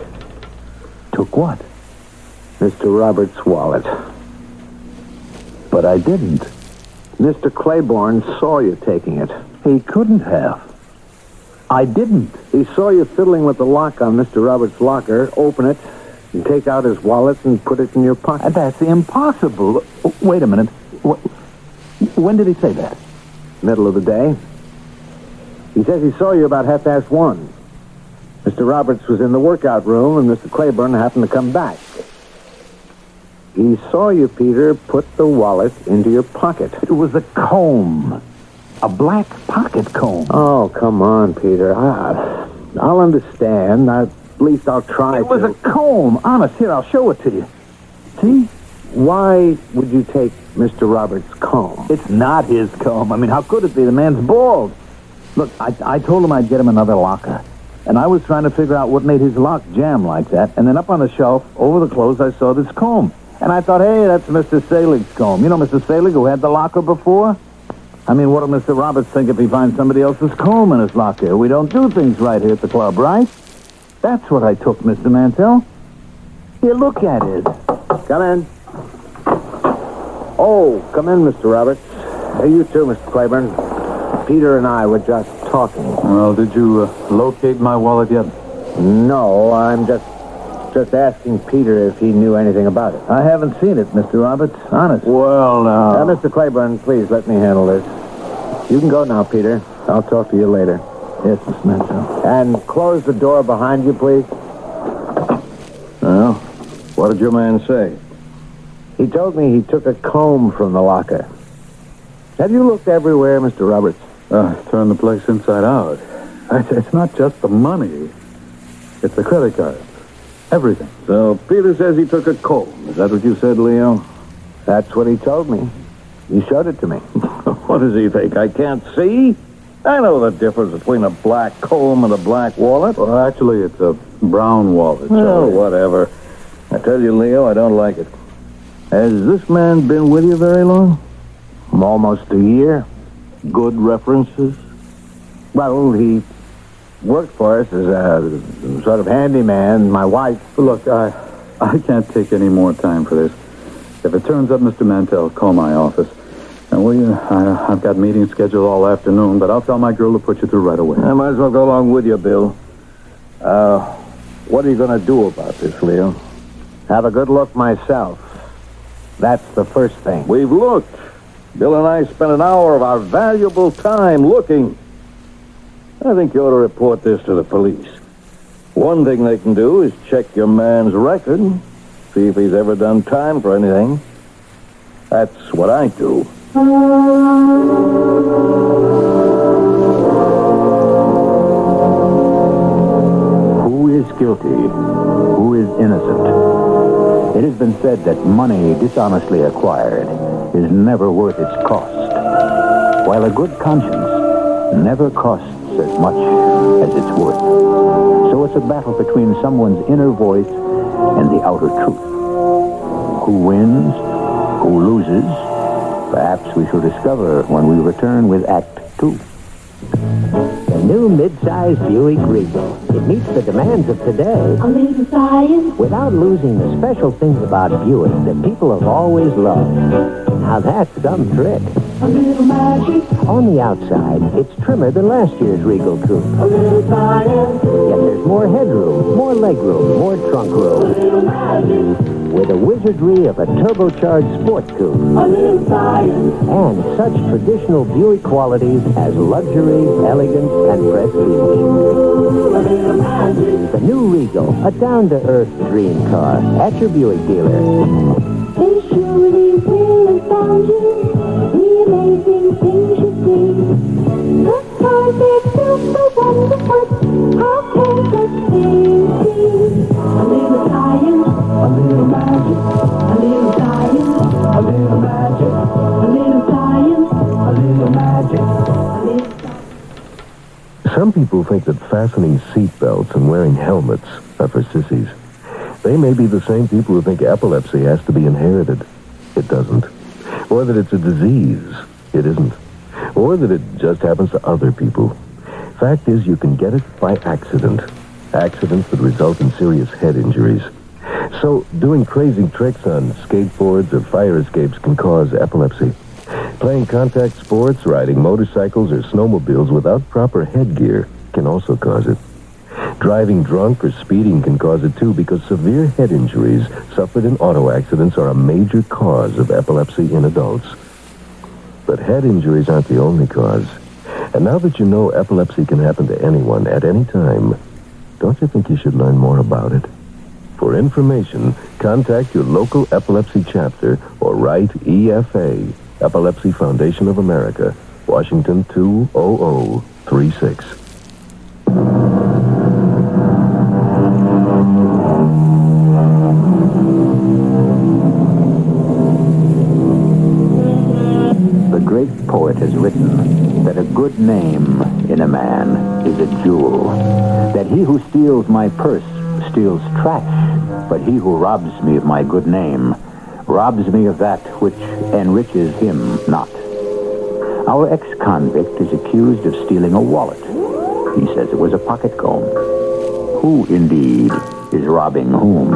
Took what? Mr. Roberts' wallet. But I didn't. Mr. Claiborne saw you taking it. He couldn't have. I didn't. He saw you fiddling with the lock on Mr. Roberts' locker, open it, and take out his wallet and put it in your pocket. That's impossible. Wait a minute. When did he say that? Middle of the day. He says he saw you about 1:30. Mr. Roberts was in the workout room, and Mr. Claiborne happened to come back. He saw you, Peter, put the wallet into your pocket. It was a comb. A black pocket comb. Oh, come on, Peter. I'll understand. At least I'll try to. It was a comb. Honest, here, I'll show it to you. See? Why would you take Mr. Roberts' comb? It's not his comb. I mean, how could it be? The man's bald. Look, I told him I'd get him another locker. And I was trying to figure out what made his lock jam like that. And then up on the shelf, over the clothes, I saw this comb. And I thought, hey, that's Mr. Salig's comb. You know Mr. Salig, who had the locker before? I mean, what'll Mr. Roberts think if he finds somebody else's comb in his locker? We don't do things right here at the club, right? That's what I took, Mr. Mantell. Here, look at it. Come in. Oh, come in, Mr. Roberts. Hey, you too, Mr. Claiborne. Peter and I were just talking. Well, did you locate my wallet yet? No, I'm just asking Peter if he knew anything about it. I haven't seen it, Mr. Roberts. Honest. Well, now... Mr. Claiborne, please let me handle this. You can go now, Peter. I'll talk to you later. Yes, Miss Mansell. And close the door behind you, please. Well, what did your man say? He told me he took a comb from the locker. Have you looked everywhere, Mr. Roberts? Turn the place inside out. It's not just the money. It's the credit cards. Everything. So Peter says he took a comb. Is that what you said, Leo? That's what he told me. He showed it to me. What does he think? I can't see? I know the difference between a black comb and a black wallet. Well, actually, it's a brown wallet. Oh, whatever. I tell you, Leo, I don't like it. Has this man been with you very long? Almost a year. Good references? Well, he worked for us as a sort of handyman. My wife... Look, I can't take any more time for this. If it turns up, Mr. Mantell, call my office. And I've got meetings scheduled all afternoon, but I'll tell my girl to put you through right away. I might as well go along with you, Bill. What are you going to do about this, Leo? Have a good look myself. That's the first thing. We've looked. Bill and I spent an hour of our valuable time looking. I think you ought to report this to the police. One thing they can do is check your man's record, see if he's ever done time for anything. That's what I do. Who is guilty? Who is innocent? It has been said that money dishonestly acquired is never worth its cost, while a good conscience never costs as much as it's worth. So it's a battle between someone's inner voice and the outer truth. Who wins? Who loses? Perhaps we shall discover when we return with Act 2. The new mid-size Buick Regal. It meets the demands of today. A little science. Without losing the special things about Buick that people have always loved. Now that's some trick. A little magic. On the outside, it's trimmer than last year's Regal coupe. A little science. Yet there's more headroom, more legroom, more trunk room. A little magic. With the wizardry of a turbocharged sport coupe. A little science. And such traditional Buick qualities as luxury, elegance, and prestige. A little magic. The new Regal, a down-to-earth dream car at your Buick dealer. They surely will astound you. The amazing things you see. The cars they're built so wonderful. How can such things be? A little science. A little magic, a little science, a little magic, a little science, a little magic, a little science. Some people think that fastening seatbelts and wearing helmets are for sissies. They may be the same people who think epilepsy has to be inherited. It doesn't. Or that it's a disease. It isn't. Or that it just happens to other people. Fact is, you can get it by accident. Accidents that result in serious head injuries. So, doing crazy tricks on skateboards or fire escapes can cause epilepsy. Playing contact sports, riding motorcycles or snowmobiles without proper headgear can also cause it. Driving drunk or speeding can cause it too, because severe head injuries suffered in auto accidents are a major cause of epilepsy in adults. But head injuries aren't the only cause. And now that you know epilepsy can happen to anyone at any time, don't you think you should learn more about it? For information, contact your local epilepsy chapter or write EFA, Epilepsy Foundation of America, Washington 20036. The great poet has written that a good name in a man is a jewel. That he who steals my purse steals trash, but he who robs me of my good name robs me of that which enriches him not. Our ex-convict is accused of stealing a wallet. He says it was a pocket comb. Who, indeed, is robbing whom?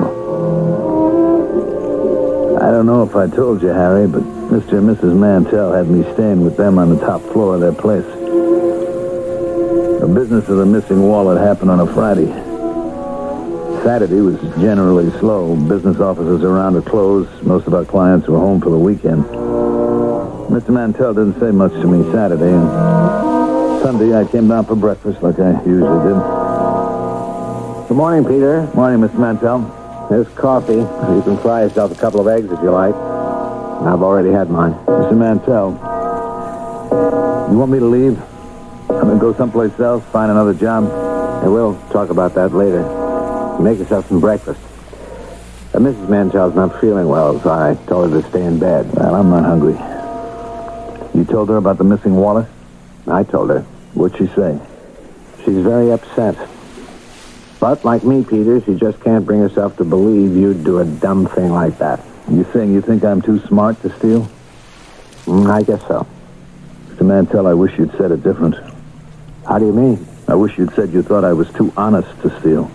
I don't know if I told you, Harry, but Mr. and Mrs. Mantell had me staying with them on the top floor of their place. The business of the missing wallet happened on a Friday. Saturday was generally slow. Business offices around are closed. Most of our clients were home for the weekend. Mr. Mantell didn't say much to me Saturday, and Sunday I came down for breakfast like I usually did. Good morning, Peter. Morning, Mr. Mantell. There's coffee. You can fry yourself a couple of eggs if you like. I've already had mine. Mr. Mantell, You want me to leave? I'm going to go someplace else, find another job? Hey, we'll talk about that later. Make yourself some breakfast. Mrs. Mantell's not feeling well, so I told her to stay in bed. Well, I'm not hungry. You told her about the missing wallet? I told her. What'd she say? She's very upset. But, like me, Peter, she just can't bring herself to believe you'd do a dumb thing like that. You saying you think I'm too smart to steal? I guess so. Mr. Mantell, I wish you'd said it different. How do you mean? I wish you'd said you thought I was too honest to steal.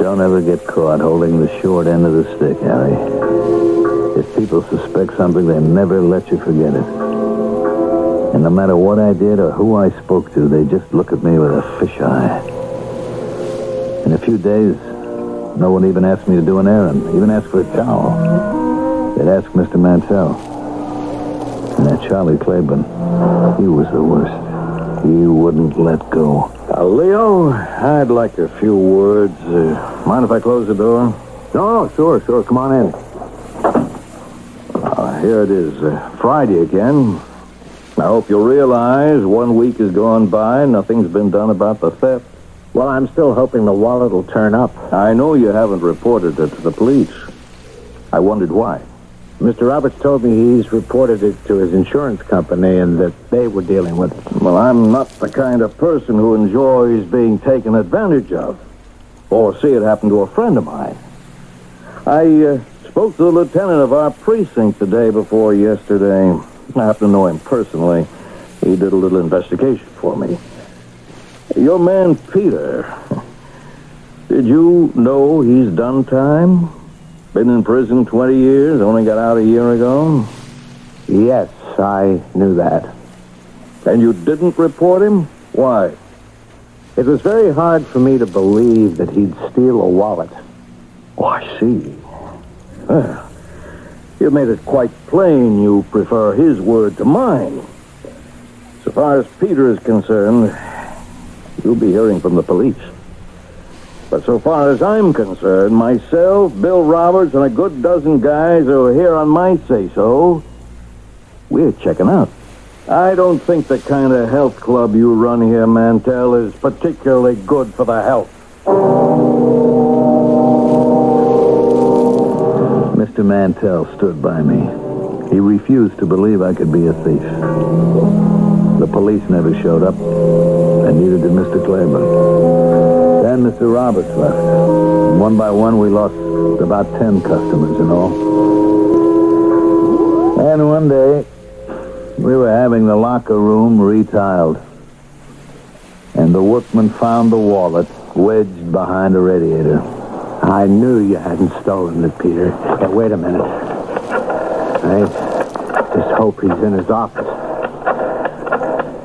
Don't ever get caught holding the short end of the stick, Harry. If people suspect something, they never let you forget it. And no matter what I did or who I spoke to, they just look at me with a fisheye. In a few days, no one even asked me to do an errand, even asked for a towel. They'd ask Mr. Mantell. And that Charlie Claiborne, he was the worst. He wouldn't let go. Leo, I'd like a few words. Mind if I close the door? No, sure. Come on in. Here it is, Friday again. I hope you realize 1 week has gone by, nothing's been done about the theft. Well, I'm still hoping the wallet will turn up. I know you haven't reported it to the police. I wondered why. Mr. Roberts told me he's reported it to his insurance company and that they were dealing with it. Well, I'm not the kind of person who enjoys being taken advantage of, or see it happen to a friend of mine. I spoke to the lieutenant of our precinct the day before yesterday. I happen to know him personally. He did a little investigation for me. Your man, Peter, did you know he's done time? Been in prison 20 years, only got out a year ago? Yes, I knew that. And you didn't report him? Why? It was very hard for me to believe that he'd steal a wallet. Oh, I see. Well, you made it quite plain you prefer his word to mine. So far as Peter is concerned, you'll be hearing from the police. But so far as I'm concerned, myself, Bill Roberts, and a good dozen guys who are here on my say-so, we're checking out. I don't think the kind of health club you run here, Mantell, is particularly good for the health. Mr. Mantell stood by me. He refused to believe I could be a thief. The police never showed up, and neither did Mr. Claiborne. Then Mr. Roberts left. And one by one, we lost about 10 customers in all. And one day, we were having the locker room retiled. And the workman found the wallet wedged behind a radiator. I knew you hadn't stolen it, Peter. Hey, wait a minute. I just hope he's in his office.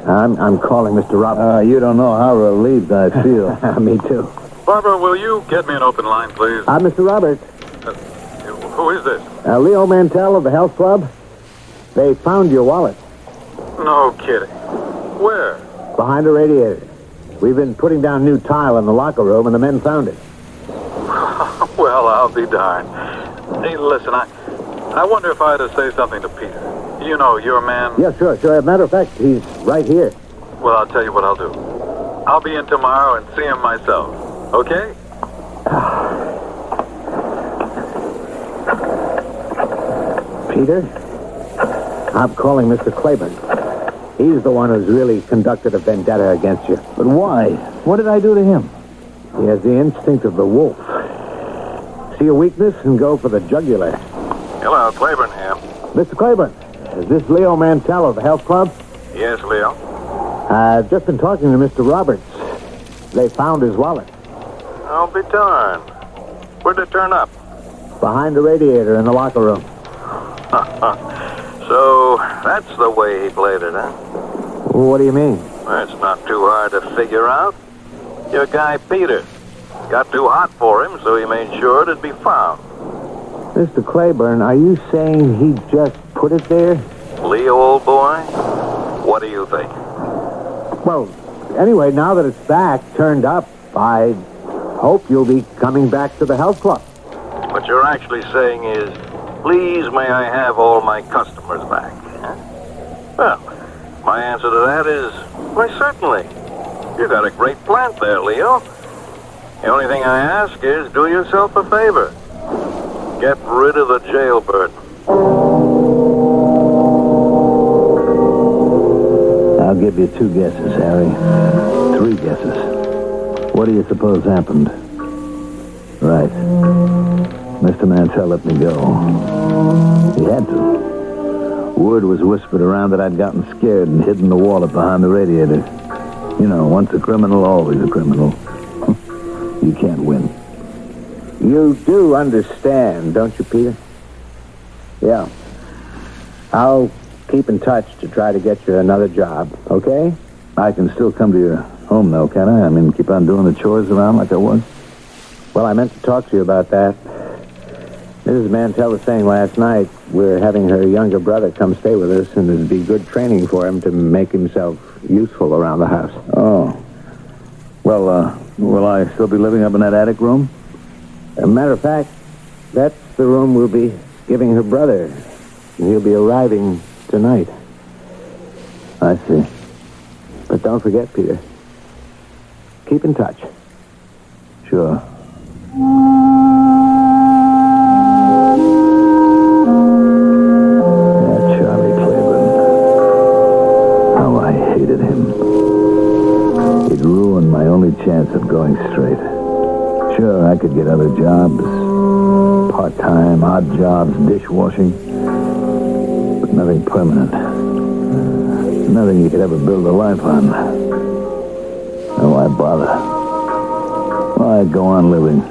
I'm calling Mr. Roberts. You don't know how relieved I feel. Me too. Barbara, will you get me an open line, please? Mr. Roberts. Who is this? Leo Mantell of the Health Club. They found your wallet. No kidding. Where? Behind a radiator. We've been putting down new tile in the locker room, and the men found it. Well, I'll be darned. Hey, listen, I wonder if I had to say something to Peter. You know, your man... Yeah, sure. As a matter of fact, he's right here. Well, I'll tell you what I'll do. I'll be in tomorrow and see him myself. Okay? Peter, I'm calling Mr. Claiborne. He's the one who's really conducted a vendetta against you. But why? What did I do to him? He has the instinct of the wolf. See a weakness and go for the jugular. Hello, Claiborne here. Mr. Claiborne, is this Leo Mantell of the Health Club? Yes, Leo. I've just been talking to Mr. Roberts. They found his wallet. I'll be darned. Where'd it turn up? Behind the radiator in the locker room. So, that's the way he played it, huh? What do you mean? Well, it's not too hard to figure out. Your guy, Peter, got too hot for him, so he made sure it'd be found. Mr. Claiborne, are you saying he just put it there? Leo, old boy, what do you think? Well, anyway, now that it's back, turned up, I hope you'll be coming back to the health club. What you're actually saying is, please may I have all my customers customers back. Huh? Well, my answer to that is, why, certainly. You got a great plant there, Leo. The only thing I ask is, do yourself a favor. Get rid of the jailbird. I'll give you 2 guesses, Harry. 3 guesses. What do you suppose happened? Right. Mr. Mantell let me go. He had to. Word was whispered around that I'd gotten scared and hidden the wallet behind the radiator. You know, once a criminal, always a criminal. You can't win. You do understand, don't you, Peter? Yeah. I'll keep in touch to try to get you another job, okay? I can still come to your home, though, can I? I mean, keep on doing the chores around like I was? Well, I meant to talk to you about that. Mrs. Mantell was saying last night we're having her younger brother come stay with us, and it'd be good training for him to make himself useful around the house. Oh. Well, will I still be living up in that attic room? As a matter of fact, that's the room we'll be giving her brother. He'll be arriving tonight. I see. But don't forget, Peter. Keep in touch. Sure. Charlie Claiborne. How I hated him. He'd ruined my only chance of going straight. Sure, I could get other jobs. Part-time, odd jobs, dishwashing. But nothing permanent. Nothing you could ever build a life on. Oh, why bother? Why go on living?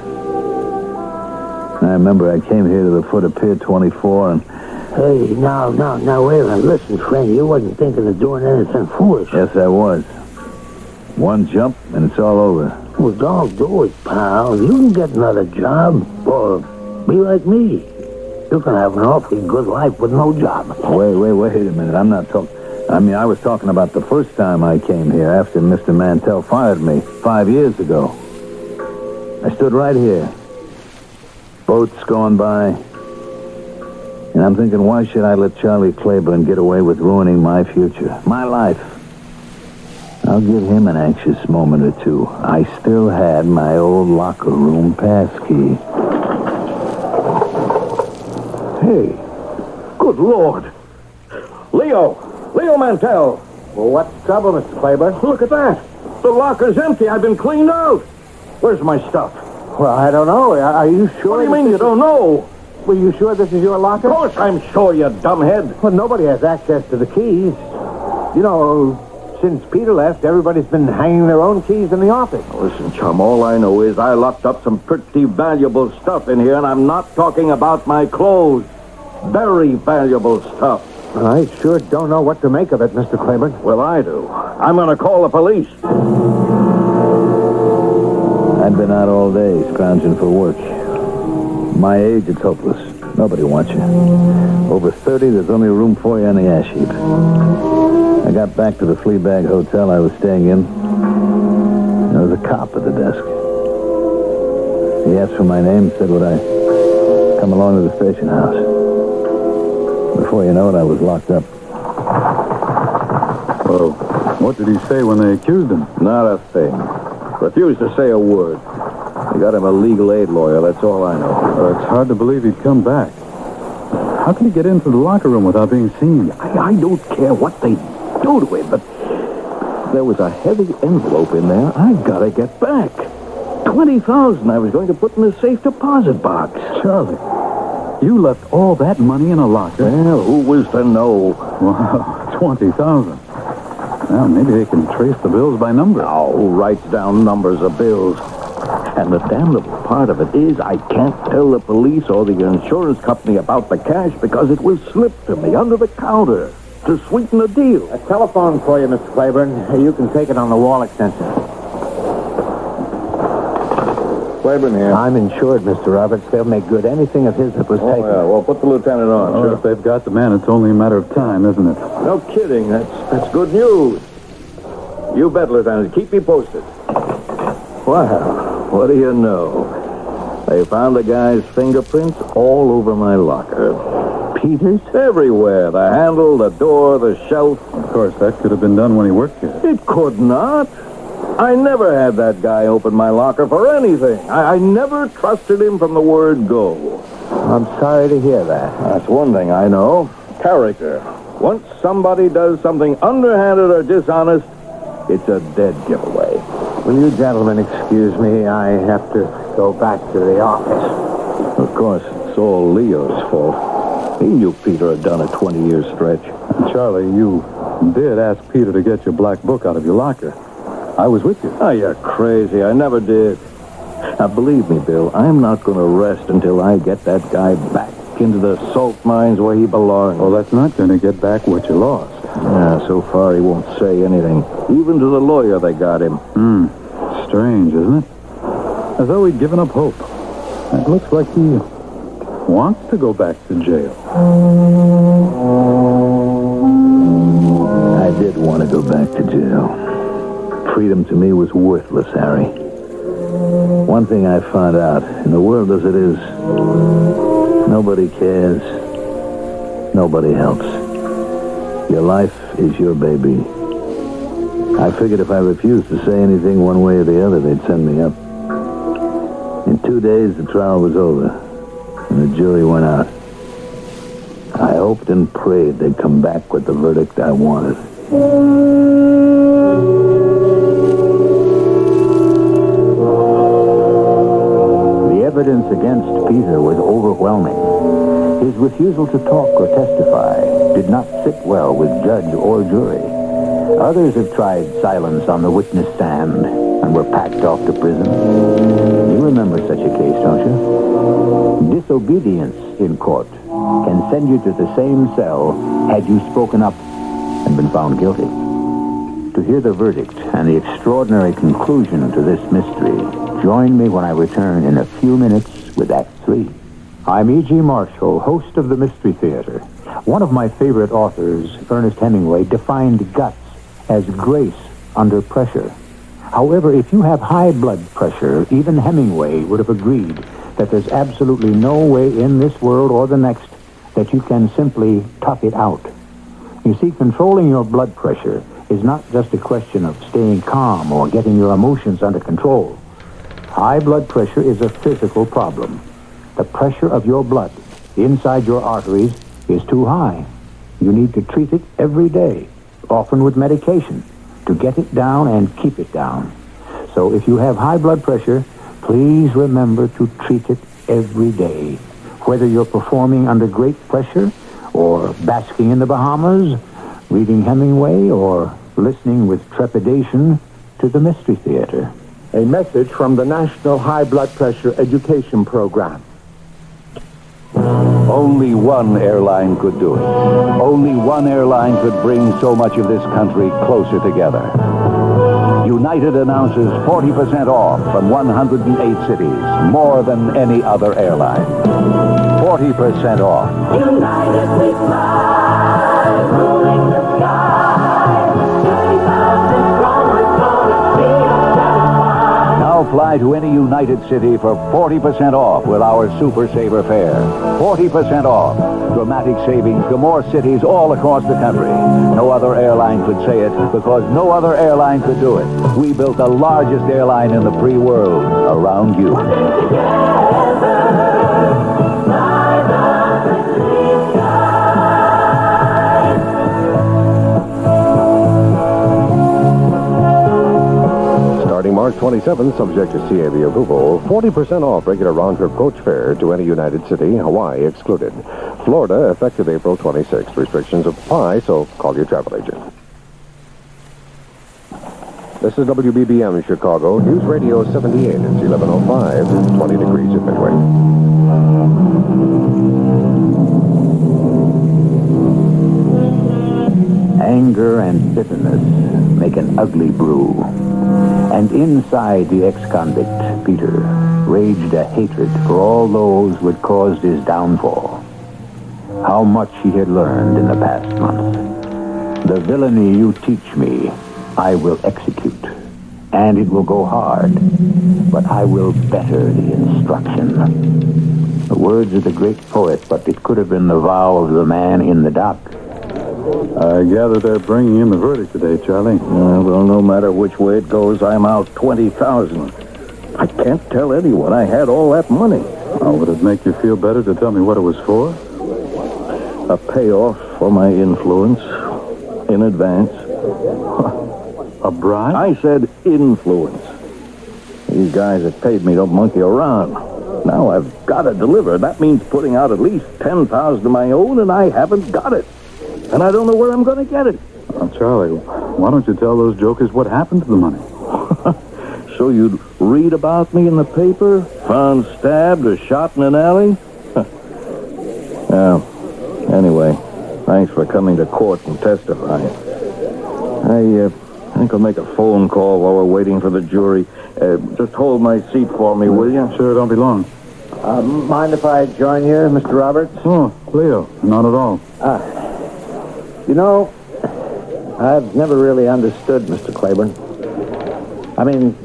I remember I came here to the foot of Pier 24 and... Hey, now, wait a minute. Listen, friend, you wasn't thinking of doing anything foolish. Yes, I was. One jump, and it's all over. Well, don't do it, pal. You can get another job, or be like me. You can have an awfully good life with no job. Wait a minute. I'm not talking... I was talking about the first time I came here after Mr. Mantell fired me 5 years ago. I stood right here. Boats going by. And I'm thinking, why should I let Charlie Claiborne get away with ruining my future, my life? I'll give him an anxious moment or two. I still had my old locker room passkey. Hey, good Lord. Leo Mantell. Well, what's the trouble, Mr. Claiborne? Look at that. The locker's empty. I've been cleaned out. Where's my stuff? Well, I don't know. Are you sure? What do you mean you don't know? Were you sure this is your locker? Of course I'm sure, you dumbhead. Well, nobody has access to the keys. You know, since Peter left, everybody's been hanging their own keys in the office. Listen, chum, all I know is I locked up some pretty valuable stuff in here, and I'm not talking about my clothes. Very valuable stuff. I sure don't know what to make of it, Mr. Claiborne. Well, I do. I'm going to call the police. I'd been out all day scrounging for work. My age, it's hopeless. Nobody wants you. Over 30, there's only room for you on the ash heap. I got back to the Fleabag Hotel I was staying in. There was a cop at the desk. He asked for my name, said would I come along to the station house. Before you know it, I was locked up. Well, what did he say when they accused him? Not a thing. Refused to say a word. They got him a legal aid lawyer, that's all I know. Well, it's hard to believe he'd come back. How can he get into the locker room without being seen? I don't care what they do to him, but there was a heavy envelope in there I gotta get back. $20,000 I was going to put in the safe deposit box. Charlie, you left all that money in a locker? Well, who was to know? Wow, $20,000. Well, maybe they can trace the bills by number. Oh, who writes down numbers of bills? And the damnable part of it is I can't tell the police or the insurance company about the cash because it was slipped to me under the counter to sweeten the deal. A telephone for you, Mr. Claiborne. You can take it on the wall extension. Claiborne here. I'm insured, Mr. Roberts. They'll make good anything of his that was taken. Yeah, well, put the lieutenant on. Sure, if they've got the man, it's only a matter of time, isn't it? No kidding. That's good news. You bet, Lieutenant. Keep me posted. Wow. What do you know? They found the guy's fingerprints all over my locker. Peter's? Everywhere. The handle, the door, the shelf. Of course, that could have been done when he worked here. It could not. I never had that guy open my locker for anything. I never trusted him from the word go. I'm sorry to hear that. That's one thing I know. Character. Once somebody does something underhanded or dishonest, it's a dead giveaway. Will you gentlemen excuse me? I have to go back to the office. Of course, it's all Leo's fault. He knew Peter had done a 20-year stretch. Charlie, you did ask Peter to get your black book out of your locker. I was with you. Oh, you're crazy. I never did. Now, believe me, Bill, I'm not going to rest until I get that guy back into the salt mines where he belongs. Well, that's not going to get back what you lost. Yeah, so far he won't say anything. Even to the lawyer they got him. Strange, isn't it? As though he'd given up hope. It looks like he wants to go back to jail. I did want to go back to jail. Freedom to me was worthless, Harry. One thing I found out, in the world as it is, nobody cares. Nobody helps. Your life is your baby. I figured if I refused to say anything one way or the other, they'd send me up. In 2 days, the trial was over, and the jury went out. I hoped and prayed they'd come back with the verdict I wanted. The evidence against Peter was overwhelming. His refusal to talk or testify did not sit well with judge or jury. Others have tried silence on the witness stand and were packed off to prison. You remember such a case, don't you? Disobedience in court can send you to the same cell had you spoken up and been found guilty. To hear the verdict and the extraordinary conclusion to this mystery, join me when I return in a few minutes with Act 3. I'm E.G. Marshall, host of the Mystery Theater. One of my favorite authors, Ernest Hemingway, defined guts as grace under pressure. However, if you have high blood pressure, even Hemingway would have agreed that there's absolutely no way in this world or the next that you can simply tough it out. You see, controlling your blood pressure is not just a question of staying calm or getting your emotions under control. High blood pressure is a physical problem. The pressure of your blood inside your arteries is too high. You need to treat it every day, often with medication, to get it down and keep it down. So if you have high blood pressure, please remember to treat it every day. Whether you're performing under great pressure, or basking in the Bahamas, reading Hemingway, or listening with trepidation to the Mystery Theater. A message from the National High Blood Pressure Education Program. Only one airline could do it. Only one airline could bring so much of this country closer together. United announces 40% off from 108 cities, more than any other airline. 40% off. United we fly, ruling the sky. 30,000 strong, we're gonna see us satisfied. Now fly to any United city for 40% off with our Super Saver fare. 40% off. Dramatic savings to more cities all across the country. No other airline could say it because no other airline could do it. We built the largest airline in the free world around you. Starting March 27th, subject to CAV approval, 40% off regular round-trip coach fare to any United City, Hawaii excluded. Florida, effective April 26th. Restrictions apply, so call your travel agent. This is WBBM Chicago, News Radio 78. It's 11:05, 20 degrees at Midway. Anger and bitterness make an ugly brew. And inside the ex-convict, Peter, raged a hatred for all those who had caused his downfall. How much he had learned in the past month. The villainy you teach me, I will execute. and it will go hard. But I will better the instruction. The words of the great poet, but it could have been the vow of the man in the dock. I gather they're bringing in the verdict today, Charlie. Well, no matter which way it goes, I'm out $20,000. I can't tell anyone I had all that money. Oh, would it make you feel better to tell me what it was for? A payoff for my influence in advance. A bribe? I said influence. These guys that paid me don't monkey around. Now I've got to deliver. That means putting out at least $10,000 of my own, and I haven't got it. And I don't know where I'm going to get it. Oh, Charlie, why don't you tell those jokers what happened to the money? So you'd read about me in the paper? Found stabbed or shot in an alley? Well, anyway, thanks for coming to court and testifying. I think I'll make a phone call while we're waiting for the jury. Just hold my seat for me, will you? Sure, don't be long. Mind if I join you, Mr. Roberts? Oh, Leo, not at all. You know, I've never really understood Mr. Claiborne. I mean,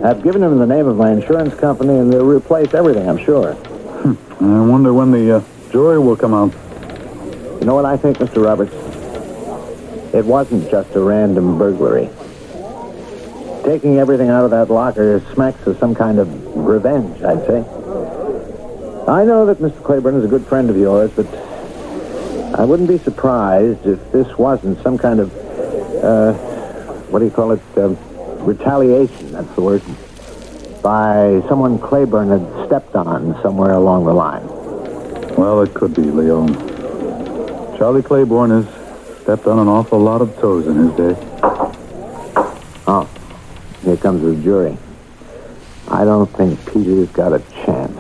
I've given him the name of my insurance company, and they'll replace everything, I'm sure. I wonder when the jury will come out. You know what I think, Mr. Roberts? It wasn't just a random burglary. Taking everything out of that locker smacks of some kind of revenge, I'd say. I know that Mr. Claiborne is a good friend of yours, but I wouldn't be surprised if this wasn't some kind of, what do you call it, retaliation, that's the word, by someone Claiborne had stepped on somewhere along the line. Well, it could be, Leo. Charlie Claiborne has stepped on an awful lot of toes in his day. Oh, here comes the jury. I don't think Peter's got a chance.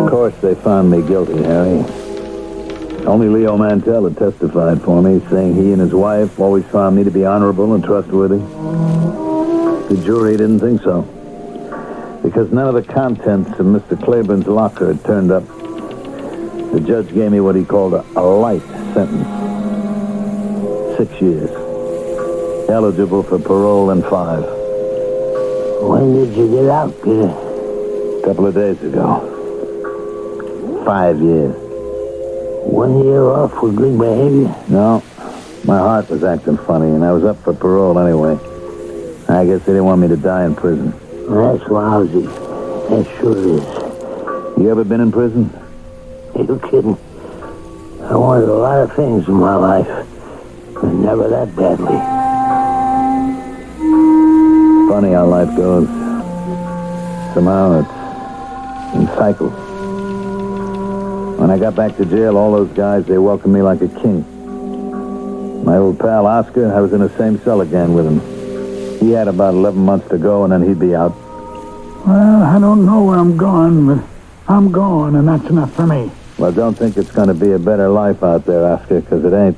Of course they found me guilty, Harry. Only Leo Mantell had testified for me, saying he and his wife always found me to be honorable and trustworthy. The jury didn't think so, because none of the contents of Mr. Claiborne's locker had turned up. The judge gave me what he called a light sentence. 6 years. Eligible for parole in 5. When did you get out, Peter? A couple of days ago. 5 years. 1 year off for good behavior? No. My heart was acting funny, and I was up for parole anyway. I guess they didn't want me to die in prison. That's lousy. That sure is. You ever been in prison? You kidding? I wanted a lot of things in my life, but never that badly. Funny how life goes. Somehow it's in cycles. When I got back to jail, all those guys, they welcomed me like a king. My old pal Oscar, I was in the same cell again with him. He had about 11 months to go, and then he'd be out. Well, I don't know where I'm going, but I'm going, and that's enough for me. Well, don't think it's going to be a better life out there, Oscar, because it ain't.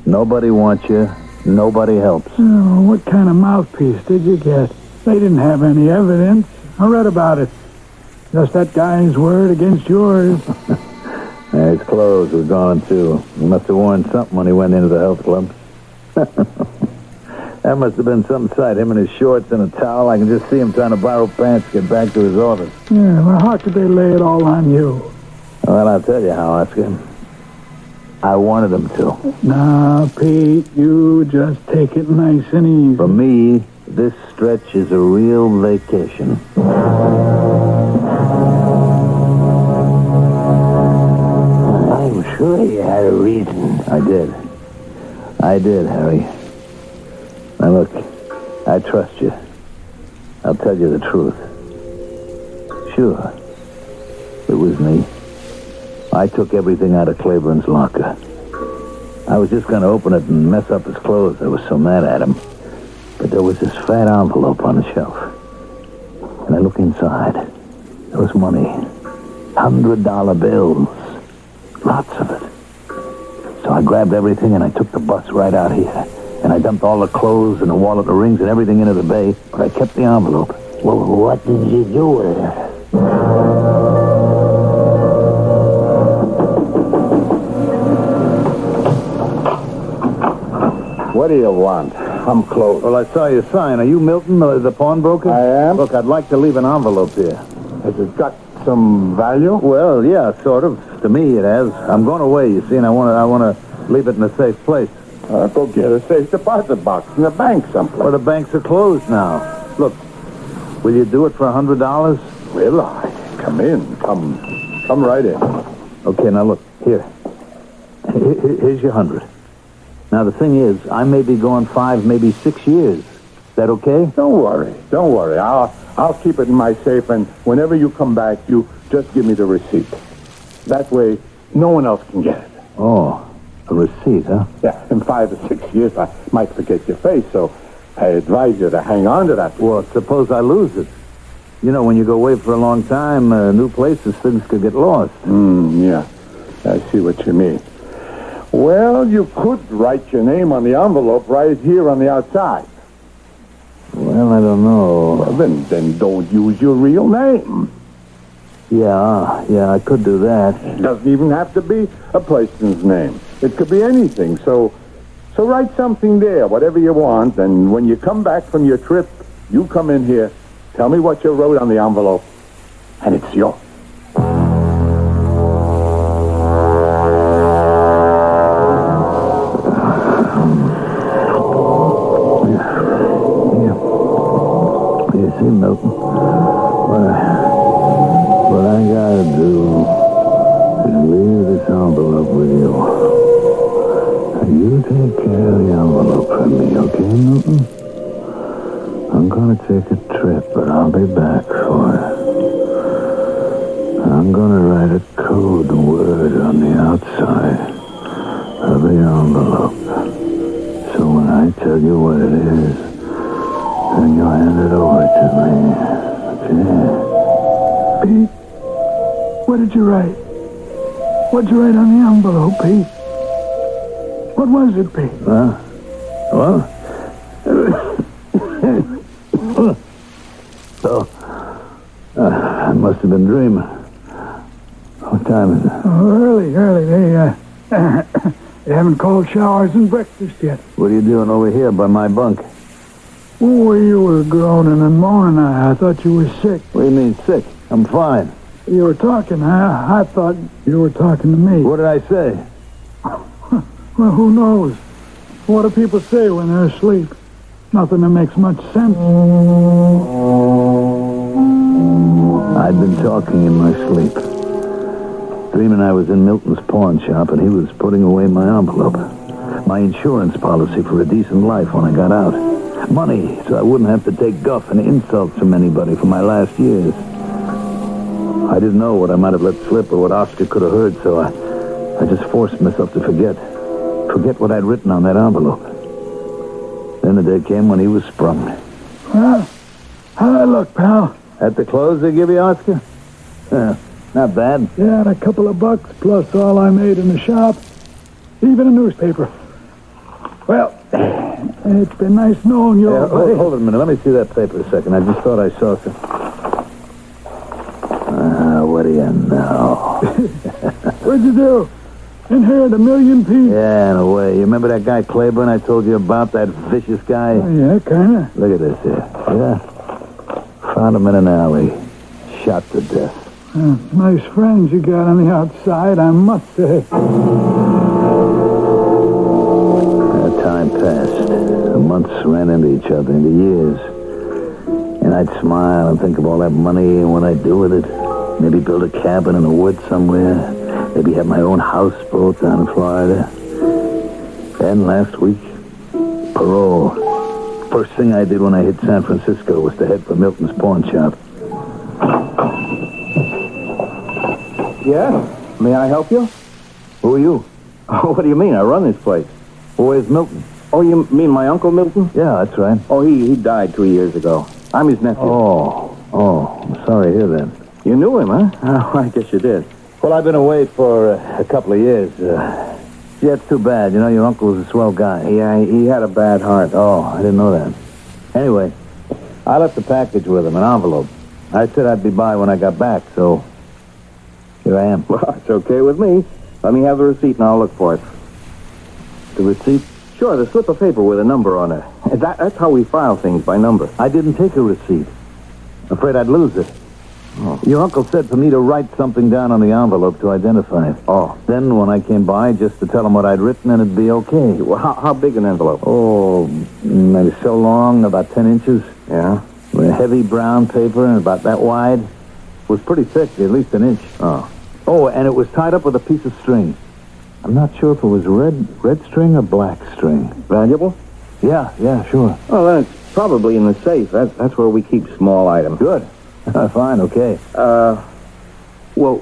Nobody wants you. Nobody helps. Oh, what kind of mouthpiece did you get? They didn't have any evidence. I read about it. Just that guy's word against yours. His clothes were gone, too. He must have worn something when he went into the health club. That must have been some sight, him in his shorts and a towel. I can just see him trying to borrow pants to get back to his office. Yeah, well, how could they lay it all on you? Well, I'll tell you how, Oscar. I wanted them to. Now, Pete, you just take it nice and easy. For me, this stretch is a real vacation. I'm sure you had a reason. I did, Harry. Now, look, I trust you. I'll tell you the truth. Sure, it was me. I took everything out of Claiborne's locker. I was just going to open it and mess up his clothes. I was so mad at him. But there was this fat envelope on the shelf. And I looked inside. There was money. $100 bills. Lots of it. So I grabbed everything and I took the bus right out here. And I dumped all the clothes and the wallet, the rings, and everything into the bay. But I kept the envelope. Well, what did you do with it? What do you want? I'm closed. Well, I saw your sign. Are you Milton, the pawnbroker? I am. Look, I'd like to leave an envelope here. Has it got some value? Well, yeah, sort of. To me, it has. I'm going away, you see, and I want to leave it in a safe place. Go get a safe deposit box in the bank someplace. Well, the banks are closed now. Look, will you do it for $100? Will I? Come in. Come right in. Okay, now look, here. Here's your 100. Now, the thing is, I may be gone 5, maybe 6 years. Is that okay? Don't worry. I'll keep it in my safe, and whenever you come back, you just give me the receipt. That way, no one else can get it. Oh, a receipt, huh? Yeah, in 5 or 6 years, I might forget your face, so I advise you to hang on to that. Well, suppose I lose it. You know, when you go away for a long time, new places, things could get lost. Yeah. I see what you mean. Well, you could write your name on the envelope right here on the outside. Well, I don't know. Well, then don't use your real name. Yeah, I could do that. It doesn't even have to be a person's name. It could be anything. So write something there, whatever you want, and when you come back from your trip, you come in here, tell me what you wrote on the envelope, and it's yours. You see, Milton, what I gotta do is leave this envelope with you. You take care of the envelope for me, okay, Milton? I'm gonna take a trip, but I'll be back for it. I'm gonna write a code word on the outside of the envelope. So when I tell you what it is, then you'll hand it over to me. Okay? Pete, what did you write? What'd you write on the envelope, Pete? What was it, Pete? Well, I must have been dreaming. What time is it? Oh, early. They haven't called showers and breakfast yet. What are you doing over here by my bunk? Oh, you were groaning and moaning. I thought you were sick. What do you mean sick? I'm fine. You were talking. I thought you were talking to me. What did I say? Well, who knows? What do people say when they're asleep? Nothing that makes much sense. I'd been talking in my sleep. Dreaming I was in Milton's pawn shop and he was putting away my envelope. My insurance policy for a decent life when I got out. Money so I wouldn't have to take guff and insults from anybody for my last years. I didn't know what I might have let slip or what Oscar could have heard, so I just forced myself to forget what I'd written on that envelope. Then the day came when he was sprung. Well, how'd I look, pal? At the clothes they give you, Oscar? Not bad. Yeah, and a couple of bucks plus all I made in the shop. Even a newspaper. Well, it's been nice knowing you. Hold it a minute. Let me see that paper a second. I just thought I saw some. What do you know? What'd you do? Inherit $1 million, Pete? Yeah, in a way. You remember that guy Claiborne I told you about? That vicious guy? Oh, yeah, kind of. Look at this here. Yeah. Found him in an alley. Shot to death. Nice friends you got on the outside, I must say. Time passed. The months ran into each other, into years. And I'd smile and think of all that money and what I'd do with it. Maybe build a cabin in the woods somewhere. Maybe have my own houseboat down in Florida. And last week, parole. First thing I did when I hit San Francisco was to head for Milton's pawn shop. Yeah? May I help you? Who are you? Oh, what do you mean? I run this place. Well, where's Milton? Oh, you mean my Uncle Milton? Yeah, that's right. Oh, he died 2 years ago. I'm his nephew. Oh, I'm sorry to hear that. You knew him, huh? Oh, I guess you did. Well, I've been away for a couple of years. Yeah, it's too bad. You know, your uncle was a swell guy. Yeah, he had a bad heart. Oh, I didn't know that. Anyway, I left a package with him, an envelope. I said I'd be by when I got back, so here I am. Well, it's okay with me. Let me have the receipt and I'll look for it. The receipt? Sure, the slip of paper with a number on it. That's how we file things, by number. I didn't take a receipt. Afraid I'd lose it. Oh. Your uncle said for me to write something down on the envelope to identify it. Oh. Then when I came by, just to tell him what I'd written, and it'd be okay. Well, how big an envelope? Oh, maybe so long, about 10 inches. Yeah? With heavy brown paper and about that wide. It was pretty thick, at least an inch. Oh, and it was tied up with a piece of string. I'm not sure if it was red string or black string. Valuable? Yeah, sure. Oh, then it's probably in the safe. That's where we keep small items. Good. Fine, okay. Well,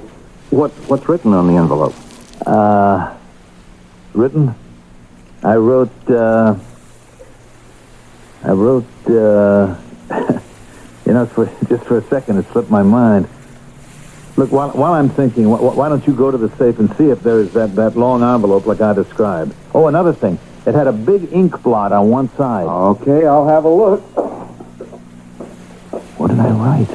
what's written on the envelope? Written? I wrote, you know, just for a second, it slipped my mind. Look, while I'm thinking, why don't you go to the safe and see if there is that long envelope like I described? Oh, another thing. It had a big ink blot on one side. Okay, I'll have a look. What did I write?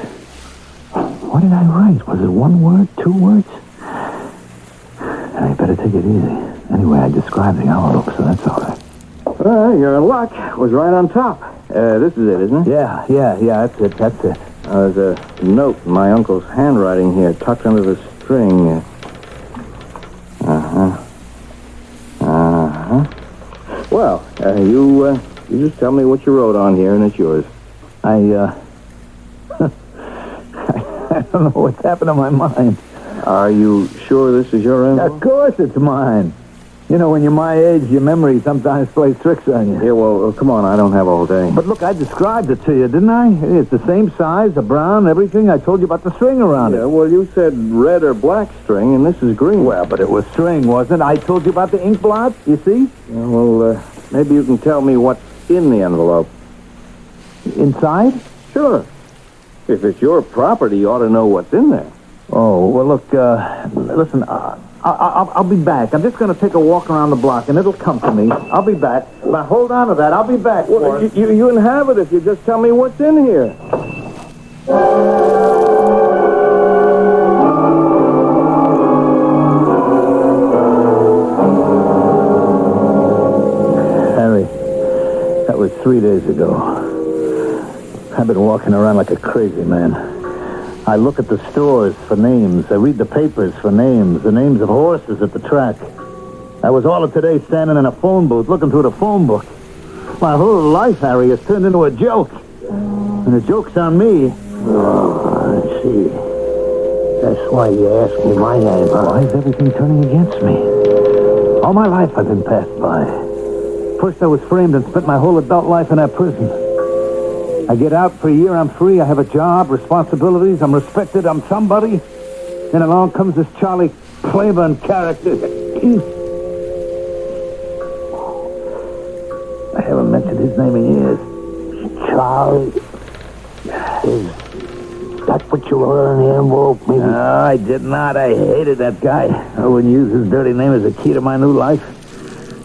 Was it one word, 2 words? I better take it easy. Anyway, I described the envelope, so that's all right. You're in luck. It was right on top. This is it, isn't it? Yeah, that's it. There's a note in my uncle's handwriting here, tucked under the string. Well, you just tell me what you wrote on here, and it's yours. I don't know what's happened to my mind. Are you sure this is your envelope? Of course it's mine. You know, when you're my age, your memory sometimes plays tricks on you. Yeah, well, come on, I don't have all day. But look, I described it to you, didn't I? It's the same size, the brown, everything. I told you about the string around it. Yeah, well, you said red or black string, and this is green. Well, but it was string, wasn't it? I told you about the ink blot, you see? Yeah, well, maybe you can tell me what's in the envelope. Inside? Sure. If it's your property, you ought to know what's in there. Oh, well, look, listen, I'll be back. I'm just going to take a walk around the block, and it'll come to me. I'll be back. Now, hold on to that. I'll be back. Well, you can have it if you just tell me what's in here. Harry, that was 3 days ago. I've been walking around like a crazy man. I look at the stores for names. I read the papers for names. The names of horses at the track. I was all of today standing in a phone booth looking through the phone book. My whole life, Harry, has turned into a joke. And the joke's on me. Oh, I see. That's why you asked me my name, huh? Why is everything turning against me? All my life I've been passed by. First I was framed and spent my whole adult life in that prison. I get out for a year, I'm free, I have a job, responsibilities, I'm respected, I'm somebody. Then along comes this Charlie Claiborne character. I haven't mentioned his name in years. Charlie. Is that what you wrote on the envelope, maybe? No, I did not. I hated that guy. I wouldn't use his dirty name as a key to my new life.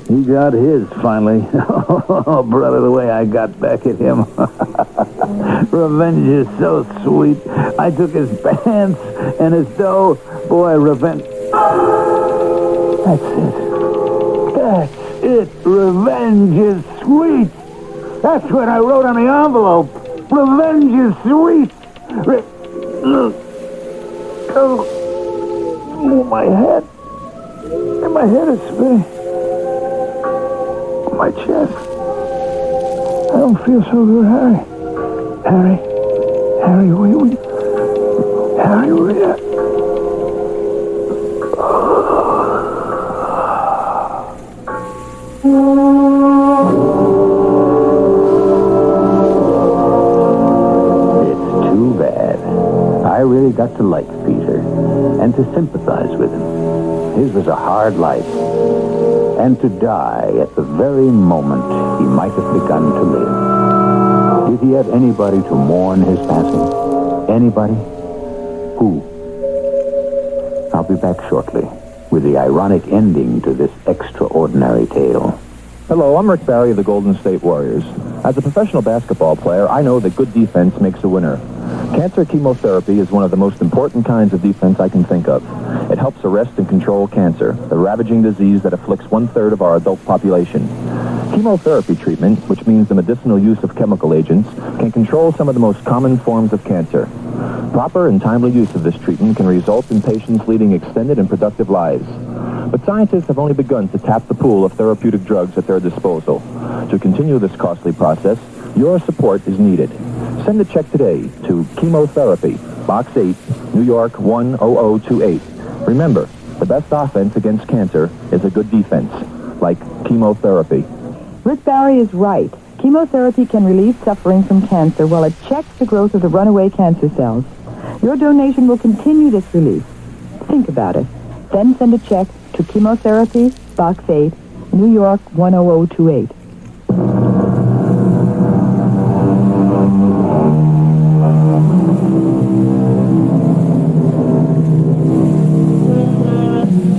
He got his, finally. Oh, brother, the way I got back at him. Revenge is so sweet. I took his pants and his dough. Boy, revenge. That's it. Revenge is sweet. That's what I wrote on the envelope. Revenge is sweet. Oh, my head. My head is spinning. My chest. I don't feel so good, Harry. Harry, where you? Harry, where you at? It's too bad. I really got to like Peter and to sympathize with him. His was a hard life. And to die at the very moment he might have begun to live. Did he have anybody to mourn his passing? Anybody? Who? I'll be back shortly with the ironic ending to this extraordinary tale. Hello, I'm Rick Barry of the Golden State Warriors. As a professional basketball player, I know that good defense makes a winner. Cancer chemotherapy is one of the most important kinds of defense I can think of. It helps arrest and control cancer, the ravaging disease that afflicts 1/3 of our adult population. Chemotherapy treatment, which means the medicinal use of chemical agents, can control some of the most common forms of cancer. Proper and timely use of this treatment can result in patients leading extended and productive lives. But scientists have only begun to tap the pool of therapeutic drugs at their disposal. To continue this costly process, your support is needed. Send a check today to Chemotherapy, Box 8, New York 10028. Remember, the best offense against cancer is a good defense, like chemotherapy. Rick Barry is right. Chemotherapy can relieve suffering from cancer while it checks the growth of the runaway cancer cells. Your donation will continue this relief. Think about it. Then send a check to Chemotherapy, Box 8, New York 10028.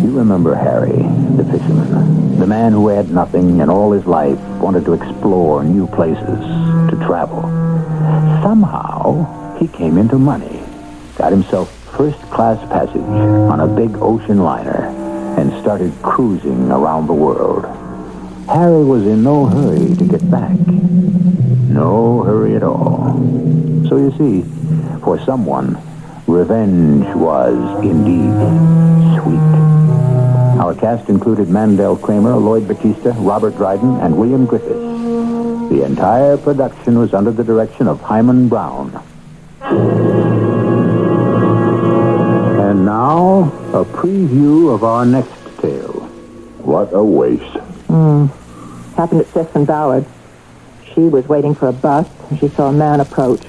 You remember Harry, the fisherman, the man who had nothing and all his life wanted to explore new places, to travel. Somehow, he came into money, got himself first-class passage on a big ocean liner, and started cruising around the world. Harry was in no hurry to get back. No hurry at all. So you see, for someone, revenge was indeed sweet. Our cast included Mandel Kramer, Lloyd Batista, Robert Dryden, and William Griffiths. The entire production was under the direction of Hyman Brown. And now, a preview of our next tale. What a waste. Happened at Seth and Ballard. She was waiting for a bus, and she saw a man approach.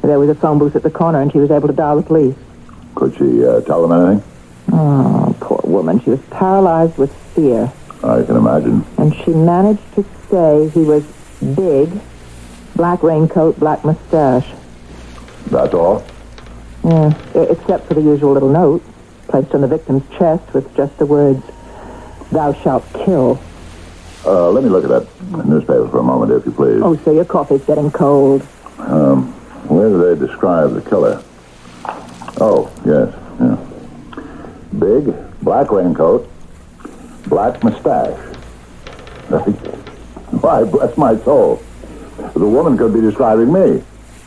There was a phone booth at the corner, and she was able to dial the police. Could she tell them anything? Oh, poor woman. She was paralyzed with fear. I can imagine. And she managed to say he was big, black raincoat, black mustache. That's all? Yeah, except for the usual little note placed on the victim's chest with just the words, "Thou shalt kill." Let me look at that newspaper for a moment, if you please. Oh, so your coffee's getting cold. Where do they describe the killer? Oh, yes, yeah. Big, black raincoat, black mustache. Why, bless my soul. The woman could be describing me.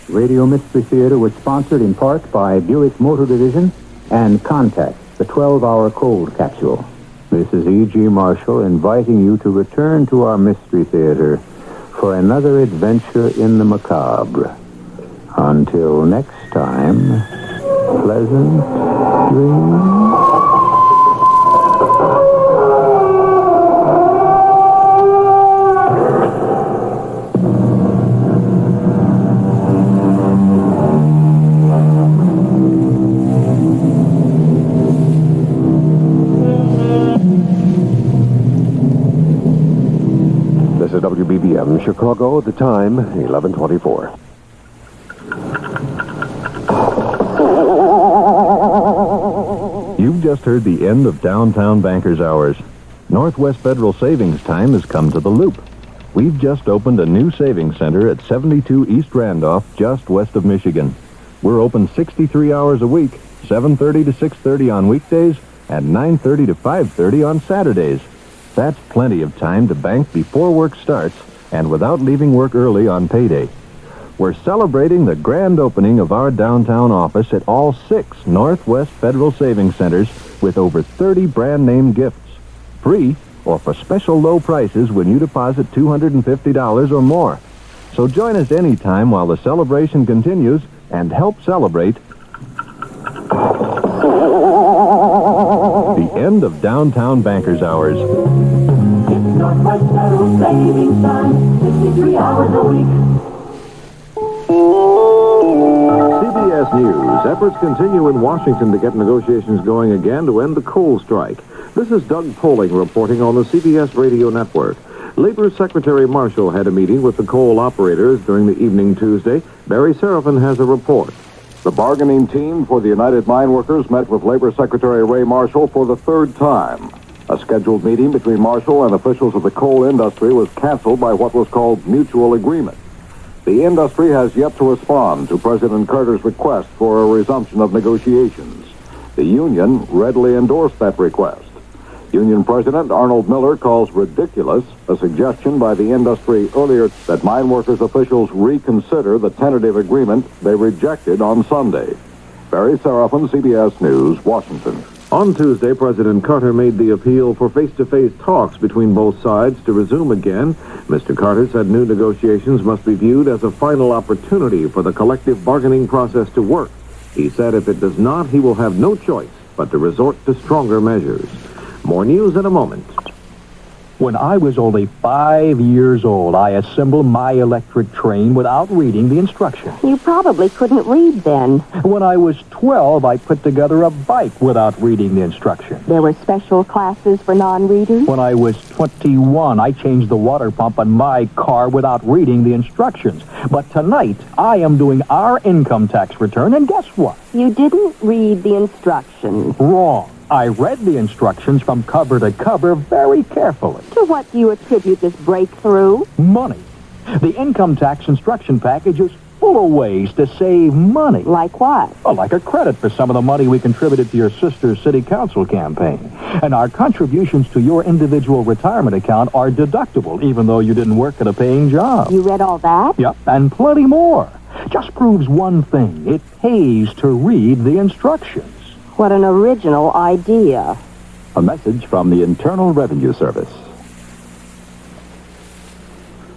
Radio Mystery Theater was sponsored in part by Buick Motor Division and Contact, the 12-hour cold capsule. This is E.G. Marshall inviting you to return to our Mystery Theater for another adventure in the macabre. Until next time, pleasant dreams. This is WBBM Chicago, the time 11:24. You've just heard the end of Downtown Bankers Hours. Northwest Federal Savings Time has come to the Loop. We've just opened a new savings center at 72 East Randolph, just west of Michigan. We're open 63 hours a week, 7:30 to 6:30 on weekdays, and 9:30 to 5:30 on Saturdays. That's plenty of time to bank before work starts and without leaving work early on payday. We're celebrating the grand opening of our downtown office at all 6 Northwest Federal Savings Centers with over 30 brand-name gifts. Free or for special low prices when you deposit $250 or more. So join us anytime while the celebration continues and help celebrate the end of Downtown Bankers Hours. Northwest Federal Savings Time, 63 hours a week. CBS News. Efforts continue in Washington to get negotiations going again to end the coal strike. This is Doug Poling reporting on the CBS Radio Network. Labor Secretary Marshall had a meeting with the coal operators during the evening Tuesday. Barry Serafin has a report. The bargaining team for the United Mine Workers met with Labor Secretary Ray Marshall for the third time. A scheduled meeting between Marshall and officials of the coal industry was canceled by what was called mutual agreement. The industry has yet to respond to President Carter's request for a resumption of negotiations. The union readily endorsed that request. Union President Arnold Miller calls ridiculous a suggestion by the industry earlier that mine workers officials reconsider the tentative agreement they rejected on Sunday. Barry Seraphin, CBS News, Washington. On Tuesday, President Carter made the appeal for face-to-face talks between both sides to resume again. Mr. Carter said new negotiations must be viewed as a final opportunity for the collective bargaining process to work. He said if it does not, he will have no choice but to resort to stronger measures. More news in a moment. When I was only 5 years old, I assembled my electric train without reading the instructions. You probably couldn't read then. When I was 12, I put together a bike without reading the instructions. There were special classes for non-readers? When I was 21, I changed the water pump on my car without reading the instructions. But tonight, I am doing our income tax return, and guess what? You didn't read the instructions. Wrong. I read the instructions from cover to cover very carefully. To what do you attribute this breakthrough? Money. The income tax instruction package is full of ways to save money. Like what? Well, like a credit for some of the money we contributed to your sister's city council campaign. And our contributions to your individual retirement account are deductible, even though you didn't work at a paying job. You read all that? Yep, and plenty more. Just proves one thing. It pays to read the instructions. What an original idea. A message from the Internal Revenue Service.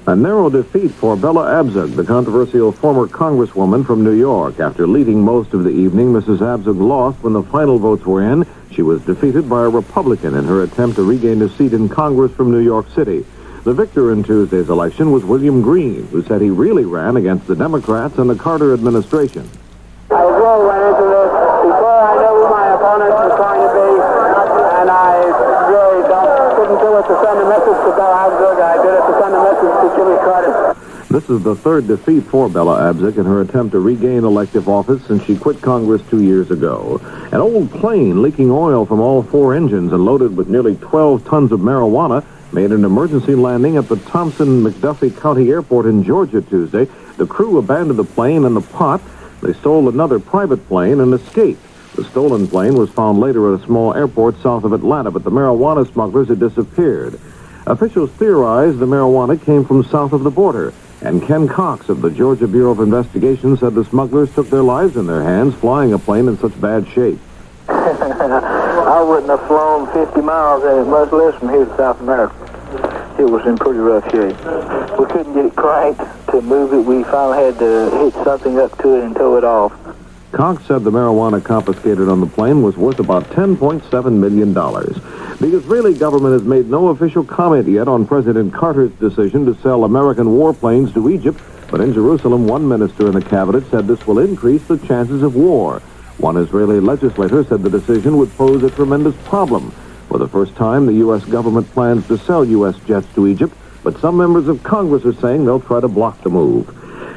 A narrow defeat for Bella Abzug, the controversial former congresswoman from New York. After leading most of the evening, Mrs. Abzug lost when the final votes were in. She was defeated by a Republican in her attempt to regain a seat in Congress from New York City. The victor in Tuesday's election was William Green, who said he really ran against the Democrats and the Carter administration. I really went into this before I knew who my opponent was going to be, and I really couldn't do it to send a message to Bella Abzug. I did it to send a message to Jimmy Carter. This is the third defeat for Bella Abzug in her attempt to regain elective office since she quit Congress 2 years ago. An old plane leaking oil from all four engines and loaded with nearly 12 tons of marijuana made an emergency landing at the Thompson-McDuffie County Airport in Georgia Tuesday. The crew abandoned the plane and the pot. They stole another private plane and escaped. The stolen plane was found later at a small airport south of Atlanta, but the marijuana smugglers had disappeared. Officials theorized the marijuana came from south of the border, and Ken Cox of the Georgia Bureau of Investigation said the smugglers took their lives in their hands flying a plane in such bad shape. I wouldn't have flown 50 miles in it, much less from here to South America. It was in pretty rough shape. We couldn't get it cranked to move it. We finally had to hitch something up to it and tow it off. Cox said the marijuana confiscated on the plane was worth about $10.7 million. The Israeli government has made no official comment yet on President Carter's decision to sell American warplanes to Egypt, but in Jerusalem, one minister in the cabinet said this will increase the chances of war. One Israeli legislator said the decision would pose a tremendous problem. For the first time, the U.S. government plans to sell U.S. jets to Egypt, but some members of Congress are saying they'll try to block the move.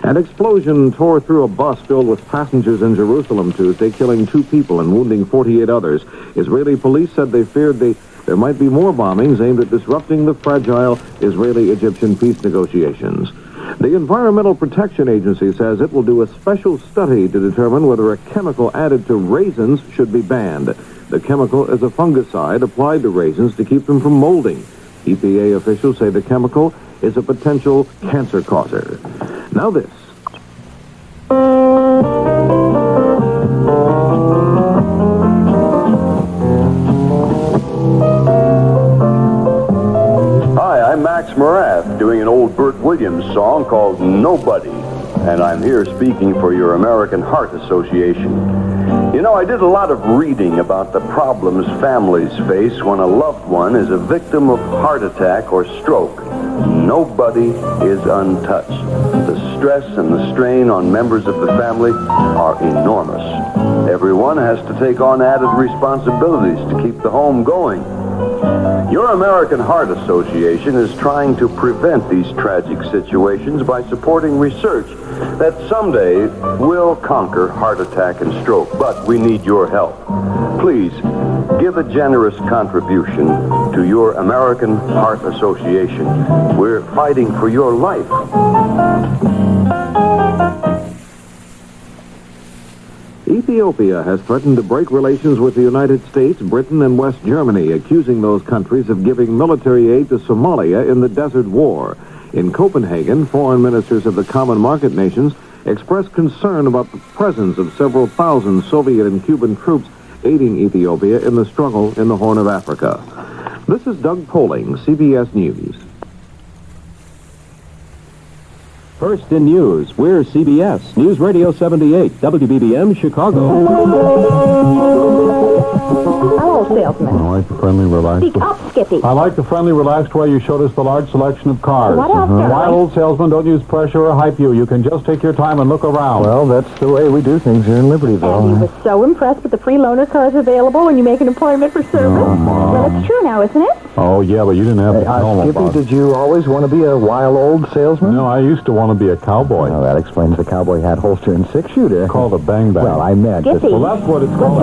An explosion tore through a bus filled with passengers in Jerusalem Tuesday, killing 2 people and wounding 48 others. Israeli police said they feared there might be more bombings aimed at disrupting the fragile Israeli-Egyptian peace negotiations. The Environmental Protection Agency says it will do a special study to determine whether a chemical added to raisins should be banned. The chemical is a fungicide applied to raisins to keep them from molding. EPA officials say the chemical is a potential cancer causer. Now this. Hi, I'm Max Morath, doing an old Burt Williams song called Nobody, and I'm here speaking for your American Heart Association. You know, I did a lot of reading about the problems families face when a loved one is a victim of heart attack or stroke. Nobody is untouched. The stress and the strain on members of the family are enormous. Everyone has to take on added responsibilities to keep the home going. Your American Heart Association is trying to prevent these tragic situations by supporting research that someday will conquer heart attack and stroke, but we need your help. Please, give a generous contribution to your American Heart Association. We're fighting for your life. EPA Ethiopia has threatened to break relations with the United States, Britain, and West Germany, accusing those countries of giving military aid to Somalia in the Desert War. In Copenhagen, foreign ministers of the common market nations expressed concern about the presence of several thousand Soviet and Cuban troops aiding Ethiopia in the struggle in the Horn of Africa. This is Doug Poling, CBS News. First in news, we're CBS News Radio 78, WBBM, Chicago. Hello, salesman. I like the friendly, relaxed. Speak up, Skippy. I like the friendly, relaxed way you showed us the large selection of cars. What else, darling? Why, old salesman, don't use pressure or hype you. You can just take your time and look around. Well, that's the way we do things here in Libertyville. And he was so impressed with the free loaner cars available when you make an appointment for service. Oh, Mom. Well, it's true now, isn't it? Oh, yeah, but you didn't have to tell them Skippy, about it. did you always want to be a wild old salesman? No, I used to want to be a cowboy. Well, that explains the cowboy hat, holster, and six-shooter. Called a bang bang. Well, I meant... Skippy. Well, that's what it's called.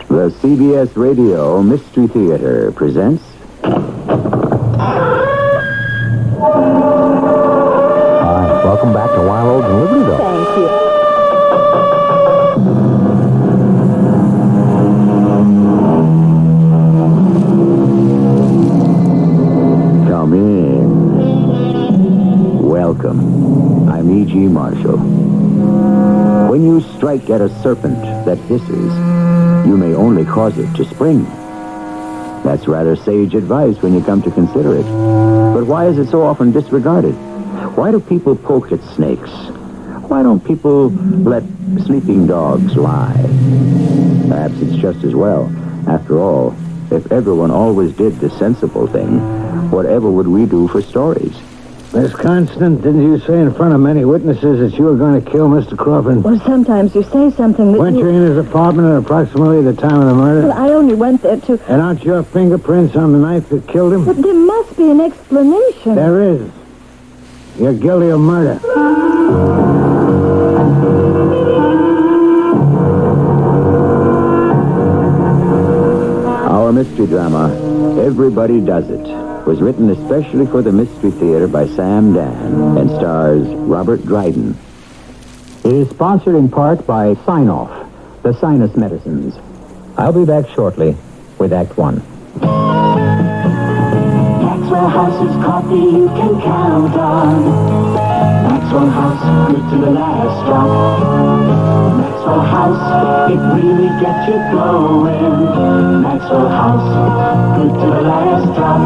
The CBS Radio Mystery Theater presents... Hi, welcome back to Wild Oats in Libertyville. Thank you. Come in. Welcome. I'm E.G. Marshall. When you strike at a serpent that hisses, you may only cause it to spring. That's rather sage advice when you come to consider it. But why is it so often disregarded? Why do people poke at snakes? Why don't people let sleeping dogs lie? Perhaps it's just as well. After all, if everyone always did the sensible thing, whatever would we do for stories? Miss Constant, didn't you say in front of many witnesses that you were going to kill Mr. Crawford? Well, sometimes you say something that Weren't you in his apartment at approximately the time of the murder? Well, I only went there to... And aren't your fingerprints on the knife that killed him? But there must be an explanation. There is. You're guilty of murder. Our mystery drama, Everybody Does It, was written especially for the Mystery Theater by Sam Dan and stars Robert Dryden. It is sponsored in part by Sign-Off, the sinus medicines. I'll be back shortly with Act One. Maxwell House's coffee you can count on. Maxwell House, good to the last drop. Maxwell House, it really gets you going. Maxwell House, good to the last drop.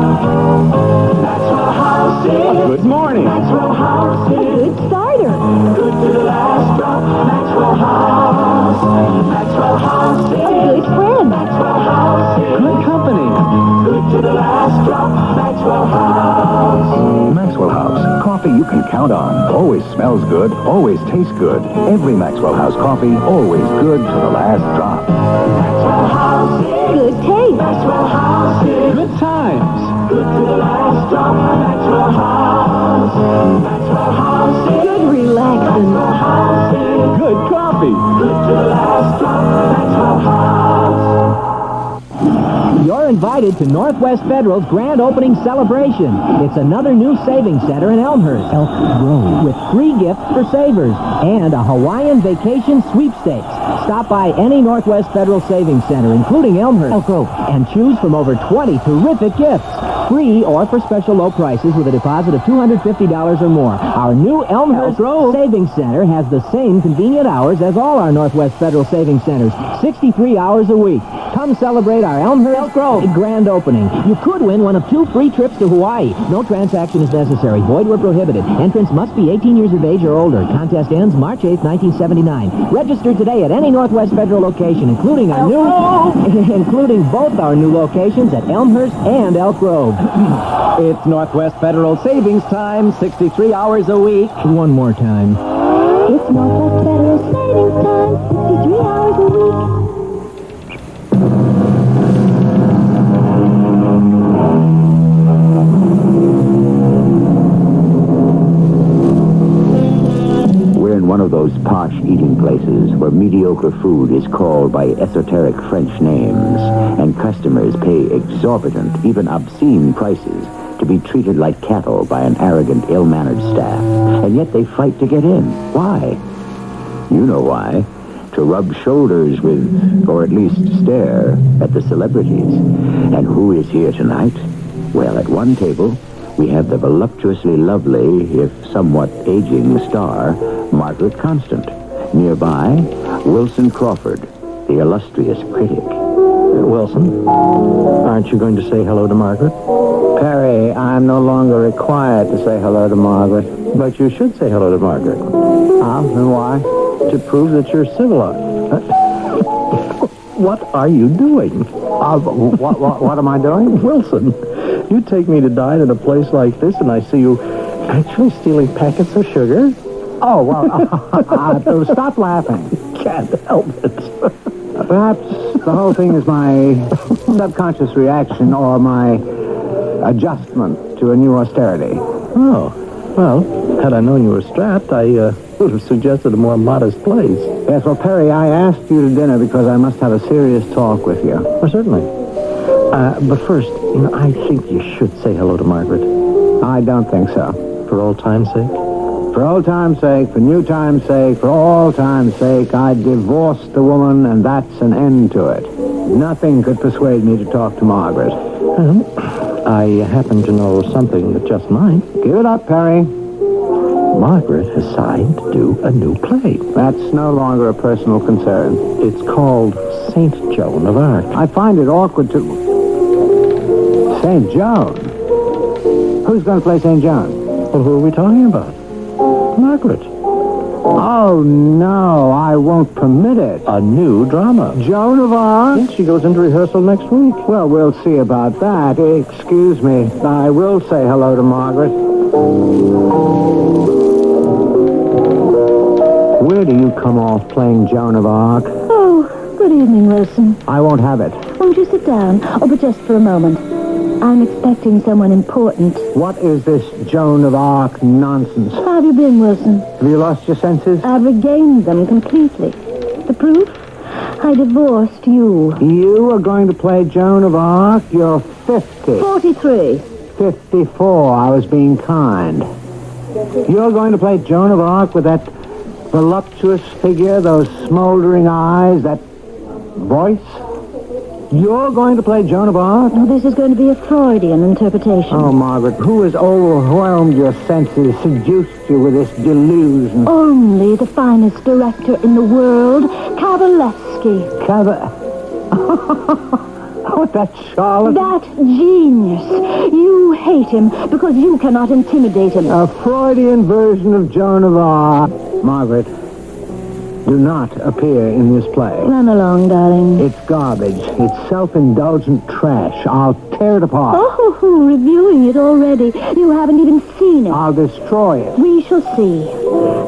Maxwell House is... Good morning. Maxwell House is... Good cider. Good to the last drop. Maxwell House. Maxwell House is... Good friend. Maxwell House is... Good company. Good to the last drop. Maxwell House. Maxwell House, coffee you can count on. Always smells good, always tastes good. Every Maxwell House coffee, always good to the last drop. Maxwell House is... Good taste. Maxwell House is... Good times. Good to the last drop. Maxwell House. Maxwell House is... Good relaxing. Maxwell House is... Good coffee. Good to the last drop. Maxwell House. You're invited to Northwest Federal's grand opening celebration. It's another new savings center in Elmhurst, Elk Grove, with free gifts for savers and a Hawaiian vacation sweepstakes. Stop by any Northwest Federal Savings Center, including Elmhurst, Elk Grove, and choose from over 20 terrific gifts. Free or for special low prices with a deposit of $250 or more. Our new Elmhurst Savings Center has the same convenient hours as all our Northwest Federal Savings Centers, 63 hours a week. Come celebrate our Elmhurst grand opening. You could win one of 2 free trips to Hawaii. No transaction is necessary. Void where prohibited. Entrance must be 18 years of age or older. Contest ends March 8, 1979. Register today at any Northwest Federal location, including our including both our new locations at Elmhurst and Elk Grove. It's Northwest Federal Savings Time, 63 hours a week. One more time. It's Northwest Federal Savings Time, 63 hours a week. We're in one of those posh eating places where mediocre food is called by esoteric French names, and customers pay exorbitant, even obscene prices to be treated like cattle by an arrogant, ill-mannered staff. And yet they fight to get in. Why? You know why. To rub shoulders with, or at least stare at the celebrities. And who is here tonight? Well, at one table, we have the voluptuously lovely, if somewhat aging star, Margaret Constant. Nearby, Wilson Crawford, the illustrious critic. Wilson, aren't you going to say hello to Margaret? Perry, I'm no longer required to say hello to Margaret. But you should say hello to Margaret. And why? To prove that you're civilized. What are you doing? What am I doing? Wilson, you take me to dine at a place like this, and I see you actually stealing packets of sugar? Oh, well, stop laughing. Can't help it. Perhaps the whole thing is my subconscious reaction or my adjustment to a new austerity. Oh, well, had I known you were strapped, I would have suggested a more modest place. Yes, well, Perry, I asked you to dinner because I must have a serious talk with you. Well, certainly. But first, I think you should say hello to Margaret. I don't think so. For old time's sake? For old time's sake, for new time's sake, for all time's sake, I divorced the woman, and that's an end to it. Nothing could persuade me to talk to Margaret. I happen to know something that just might. Give it up, Perry. Margaret has signed to do a new play. That's no longer a personal concern. It's called St. Joan of Arc. I find it awkward to... St. Joan? Who's going to play St. Joan? Well, who are we talking about? Margaret. Oh, no, I won't permit it. A new drama. Joan of Arc? Yes, she goes into rehearsal next week. Well, we'll see about that. Excuse me. I will say hello to Margaret. Where do you come off playing Joan of Arc? Oh, good evening, Wilson. I won't have it. Won't you sit down? Oh, but just for a moment. I'm expecting someone important. What is this Joan of Arc nonsense? How have you been, Wilson? Have you lost your senses? I've regained them completely. The proof? I divorced you. You are going to play Joan of Arc? You're 50. 43. 54. I was being kind. You're going to play Joan of Arc with that voluptuous figure, those smoldering eyes, that voice? You're going to play Joan of Arc? No, this is going to be a Freudian interpretation. Oh, Margaret, who has overwhelmed your senses, seduced you with this delusion? Only the finest director in the world, Kavalevsky. Oh, that charlatan. That genius. You hate him because you cannot intimidate him. A Freudian version of Joan of Arc. Margaret, do not appear in this play. Run along, darling. It's garbage. It's self-indulgent trash. I'll tear it apart. Oh, reviewing it already. You haven't even seen it. I'll destroy it. We shall see.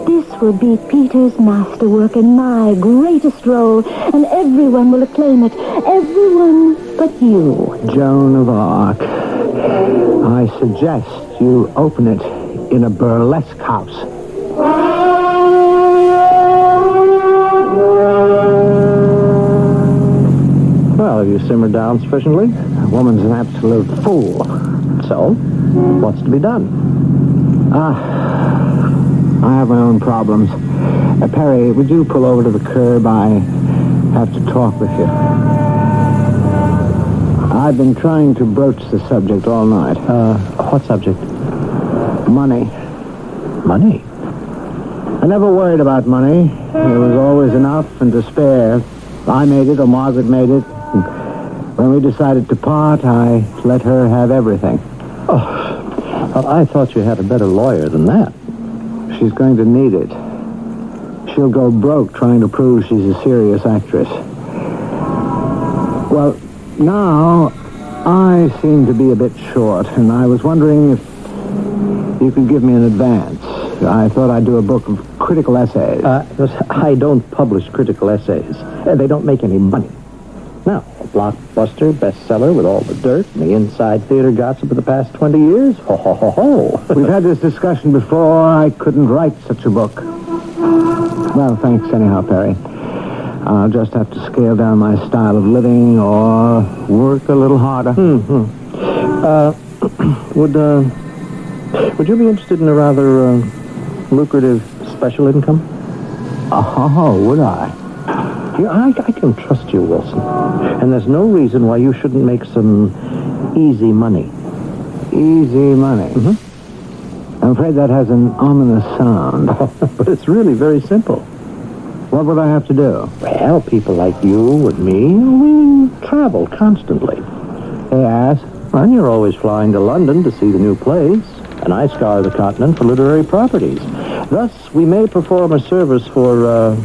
This will be Peter's masterwork and my greatest role, and everyone will acclaim it. Everyone but you. Joan of Arc. I suggest you open it in a burlesque house. Well, have you simmered down sufficiently? The woman's an absolute fool. So, what's to be done? I have my own problems. Perry, would you pull over to the curb? I have to talk with you. I've been trying to broach the subject all night. What subject? Money. Money? I never worried about money. There was always enough and to spare. I made it, or Margaret made it. When we decided to part, I let her have everything. Oh, well, I thought you had a better lawyer than that. She's going to need it. She'll go broke trying to prove she's a serious actress. Well, now, I seem to be a bit short, and I was wondering if you could give me an advance. I thought I'd do a book of critical essays. I don't publish critical essays. They don't make any money. Now, a blockbuster bestseller with all the dirt and the inside theater gossip of the past 20 years? Ho, ho, ho, ho. We've had this discussion before. I couldn't write such a book. Well, thanks anyhow, Perry. I'll just have to scale down my style of living or work a little harder. Would you be interested in a rather lucrative special income? Oh, would I? Yeah, I can trust you, Wilson. And there's no reason why you shouldn't make some easy money. Easy money? Mm-hmm. I'm afraid that has an ominous sound. But it's really very simple. What would I have to do? Well, people like you and me, we travel constantly. Yes? And you're always flying to London to see the new plays, and I scour the continent for literary properties. Thus, we may perform a service for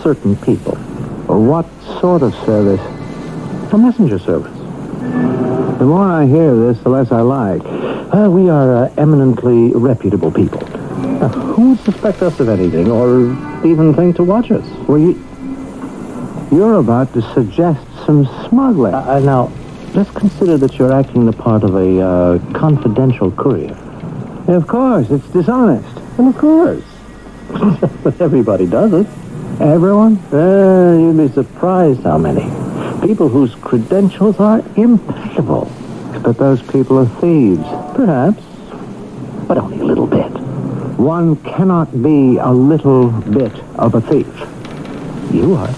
certain people. What sort of service? A messenger service. The more I hear this, the less I like. We are eminently reputable people. Who would suspect us of anything, or even think to watch us? Well, you're about to suggest some smuggling. Now, just consider that you're acting the part of a confidential courier. Of course, it's dishonest. Well, of course. But everybody does it. Everyone? You'd be surprised how many. People whose credentials are impeccable. But those people are thieves. Perhaps. But only a little bit. One cannot be a little bit of a thief. You are.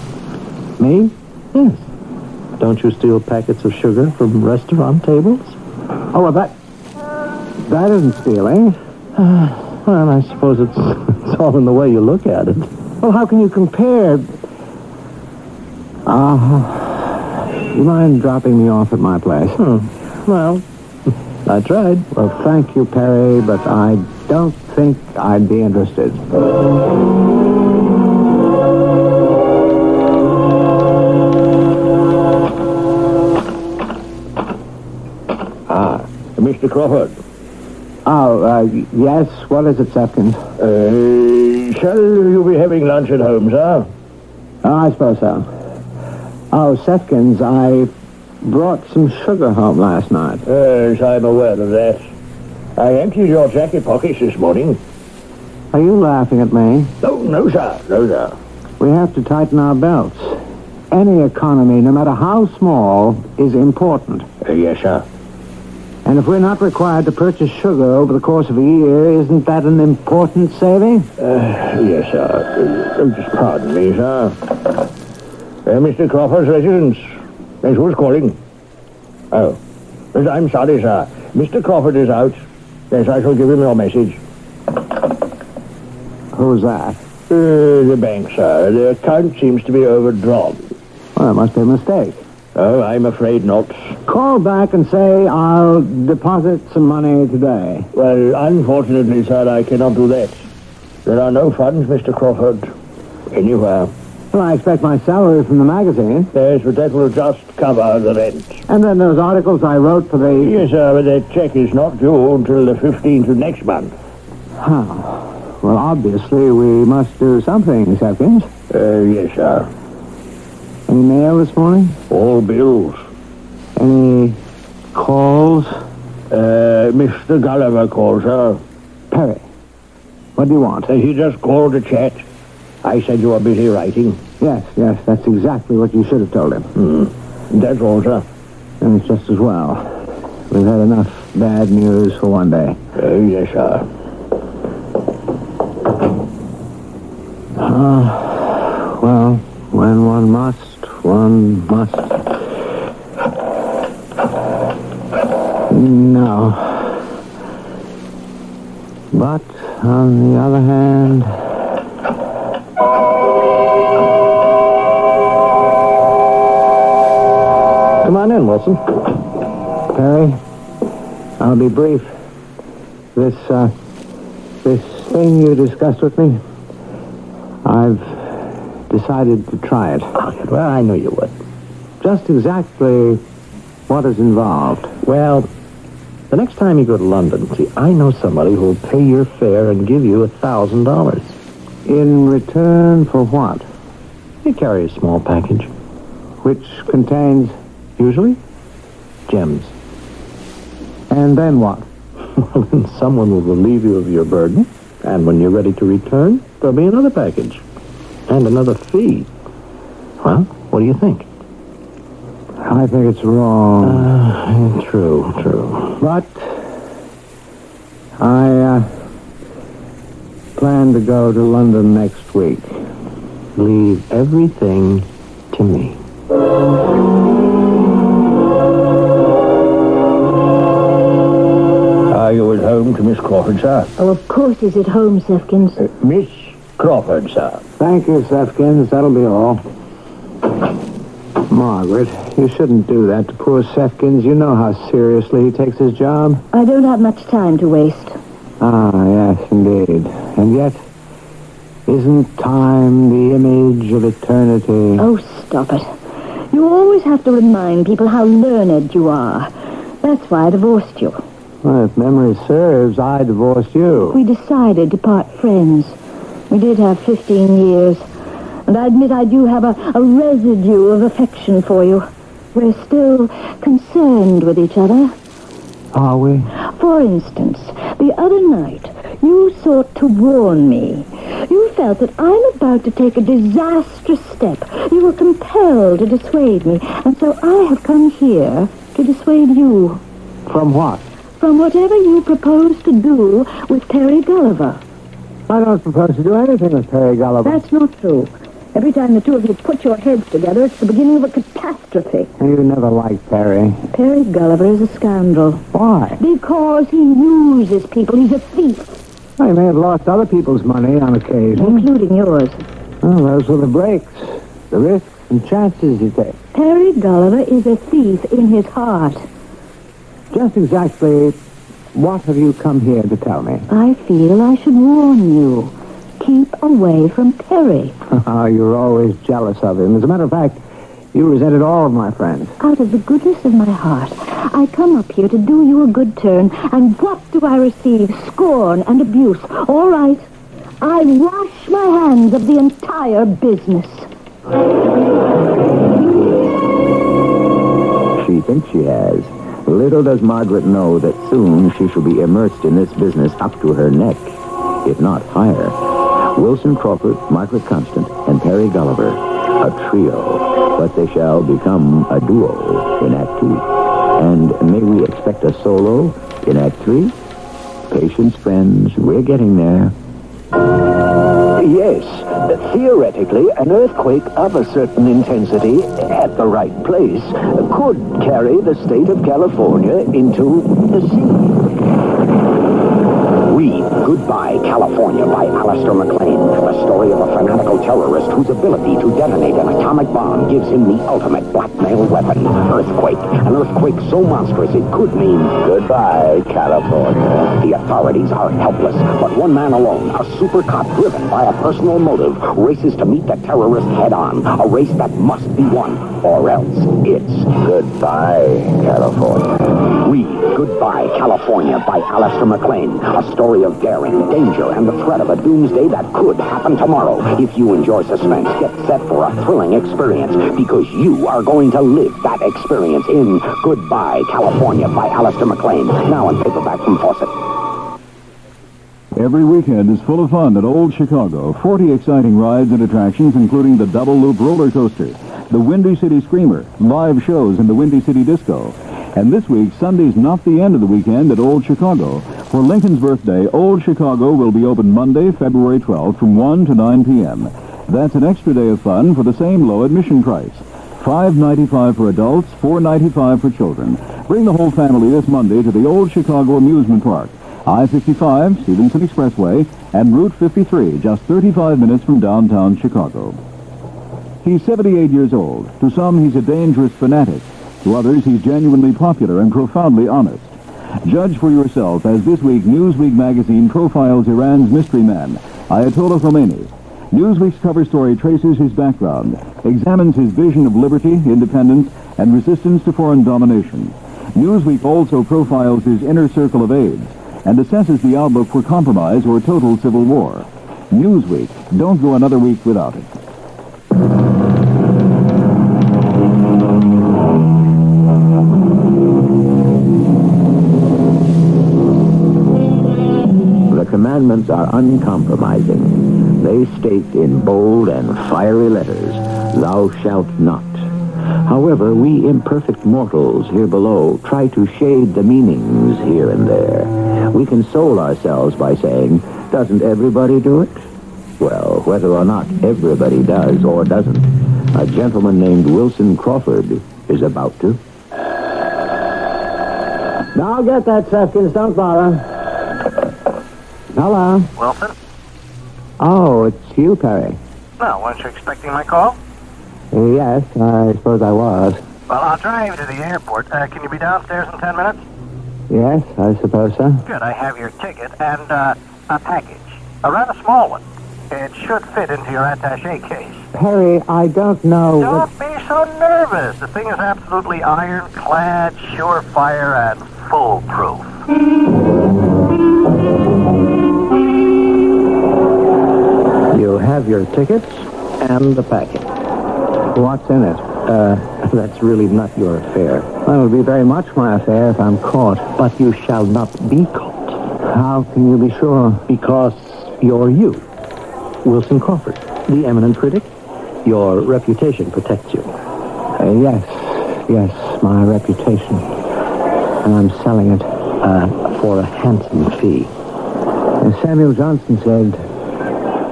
Me? Yes. Don't you steal packets of sugar from restaurant tables? Oh, well, that isn't stealing. Well, I suppose it's all in the way you look at it. Well, how can you compare? You mind dropping me off at my place? Well, I tried. Well, thank you, Perry, but I don't think I'd be interested. Mr. Crawford. Oh, yes. What is it, Sefkins? Shall you be having lunch at home, sir? Oh, I suppose so. Oh, Sefkins, I brought some sugar home last night. Yes, I'm aware of that. I emptied your jacket pockets this morning. Are you laughing at me? Oh, no, sir. No, sir. We have to tighten our belts. Any economy, no matter how small, is important. Yes, sir. And if we're not required to purchase sugar over the course of a year, isn't that an important saving? Yes, sir. Just pardon me, sir. Mr. Crawford's residence. Yes, who's calling? Oh. Yes, I'm sorry, sir. Mr. Crawford is out. Yes, I shall give him your message. Who's that? The bank, sir. The account seems to be overdrawn. Well, that must be a mistake. Oh, I'm afraid not. Call back and say I'll deposit some money today. Well, unfortunately, sir, I cannot do that. There are no funds, Mr. Crawford, anywhere. Well, I expect my salary from the magazine. Yes, but that will just cover the rent. And then those articles I wrote for the... Yes, sir, but that check is not due until the 15th of next month. Well, obviously, we must do something, Sefkins. Yes, sir. Any mail this morning? All bills. Any calls? Mr. Gulliver called, sir. Perry, what do you want? He just called to chat. I said you were busy writing. Yes, that's exactly what you should have told him. That's all, sir. And it's just as well. We've had enough bad news for one day. Yes, sir. Well, when one must, one must. No. But, on the other hand... Come on in, Wilson. Perry, I'll be brief. This thing you discussed with me, I've decided to try it. Well, I knew you would. Just exactly what is involved. Well, the next time you go to London, see, I know somebody who'll pay your fare and give you $1,000. In return for what? You carry a small package. Which contains... Usually, gems. And then what? Well, then someone will relieve you of your burden, and when you're ready to return, there'll be another package. And another fee. Well, what do you think? I think it's wrong. True. But I plan to go to London next week. Leave everything to me. Are you at home to Miss Crawford, sir? Oh, of course he's at home, Sefkins. Miss Crawford, sir. Thank you, Sefkins. That'll be all. Margaret, you shouldn't do that to poor Sefkins. You know how seriously he takes his job. I don't have much time to waste. Ah, yes, indeed. And yet, isn't time the image of eternity? Oh, stop it. You always have to remind people how learned you are. That's why I divorced you. Well, if memory serves, I divorced you. We decided to part friends. We did have 15 years. And I admit I do have a residue of affection for you. We're still concerned with each other. Are we? For instance, the other night, you sought to warn me. You felt that I'm about to take a disastrous step. You were compelled to dissuade me. And so I have come here to dissuade you. From what? From whatever you propose to do with Perry Gulliver. I don't propose to do anything with Perry Gulliver. That's not true. Every time the two of you put your heads together, it's the beginning of a catastrophe. You never liked Perry. Perry Gulliver is a scoundrel. Why? Because he uses people. He's a thief. I may have lost other people's money on occasion. Including yours. Well, those were the breaks. The risks and chances you take. Perry Gulliver is a thief in his heart. Just exactly what have you come here to tell me? I feel I should warn you. Keep away from Perry. You're always jealous of him. As a matter of fact, you resented all of my friends. Out of the goodness of my heart, I come up here to do you a good turn, and what do I receive? Scorn and abuse. All right. I wash my hands of the entire business. She thinks she has. Little does Margaret know that soon she shall be immersed in this business up to her neck, if not higher. Wilson Crawford, Margaret Constant, and Perry Gulliver, a trio, but they shall become a duo in Act 2. And may we expect a solo in Act 3? Patience, friends, we're getting there. Yes, theoretically, an earthquake of a certain intensity at the right place could carry the state of California into the sea. Read Goodbye, California by Alistair MacLean, the story of a fanatical terrorist whose ability to detonate an atomic bomb gives him the ultimate blackmail weapon, earthquake. An earthquake so monstrous it could mean goodbye, California. The authorities are helpless, but one man alone, a super cop driven by a personal motive, races to meet the terrorist head-on, a race that must be won, or else it's goodbye, California. Read Goodbye, California by Alistair MacLean, a story of daring, danger, and the threat of a doomsday that could happen tomorrow. If you enjoy suspense, get set for a thrilling experience, because you are going to live that experience in Goodbye, California by Alistair MacLean, now in paperback from Fawcett. Every weekend is full of fun at Old Chicago. 40 exciting rides and attractions, including the Double Loop roller coaster, the Windy City Screamer, live shows in the Windy City Disco. And this week, Sunday's not the end of the weekend at Old Chicago. For Lincoln's birthday, Old Chicago will be open Monday, February 12th from 1 to 9 p.m. That's an extra day of fun for the same low admission price. $5.95 for adults, $4.95 for children. Bring the whole family this Monday to the Old Chicago Amusement Park. I-55, Stevenson Expressway, and Route 53, just 35 minutes from downtown Chicago. He's 78 years old. To some, he's a dangerous fanatic. To others, he's genuinely popular and profoundly honest. Judge for yourself as this week Newsweek magazine profiles Iran's mystery man, Ayatollah Khomeini. Newsweek's cover story traces his background, examines his vision of liberty, independence, and resistance to foreign domination. Newsweek also profiles his inner circle of aides and assesses the outlook for compromise or total civil war. Newsweek. Don't go another week without it. The commandments are uncompromising. They state in bold and fiery letters, "Thou shalt not." However, we imperfect mortals here below try to shade the meanings here and there. We console ourselves by saying, doesn't everybody do it? Well, whether or not everybody does or doesn't, a gentleman named Wilson Crawford is about to. Now get that, Sefkins. Don't bother. Hello. Wilson? Oh, it's you, Perry. No, weren't you expecting my call? Yes, I suppose I was. Well, I'll drive you to the airport. Can you be downstairs in 10 minutes? Yes, I suppose so. Good, I have your ticket and a package. A rather small one. It should fit into your attaché case. Perry, I don't know... Don't be so nervous. The thing is absolutely ironclad, surefire, and foolproof. You have your tickets and the packet. What's in it? That's really not your affair. Well, it'll be very much my affair if I'm caught. But you shall not be caught. How can you be sure? Because you're you, Wilson Crawford, the eminent critic. Your reputation protects you. Yes, my reputation. And I'm selling it for a handsome fee. As Samuel Johnson said,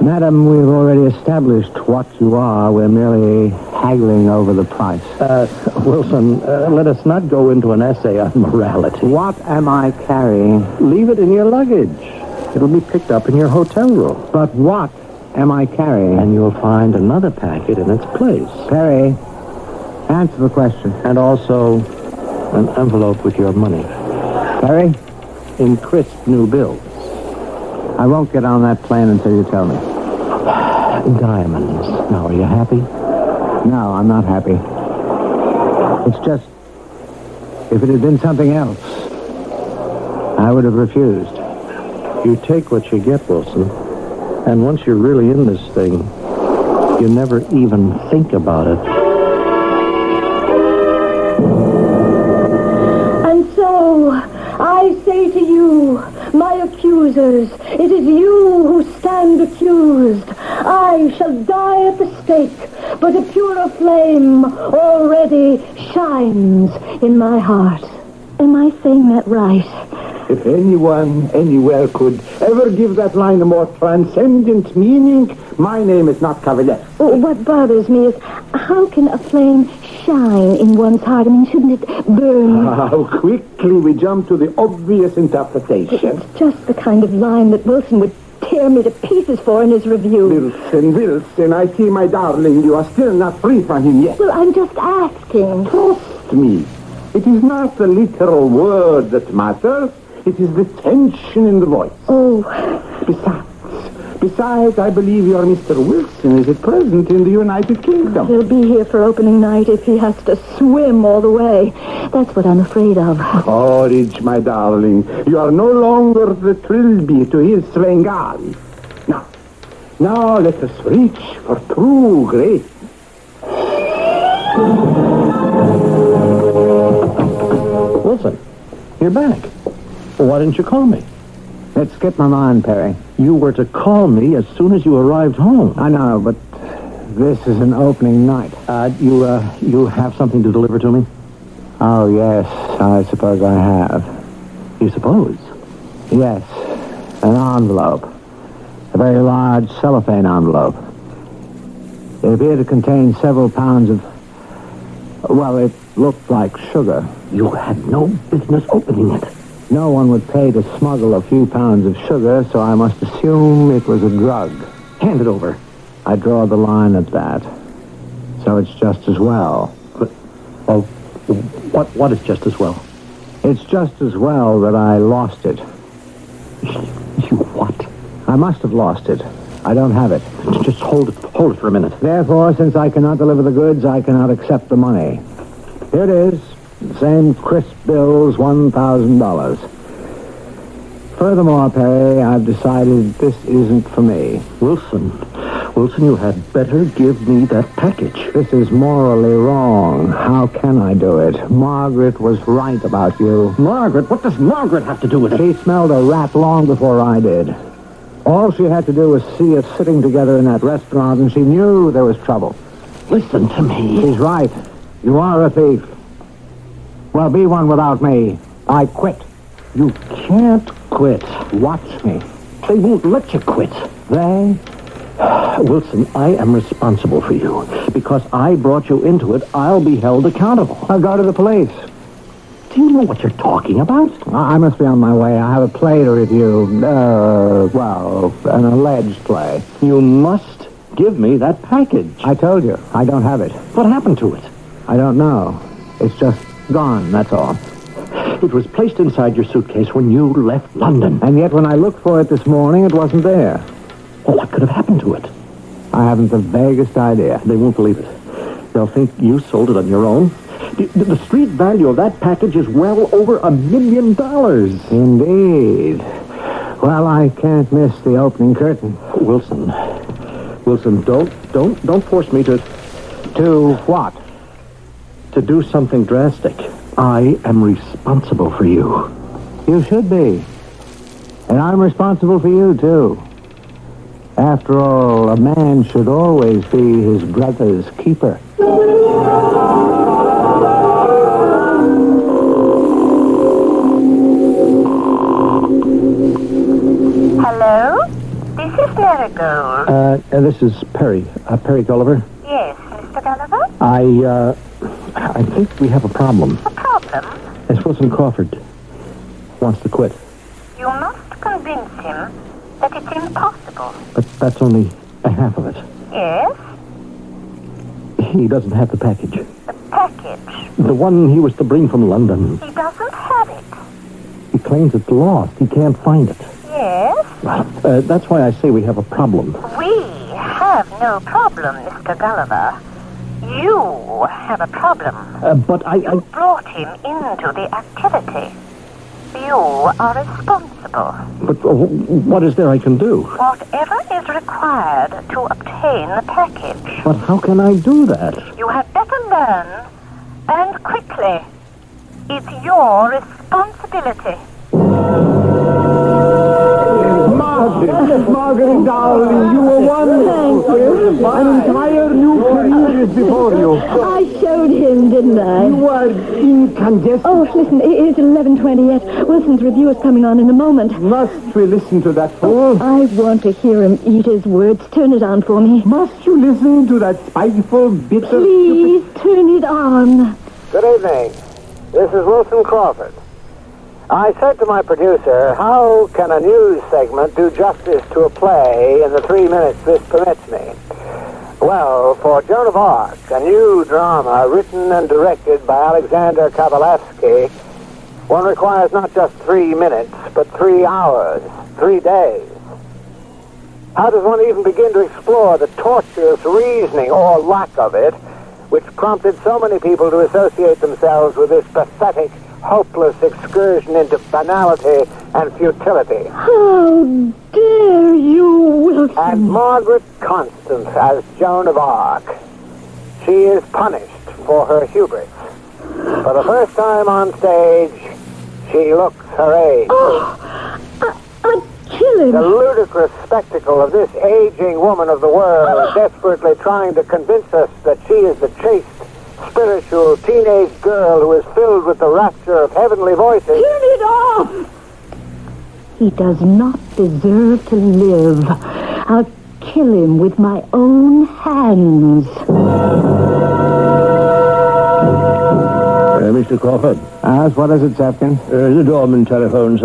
Madam, we've already established what you are. We're merely haggling over the price. Wilson, let us not go into an essay on morality. What am I carrying? Leave it in your luggage. It'll be picked up in your hotel room. But what am I carrying? And you'll find another packet in its place. Perry, answer the question. And also an envelope with your money. Perry? In crisp new bills. I won't get on that plane until you tell me. Diamonds. Now, are you happy? No, I'm not happy. It's just, if it had been something else, I would have refused. You take what you get, Wilson. And once you're really in this thing, you never even think about it. And so, I say to you, my accusers, it is you who stand accused. I shall die at the stake, but a purer flame already shines in my heart. Am I saying that right? If anyone, anywhere could ever give that line a more transcendent meaning, my name is not Cavalier. What bothers me is, how can a flame shine in one's heart? I mean, shouldn't it burn? How quickly we jump to the obvious interpretation. It's just the kind of line that Wilson would tear me to pieces for in his review. Wilson, I see, my darling, you are still not free from him yet. Well, I'm just asking. Trust me. It is not the literal word that matters. It is the tension in the voice. Oh. Besides, I believe your Mr. Wilson is at present in the United Kingdom. He'll be here for opening night if he has to swim all the way. That's what I'm afraid of. Courage, my darling. You are no longer the trilby to his Svengali. Now let us reach for true grace. Wilson, you're back. Why didn't you call me? It skipped my mind, Perry. You were to call me as soon as you arrived home. I know, but this is an opening night. You have something to deliver to me? Oh, yes, I suppose I have. You suppose? Yes, an envelope. A very large cellophane envelope. It appeared to contain several pounds of... Well, it looked like sugar. You had no business opening it. No one would pay to smuggle a few pounds of sugar, so I must assume it was a drug. Hand it over. I draw the line at that. So it's just as well. But, well, what is just as well? It's just as well that I lost it. You what? I must have lost it. I don't have it. Just hold it for a minute. Therefore, since I cannot deliver the goods, I cannot accept the money. Here it is. Same crisp bills, $1,000. Furthermore, Perry, I've decided this isn't for me. Wilson, you had better give me that package. This is morally wrong. How can I do it? Margaret was right about you. Margaret? What does Margaret have to do with it? She smelled a rat long before I did. All she had to do was see us sitting together in that restaurant, and she knew there was trouble. Listen to me. She's right. You are a thief. Well, be one without me. I quit. You can't quit. Watch me. They won't let you quit. They? Wilson, I am responsible for you. Because I brought you into it, I'll be held accountable. I'll go to the police. Do you know what you're talking about? I must be on my way. I have a play to review. An alleged play. You must give me that package. I told you. I don't have it. What happened to it? I don't know. It's just gone, that's all. It was placed inside your suitcase when you left London. And yet when I looked for it this morning, it wasn't there. Well, what could have happened to it? I haven't the vaguest idea. They won't believe it. They'll think you sold it on your own. The street value of that package is well over $1 million. Indeed. Well, I can't miss the opening curtain. Wilson, don't force me to... To what? To do something drastic. I am responsible for you. You should be. And I'm responsible for you, too. After all, a man should always be his brother's keeper. Hello? This is Marigold. This is Perry. Perry Gulliver. Yes, Mr. Gulliver? I think we have a problem. A problem? Miss Wilson Crawford wants to quit. You must convince him that it's impossible. But that's only a half of it. Yes? He doesn't have the package. The package? The one he was to bring from London. He doesn't have it. He claims it's lost. He can't find it. Yes? Well, that's why I say we have a problem. We have no problem, Mr. Gulliver. You have a problem. But You brought him into the activity. You are responsible. But what is there I can do? Whatever is required to obtain the package. But how can I do that? You had better learn, and quickly. It's your responsibility. Margaret, darling, you were wonderful. Thank you. An entire new career is before you. I showed him, didn't I? You are incandescent. Oh, listen, it's 11:20 yet. Wilson's review is coming on in a moment. Must we listen to that fool? I want to hear him eat his words. Turn it on for me. Must you listen to that spiteful, bitter... Please, turn it on. Good evening. This is Wilson Crawford. I said to my producer, how can a news segment do justice to a play in the 3 minutes this permits me? Well, for Joan of Arc, a new drama written and directed by Alexander Kavalevsky, one requires not just 3 minutes, but 3 hours, 3 days. How does one even begin to explore the tortuous reasoning, or lack of it, which prompted so many people to associate themselves with this pathetic, hopeless excursion into banality and futility? How dare you, Wilson? And Margaret Constance as Joan of Arc. She is punished for her hubris. For the first time on stage, she looks her age. I'd kill him. The ludicrous spectacle of this aging woman of the world desperately trying to convince us that she is the chaste, spiritual teenage girl who is filled with the rapture of heavenly voices. Turn it off! He does not deserve to live. I'll kill him with my own hands. Mr. Crawford. What is it, Sapkin? The doorman telephones.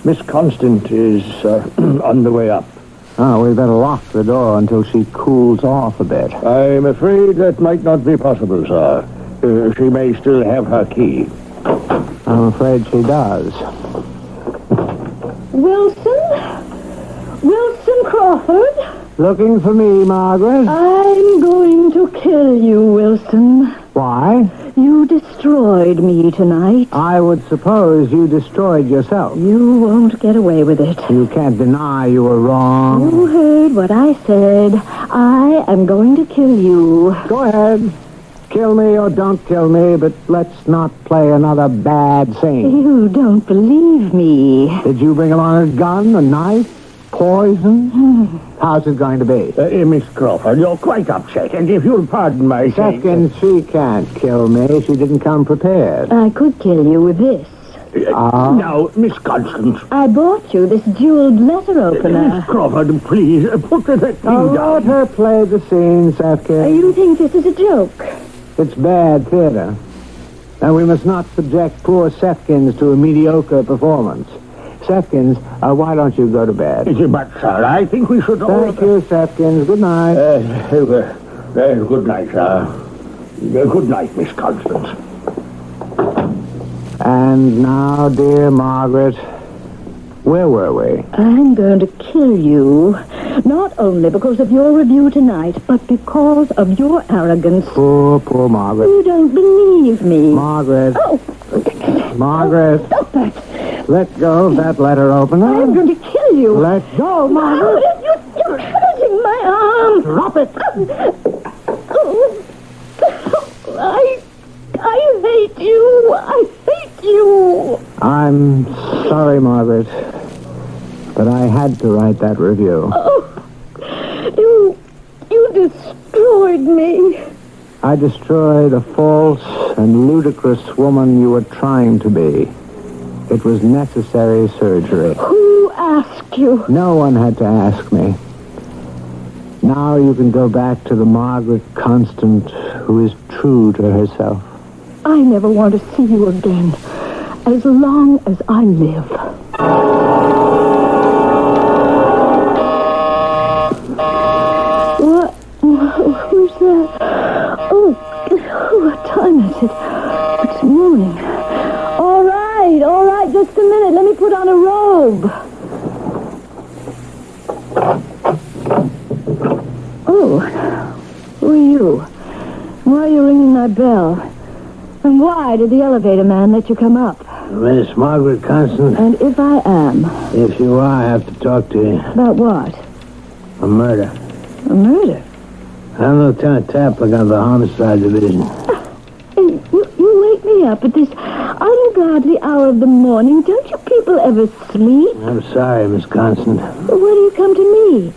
Miss Constant is on the way up. Oh, we better lock the door until she cools off a bit. I'm afraid that might not be possible, sir. She may still have her key. I'm afraid she does. Wilson Crawford? Looking for me, Margaret? I'm going to kill you, Wilson. Why? You destroyed me tonight. I would suppose you destroyed yourself. You won't get away with it. You can't deny you were wrong. You heard what I said. I am going to kill you. Go ahead. Kill me or don't kill me, but let's not play another bad scene. You don't believe me. Did you bring along a gun, a knife, poison? How's it going to be? Miss Crawford, you're quite upset, and if you'll pardon my saying... Second, she can't kill me. She didn't come prepared. I could kill you with this. Now, Miss Constance. I bought you this jeweled letter opener. Miss Crawford, please, put that thing Oh, down. let her play the scene, Sefkin. You think this is a joke? It's bad theater. And we must not subject poor Sefkins to a mediocre performance. Sefkins, why don't you go to bed? But, sir, I think we should... Thank you, Sefkins. Good night. Good night, sir. Good night, Miss Constance. And now, dear Margaret, where were we? I'm going to kill you. Not only because of your review tonight, but because of your arrogance. Poor Margaret. You don't believe me. Margaret. Oh. Margaret. Stop that. Let go of that letter opener. I'm going to kill you. Let go, Margaret. You're hurting my arm. Drop it. I hate you. I hate you. I'm sorry, Margaret, but I had to write that review. Oh, you destroyed me. I destroyed a false and ludicrous woman you were trying to be. It was necessary surgery. Who asked you? No one had to ask me. Now you can go back to the Margaret Constant who is true to herself. I never want to see you again, as long as I live. Who's that? Oh, what time is it? It's morning. All right, just a minute. Let me put on a robe. Oh, who are you? Why are you ringing my bell? And why did the elevator man let you come up? Miss Margaret Constant. And if I am? If you are, I have to talk to you. About what? A murder. A murder? I'm Lieutenant Taplock of the Homicide Division. You wake me up at this ungodly hour of the morning. Don't you people ever sleep? I'm sorry, Miss Constant. Why do you come to me?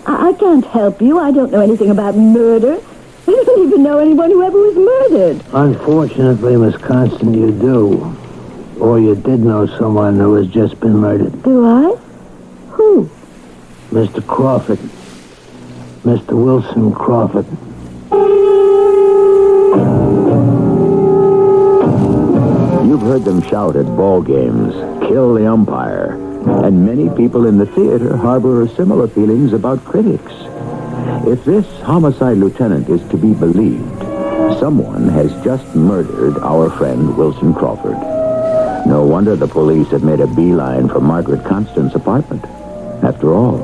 I can't help you. I don't know anything about murder. I don't even know anyone who ever was murdered. Unfortunately, Miss Constant, you do. Or you did know someone who has just been murdered. Do I? Who? Mr. Crawford. Mr. Wilson Crawford. You've heard them shout at ball games, kill the umpire. And many people in the theater harbor similar feelings about critics. If this homicide lieutenant is to be believed, someone has just murdered our friend Wilson Crawford. No wonder the police have made a beeline for Margaret Constant's apartment. After all,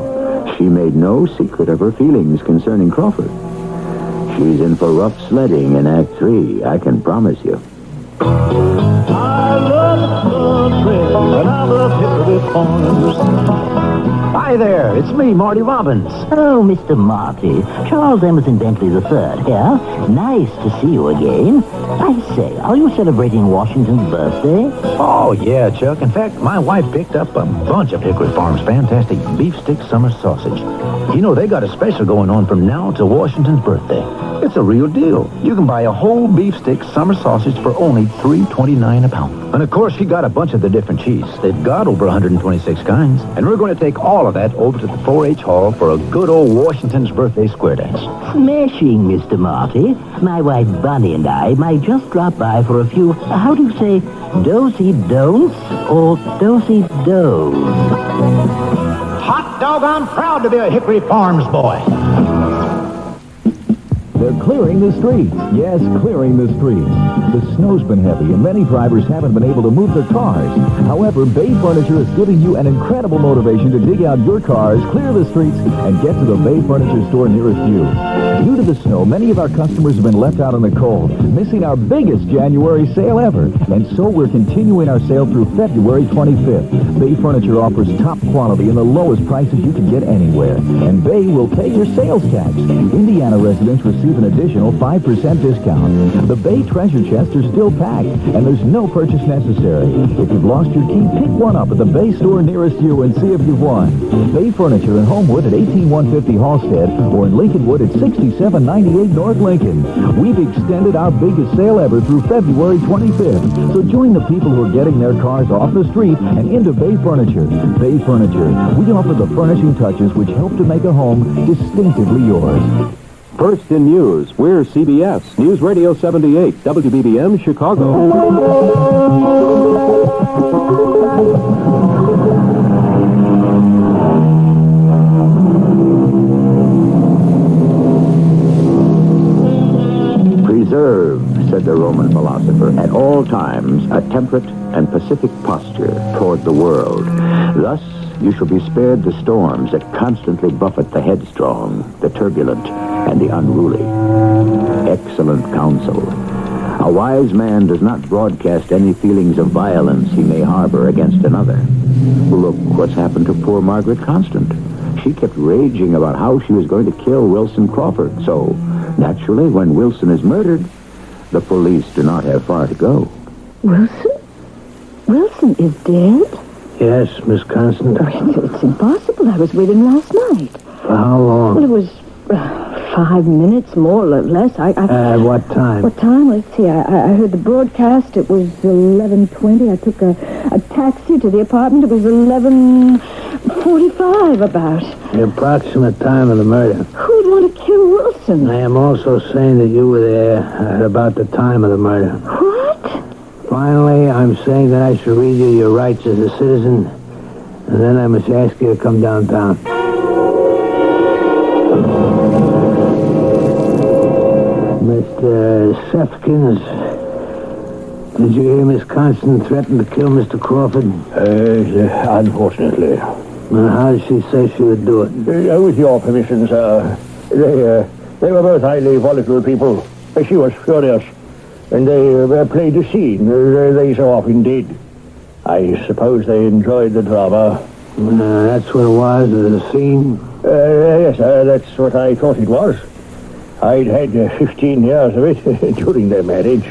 she made no secret of her feelings concerning Crawford. She's in for rough sledding in Act 3, I can promise you. I love the country, and I love Hickory Farms. Hi there, it's me, Marty Robbins. Oh, Mr. Marty. Charles Emerson Bentley III here. Nice to see you again. I say, are you celebrating Washington's birthday? Oh, yeah, Chuck. In fact, my wife picked up a bunch of Hickory Farms' fantastic beef stick summer sausage. You know, they got a special going on from now till Washington's birthday. It's a real deal. You can buy a whole beef stick summer sausage for only $3.29 a pound. And, of course, he got a bunch of the different cheese. They've got over 126 kinds. And we're going to take all of that over to the 4-H Hall for a good old Washington's birthday square dance. Smashing, Mr. Marty. My wife Bonnie and I might just drop by for a few, how do you say, do-si-don'ts or do-si-dos? Hot dog, I'm proud to be a Hickory Farms boy. They're clearing the streets. Yes, clearing the streets. The snow's been heavy, and many drivers haven't been able to move their cars. However, Bay Furniture is giving you an incredible motivation to dig out your cars, clear the streets, and get to the Bay Furniture store nearest you. Due to the snow, many of our customers have been left out in the cold, missing our biggest January sale ever. And so we're continuing our sale through February 25th. Bay Furniture offers top quality and the lowest prices you can get anywhere. And Bay will pay your sales tax. Indiana residents receive an additional 5% discount. The Bay treasure chests are still packed, and there's no purchase necessary. If you've lost your key, pick one up at the Bay store nearest you and see if you've won. Bay Furniture in Homewood at 18150 Halstead or in Lincolnwood at 66 2798 North Lincoln. We've extended our biggest sale ever through February 25th. So join the people who are getting their cars off the street and into Bay Furniture. Bay Furniture. We offer the furnishing touches which help to make a home distinctively yours. First in news, we're CBS News Radio 78, WBBM, Chicago. Preserve, said the Roman philosopher, at all times a temperate and pacific posture toward the world. Thus, you shall be spared the storms that constantly buffet the headstrong, the turbulent, and the unruly. Excellent counsel. A wise man does not broadcast any feelings of violence he may harbor against another. Look what's happened to poor Margaret Constant. She kept raging about how she was going to kill Wilson Crawford. So, naturally, when Wilson is murdered, the police do not have far to go. Wilson? Wilson is dead? Yes, Miss Constant. It's impossible. I was with him last night. For how long? Well, it was 5 minutes, more or less. What time? What time? Let's see. I heard the broadcast. It was 11:20. I took a taxi to the apartment. It was 11:45 about. The approximate time of the murder. Who would want to kill Wilson? I am also saying that you were there at about the time of the murder. What? Finally, I'm saying that I should read you your rights as a citizen, and then I must ask you to come downtown. Mr. Sefkins, did you hear Miss Constant threaten to kill Mr. Crawford? Unfortunately. And how did she say she would do it? With your permission, sir. They were both highly volatile people. She was furious, and they played a scene. They so often did. I suppose they enjoyed the drama. That's what it was, a scene? Yes, sir, that's what I thought it was. I'd had 15 years of it during their marriage.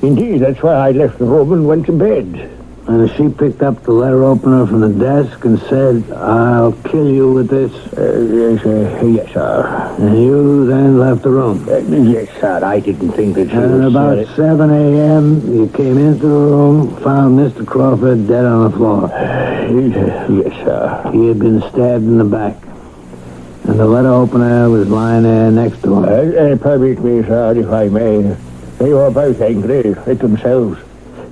Indeed, that's why I left the room and went to bed. And she picked up the letter opener from the desk and said, "I'll kill you with this"? Yes, sir. And you then left the room? Yes, sir. I didn't think that she was... And about 7 a.m., you came into the room, found Mr. Crawford dead on the floor. Yes, sir. He had been stabbed in the back. And the letter opener was lying there next to him. Permit me, sir, if I may. They were both angry at themselves.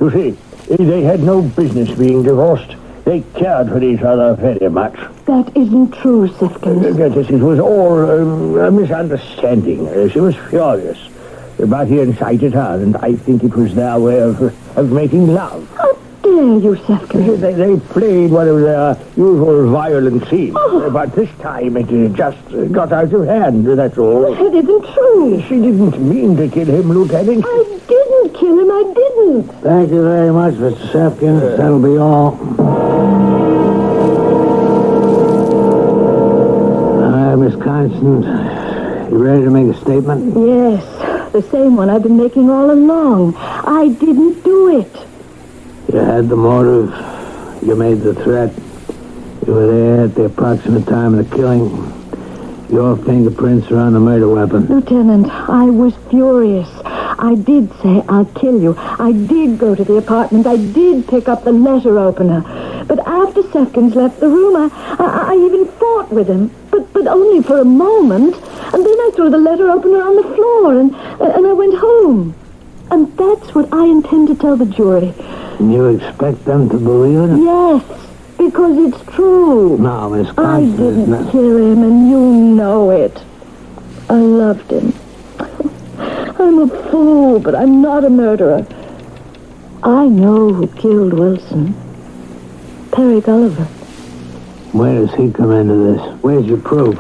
You see, they had no business being divorced. They cared for each other very much. That isn't true, Sifkins. It was all a misunderstanding. She was furious. But he incited her, and I think it was their way of making love. How dare you, Sifkins? They played one of their usual violent scenes. But this time it just got out of hand, that's all. It isn't true. She didn't mean to kill him, Lieutenant. I didn't kill him. I didn't. Thank you very much, Mr. Sefkins. That'll be all. Miss Constant, you ready to make a statement? Yes, the same one I've been making all along. I didn't do it. You had the motive. You made the threat. You were there at the approximate time of the killing. Your fingerprints are on the murder weapon. Lieutenant, I was furious. I did say, "I'll kill you." I did go to the apartment. I did pick up the letter opener. But after Sefkins left the room, I even fought with him. But only for a moment. And then I threw the letter opener on the floor and I went home. And that's what I intend to tell the jury. And you expect them to believe it? Yes, because it's true. No, Miss Constant. I didn't kill him, and you know it. I loved him. I'm a fool, but I'm not a murderer. I know who killed Wilson. Perry Gulliver. Where does he come into this? Where's your proof?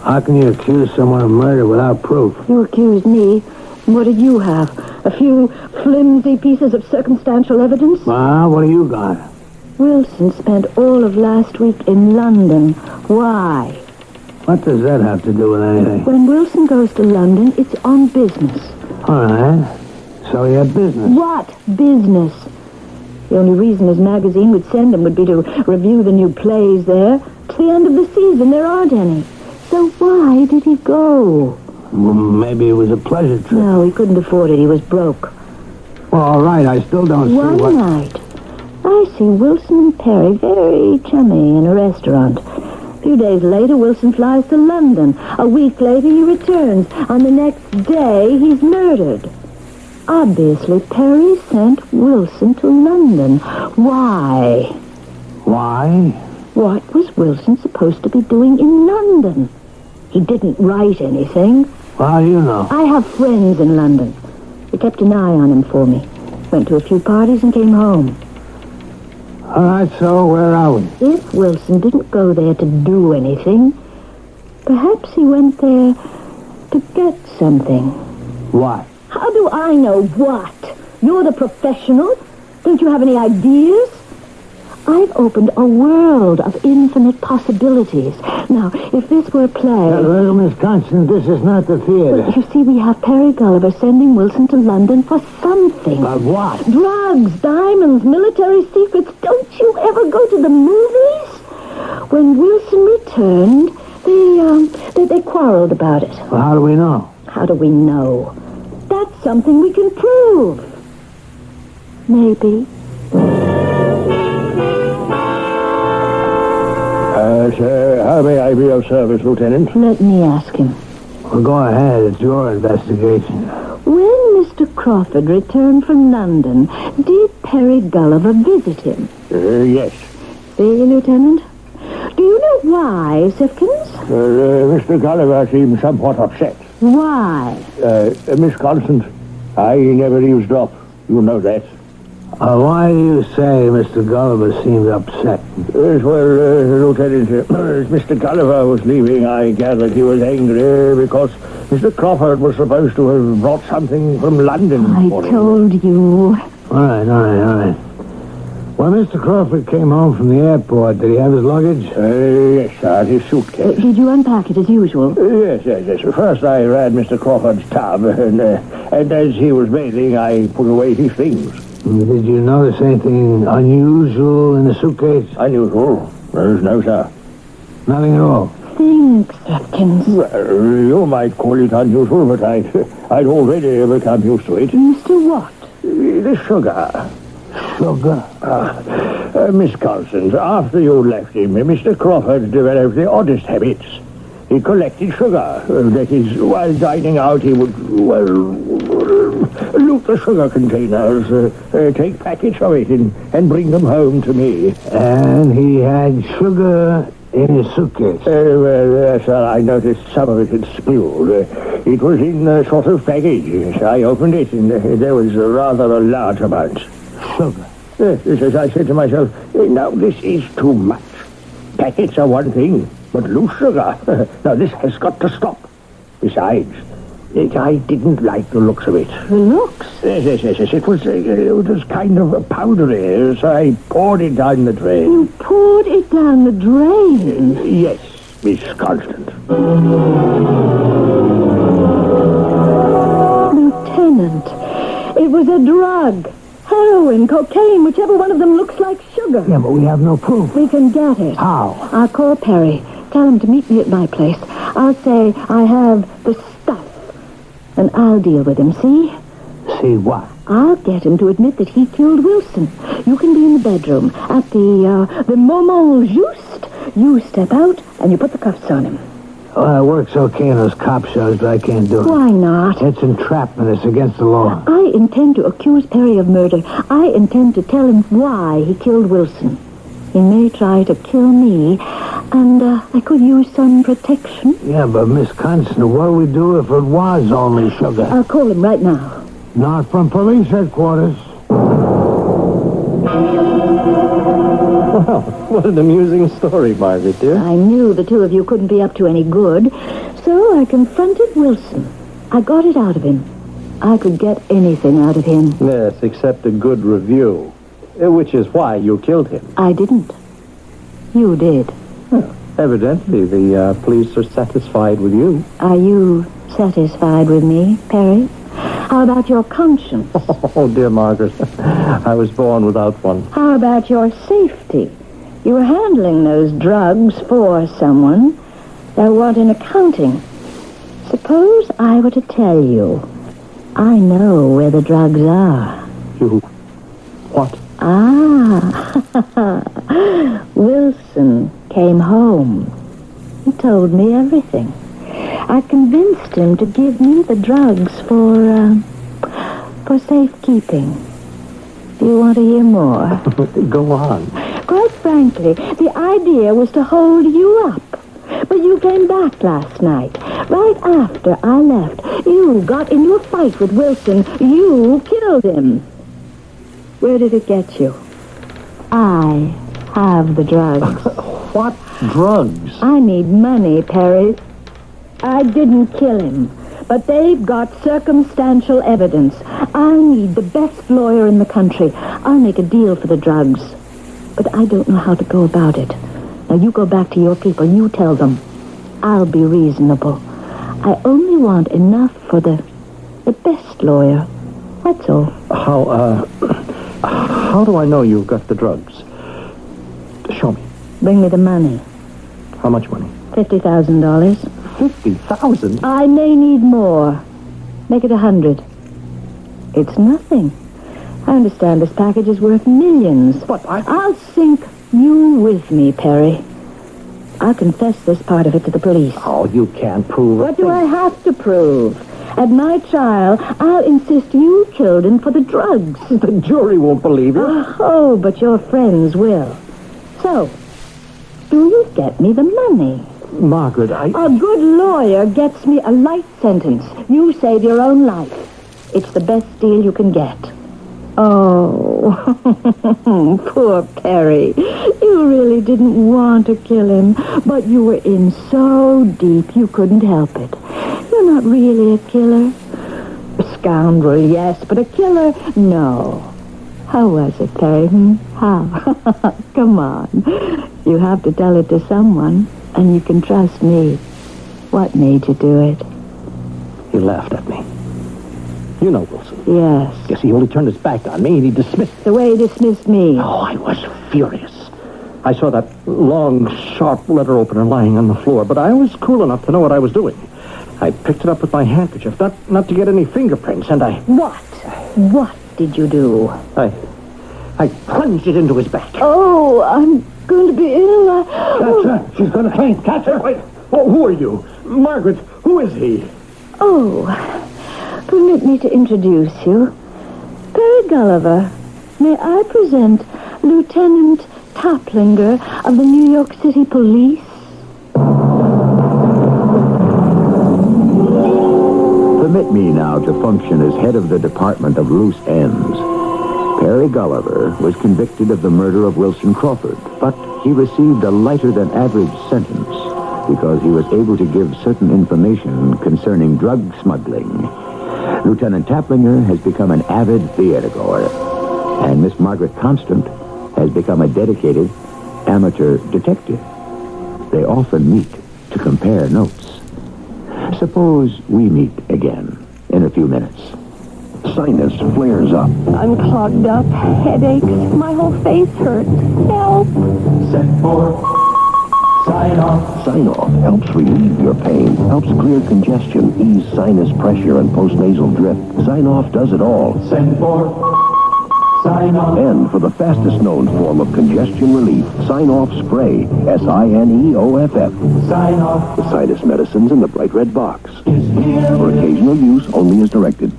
How can you accuse someone of murder without proof? You accused me. What did you have? A few flimsy pieces of circumstantial evidence? Well, what do you got? Wilson spent all of last week in London. Why? What does that have to do with anything? When Wilson goes to London, it's on business. All right. So he had business. What business? The only reason his magazine would send him would be to review the new plays there. It's the end of the season. There aren't any. So why did he go? Well, maybe it was a pleasure trip. No, he couldn't afford it. He was broke. Well, all right, I still don't see what... One night, I see Wilson and Perry very chummy in a restaurant. A few days later, Wilson flies to London. A week later, he returns. On the next day, he's murdered. Obviously, Perry sent Wilson to London. Why? Why? What was Wilson supposed to be doing in London? He didn't write anything. How do you know? I have friends in London. They kept an eye on him for me. Went to a few parties and came home. All right, so where are we? If Wilson didn't go there to do anything, perhaps he went there to get something. What? How do I know what? You're the professional. Don't you have any ideas? I've opened a world of infinite possibilities. Now, if this were a play... Well, Miss Constance, this is not the theater. Well, you see, we have Perry Gulliver sending Wilson to London for something. But what? Drugs, diamonds, military secrets. Don't you ever go to the movies? When Wilson returned, they quarreled about it. Well, how do we know? How do we know? That's something we can prove. Maybe. Sir, how may I be of service, Lieutenant? Let me ask him. Well, go ahead. It's your investigation. When Mr. Crawford returned from London, did Perry Gulliver visit him? Yes. See, Lieutenant? Do you know why, Sifkins? Mr. Gulliver seemed somewhat upset. Why? Miss Constance, I never eavesdrop. You know that. Why do you say Mr. Gulliver seemed upset? Yes, well, Lieutenant, as Mr. Gulliver was leaving, I gathered he was angry because Mr. Crawford was supposed to have brought something from London for him. I told you. All right. When Mr. Crawford came home from the airport, did he have his luggage? Yes, sir, his suitcase. Did you unpack it as usual? Yes. First I ran Mr. Crawford's tub, and as he was bathing, I put away his things. Did you notice anything unusual in the suitcase? Unusual? No, sir. Nothing at all? Think, Sifkins. Well, you might call it unusual, but I'd already become used to it. Used to what? The sugar. Sugar? Miss Constance, after you left him, Mr. Crawford developed the oddest habits. He collected sugar. That is, while dining out, he would, loot the sugar containers, take packets of it, and bring them home to me. And he had sugar in his suitcase? Sir, I noticed some of it had spilled. It was in a sort of package. I opened it, and there was rather a large amount. Sugar? Yes, as I said to myself, now this is too much. Packets are one thing, but loose sugar. Now this has got to stop. Besides, I didn't like the looks of it. The looks? Yes. It was kind of powdery, so I poured it down the drain. You poured it down the drain? Yes, Miss Constance. Lieutenant, it was a drug. Heroin, cocaine, whichever one of them looks like sugar. Yeah, but we have no proof. We can get it. How? I'll call Perry. Tell him to meet me at my place. I'll say I have the stuff. And I'll deal with him, see? See what? I'll get him to admit that he killed Wilson. You can be in the bedroom. At the moment juste, you step out and you put the cuffs on him. Well, it works okay in those cop shows, but I can't do it. Why not? It's entrapment. It's against the law. I intend to accuse Perry of murder. I intend to tell him why he killed Wilson. He may try to kill me, and I could use some protection. Yeah, but Miss Constance, what do we do if it was only sugar? I'll call him right now. Not from police headquarters. Well, what an amusing story, Margaret, dear. I knew the two of you couldn't be up to any good, so I confronted Wilson. I got it out of him. I could get anything out of him. Yes, except a good review, which is why you killed him. I didn't. You did. Well, evidently, the police are satisfied with you. Are you satisfied with me, Perry? How about your conscience? Oh, dear Margaret, I was born without one. How about your safety? You were handling those drugs for someone. They'll want an accounting. Suppose I were to tell you, I know where the drugs are. You... what? Wilson came home. He told me everything. I convinced him to give me the drugs for safekeeping. Do you want to hear more? Go on. Quite frankly, the idea was to hold you up. But you came back last night. Right after I left, you got into a fight with Wilson. You killed him. Where did it get you? I have the drugs. What drugs? I need money, Perry. I didn't kill him, but they've got circumstantial evidence. I need the best lawyer in the country. I'll make a deal for the drugs, but I don't know how to go about it. Now, you go back to your people. You tell them. I'll be reasonable. I only want enough for the best lawyer. That's all. How do I know you've got the drugs? Show me. Bring me the money. How much money? $50,000. 50,000? I may need more. Make it 100. It's nothing. I understand this package is worth millions. But I'll sink you with me, Perry. I'll confess this part of it to the police. Oh, you can't prove it. What do I have to prove? At my trial, I'll insist you killed him for the drugs. The jury won't believe you. Oh, but your friends will. So, do you get me the money? Margaret, A good lawyer gets me a light sentence. You save your own life. It's the best deal you can get. Oh, poor Perry. You really didn't want to kill him, but you were in so deep you couldn't help it. You're not really a killer. A scoundrel, yes, but a killer, no. How was it, Perry? How? Come on. You have to tell it to someone, and you can trust me. What made you do it? He laughed at me. You know Wilson. Yes. Guess he only turned his back on me and he dismissed me. The way he dismissed me. Oh, I was furious. I saw that long, sharp letter opener lying on the floor, but I was cool enough to know what I was doing. I picked it up with my handkerchief, not to get any fingerprints, and I... What did you do? I plunged it into his back. Oh, I'm going to be ill. Catch her. She's going to faint. Catch her. Wait. Oh, who are you? Margaret, who is he? Oh, permit me to introduce you. Perry Gulliver. May I present Lieutenant Toplinger of the New York City Police? Permit me now to function as head of the Department of Loose Ends. Perry Gulliver was convicted of the murder of Wilson Crawford, but he received a lighter-than-average sentence because he was able to give certain information concerning drug smuggling. Lieutenant Toplinger has become an avid theatergoer, and Miss Margaret Constant has become a dedicated amateur detective. They often meet to compare notes. Suppose we meet again in a few minutes. Sinus flares up. I'm clogged up, headaches, my whole face hurts. Help! Set for sign off. Sign off helps relieve your pain, helps clear congestion, ease sinus pressure and postnasal drift. Sign off does it all. Send for sign off. And for the fastest known form of congestion relief, Sign Off Spray. SINEOFF. Sign off. The sinus medicines in the bright red box. Is here. For occasional use only as directed.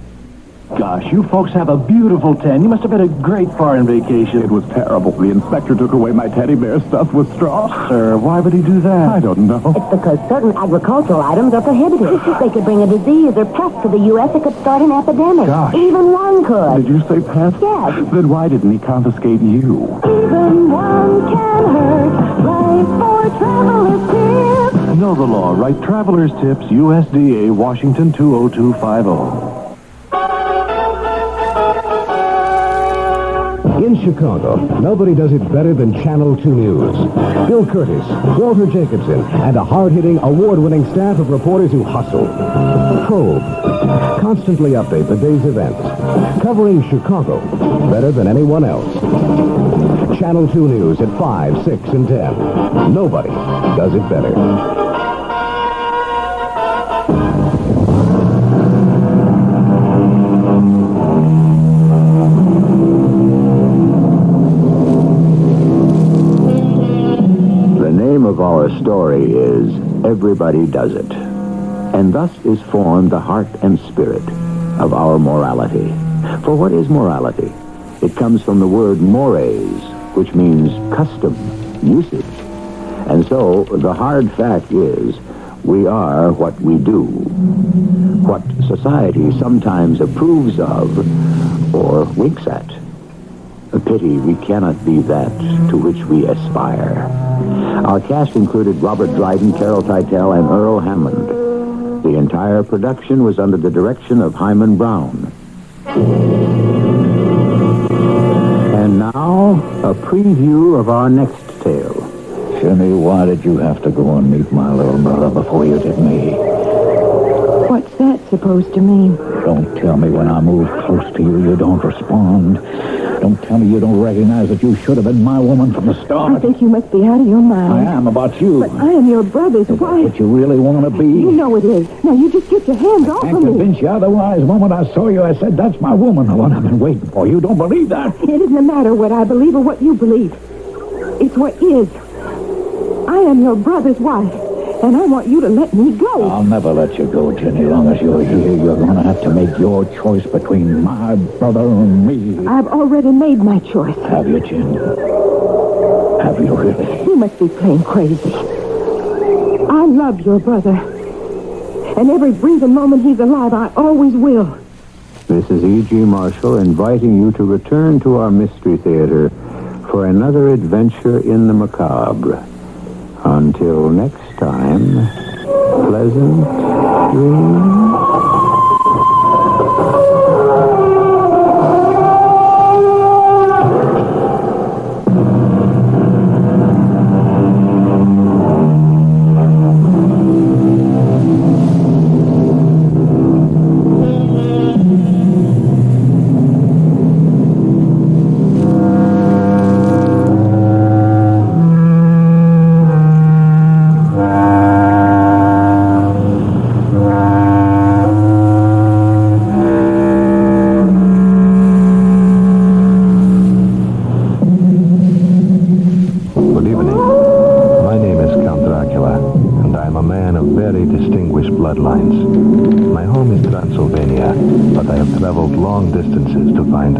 Gosh, you folks have a beautiful 10. You must have had a great foreign vacation. It was terrible. The inspector took away my teddy bear stuffed with straw. Sir, why would he do that? I don't know. It's because certain agricultural items are prohibited. They could bring a disease or pest to the U.S. that could start an epidemic. Gosh. Even one could. Did you say pest? Yes. Then why didn't he confiscate you? Even one can hurt. Right for traveler's tips. Know the law. Write Traveler's Tips, USDA, Washington 20250. In Chicago, nobody does it better than Channel 2 News. Bill Curtis, Walter Jacobson, and a hard-hitting, award-winning staff of reporters who hustle, probe, constantly update the day's events, covering Chicago better than anyone else. Channel 2 News at 5, 6, and 10. Nobody does it better. story is everybody does it. And thus is formed the heart and spirit of our morality. For what is morality? It comes from the word mores, which means custom, usage. And so the hard fact is we are what we do. What society sometimes approves of or winks at. A pity we cannot be that to which we aspire. Our cast included Robert Dryden, Carol Teitel, and Earl Hammond. The entire production was under the direction of Hyman Brown. And now, a preview of our next tale. Jimmy, why did you have to go and meet my little brother before you did me? What's that supposed to mean? Don't tell me when I move close to you, you don't respond. Don't tell me you don't recognize that you should have been my woman from the start. I think you must be out of your mind. I am about you. But I am your brother's wife. What you really want to be? You know it is. Now, you just get your hands off I of can't me. convince you otherwise. The moment I saw you, I said, that's my woman, the one I've been waiting for. You don't believe that? It isn't a matter what I believe or what you believe. It's what is. I am your brother's wife, and I want you to let me go. I'll never let you go, Jenny. As long as you're here, you're going to have to make your choice between my brother and me. I've already made my choice. Have you, Jen? Have you really? You must be playing crazy. I love your brother. And every breathing moment he's alive, I always will. This is E.G. Marshall inviting you to return to our Mystery Theater for another adventure in the macabre. Until next time, pleasant dreams.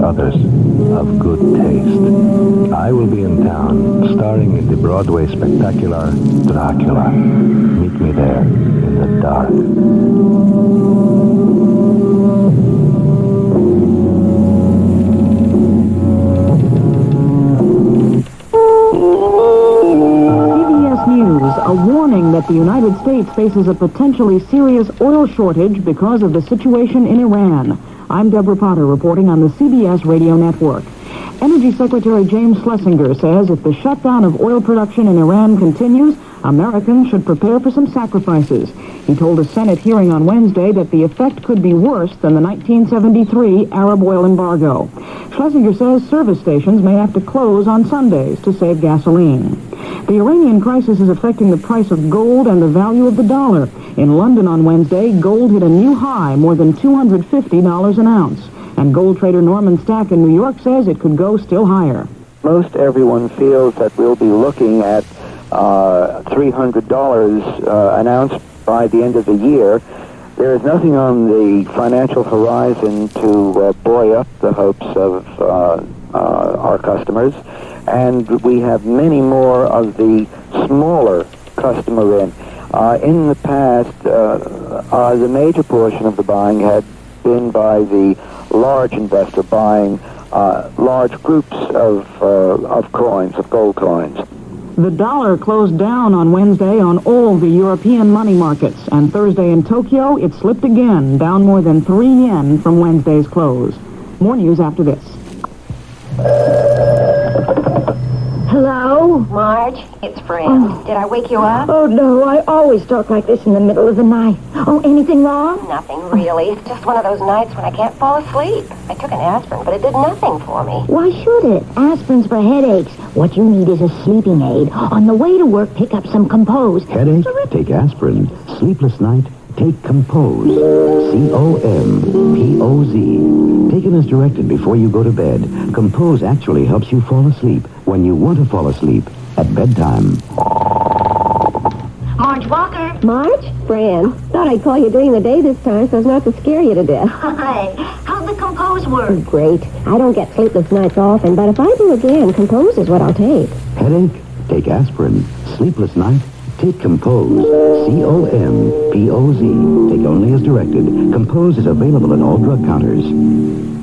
Of good taste. I will be in town, starring in the Broadway spectacular Dracula. Meet me there in the dark. CBS News, a warning that the United States faces a potentially serious oil shortage because of the situation in Iran. I'm Deborah Potter reporting on the CBS Radio Network. Energy Secretary James Schlesinger says if the shutdown of oil production in Iran continues, Americans should prepare for some sacrifices. He told a Senate hearing on Wednesday that the effect could be worse than the 1973 Arab oil embargo. Schlesinger says service stations may have to close on Sundays to save gasoline. The Iranian crisis is affecting the price of gold and the value of the dollar. In London on Wednesday, gold hit a new high, more than $250 an ounce. And gold trader Norman Stack in New York says it could go still higher. Most everyone feels that we'll be looking at $300 an ounce by the end of the year. There is nothing on the financial horizon to buoy up the hopes of our customers. And we have many more of the smaller customer in. In the past, the major portion of the buying had been by the large investor buying large groups of coins, of gold coins. The dollar closed down on Wednesday on all the European money markets, and Thursday in Tokyo, it slipped again, down more than 3 yen from Wednesday's close. More news after this. Hello? Marge, it's Fran. Did I wake you up? Oh, no, I always talk like this in the middle of the night. Oh, anything wrong? Nothing, really. It's just one of those nights when I can't fall asleep. I took an aspirin, but it did nothing for me. Why should it? Aspirin's for headaches. What you need is a sleeping aid. On the way to work, pick up some Compose. Headache? Take aspirin. Sleepless night? Take Compose. C-O-M-P-O-Z. Taken as directed before you go to bed. Compose actually helps you fall asleep when you want to fall asleep at bedtime. Marge? Fran. Thought I'd call you during the day this time so as not to scare you to death. Hi. How'd the Compose work? Great. I don't get sleepless nights often, but if I do again, Compose is what I'll take. Headache? Take aspirin. Sleepless night? Take Compose. Compoz. Take only as directed. Compose is available at all drug counters.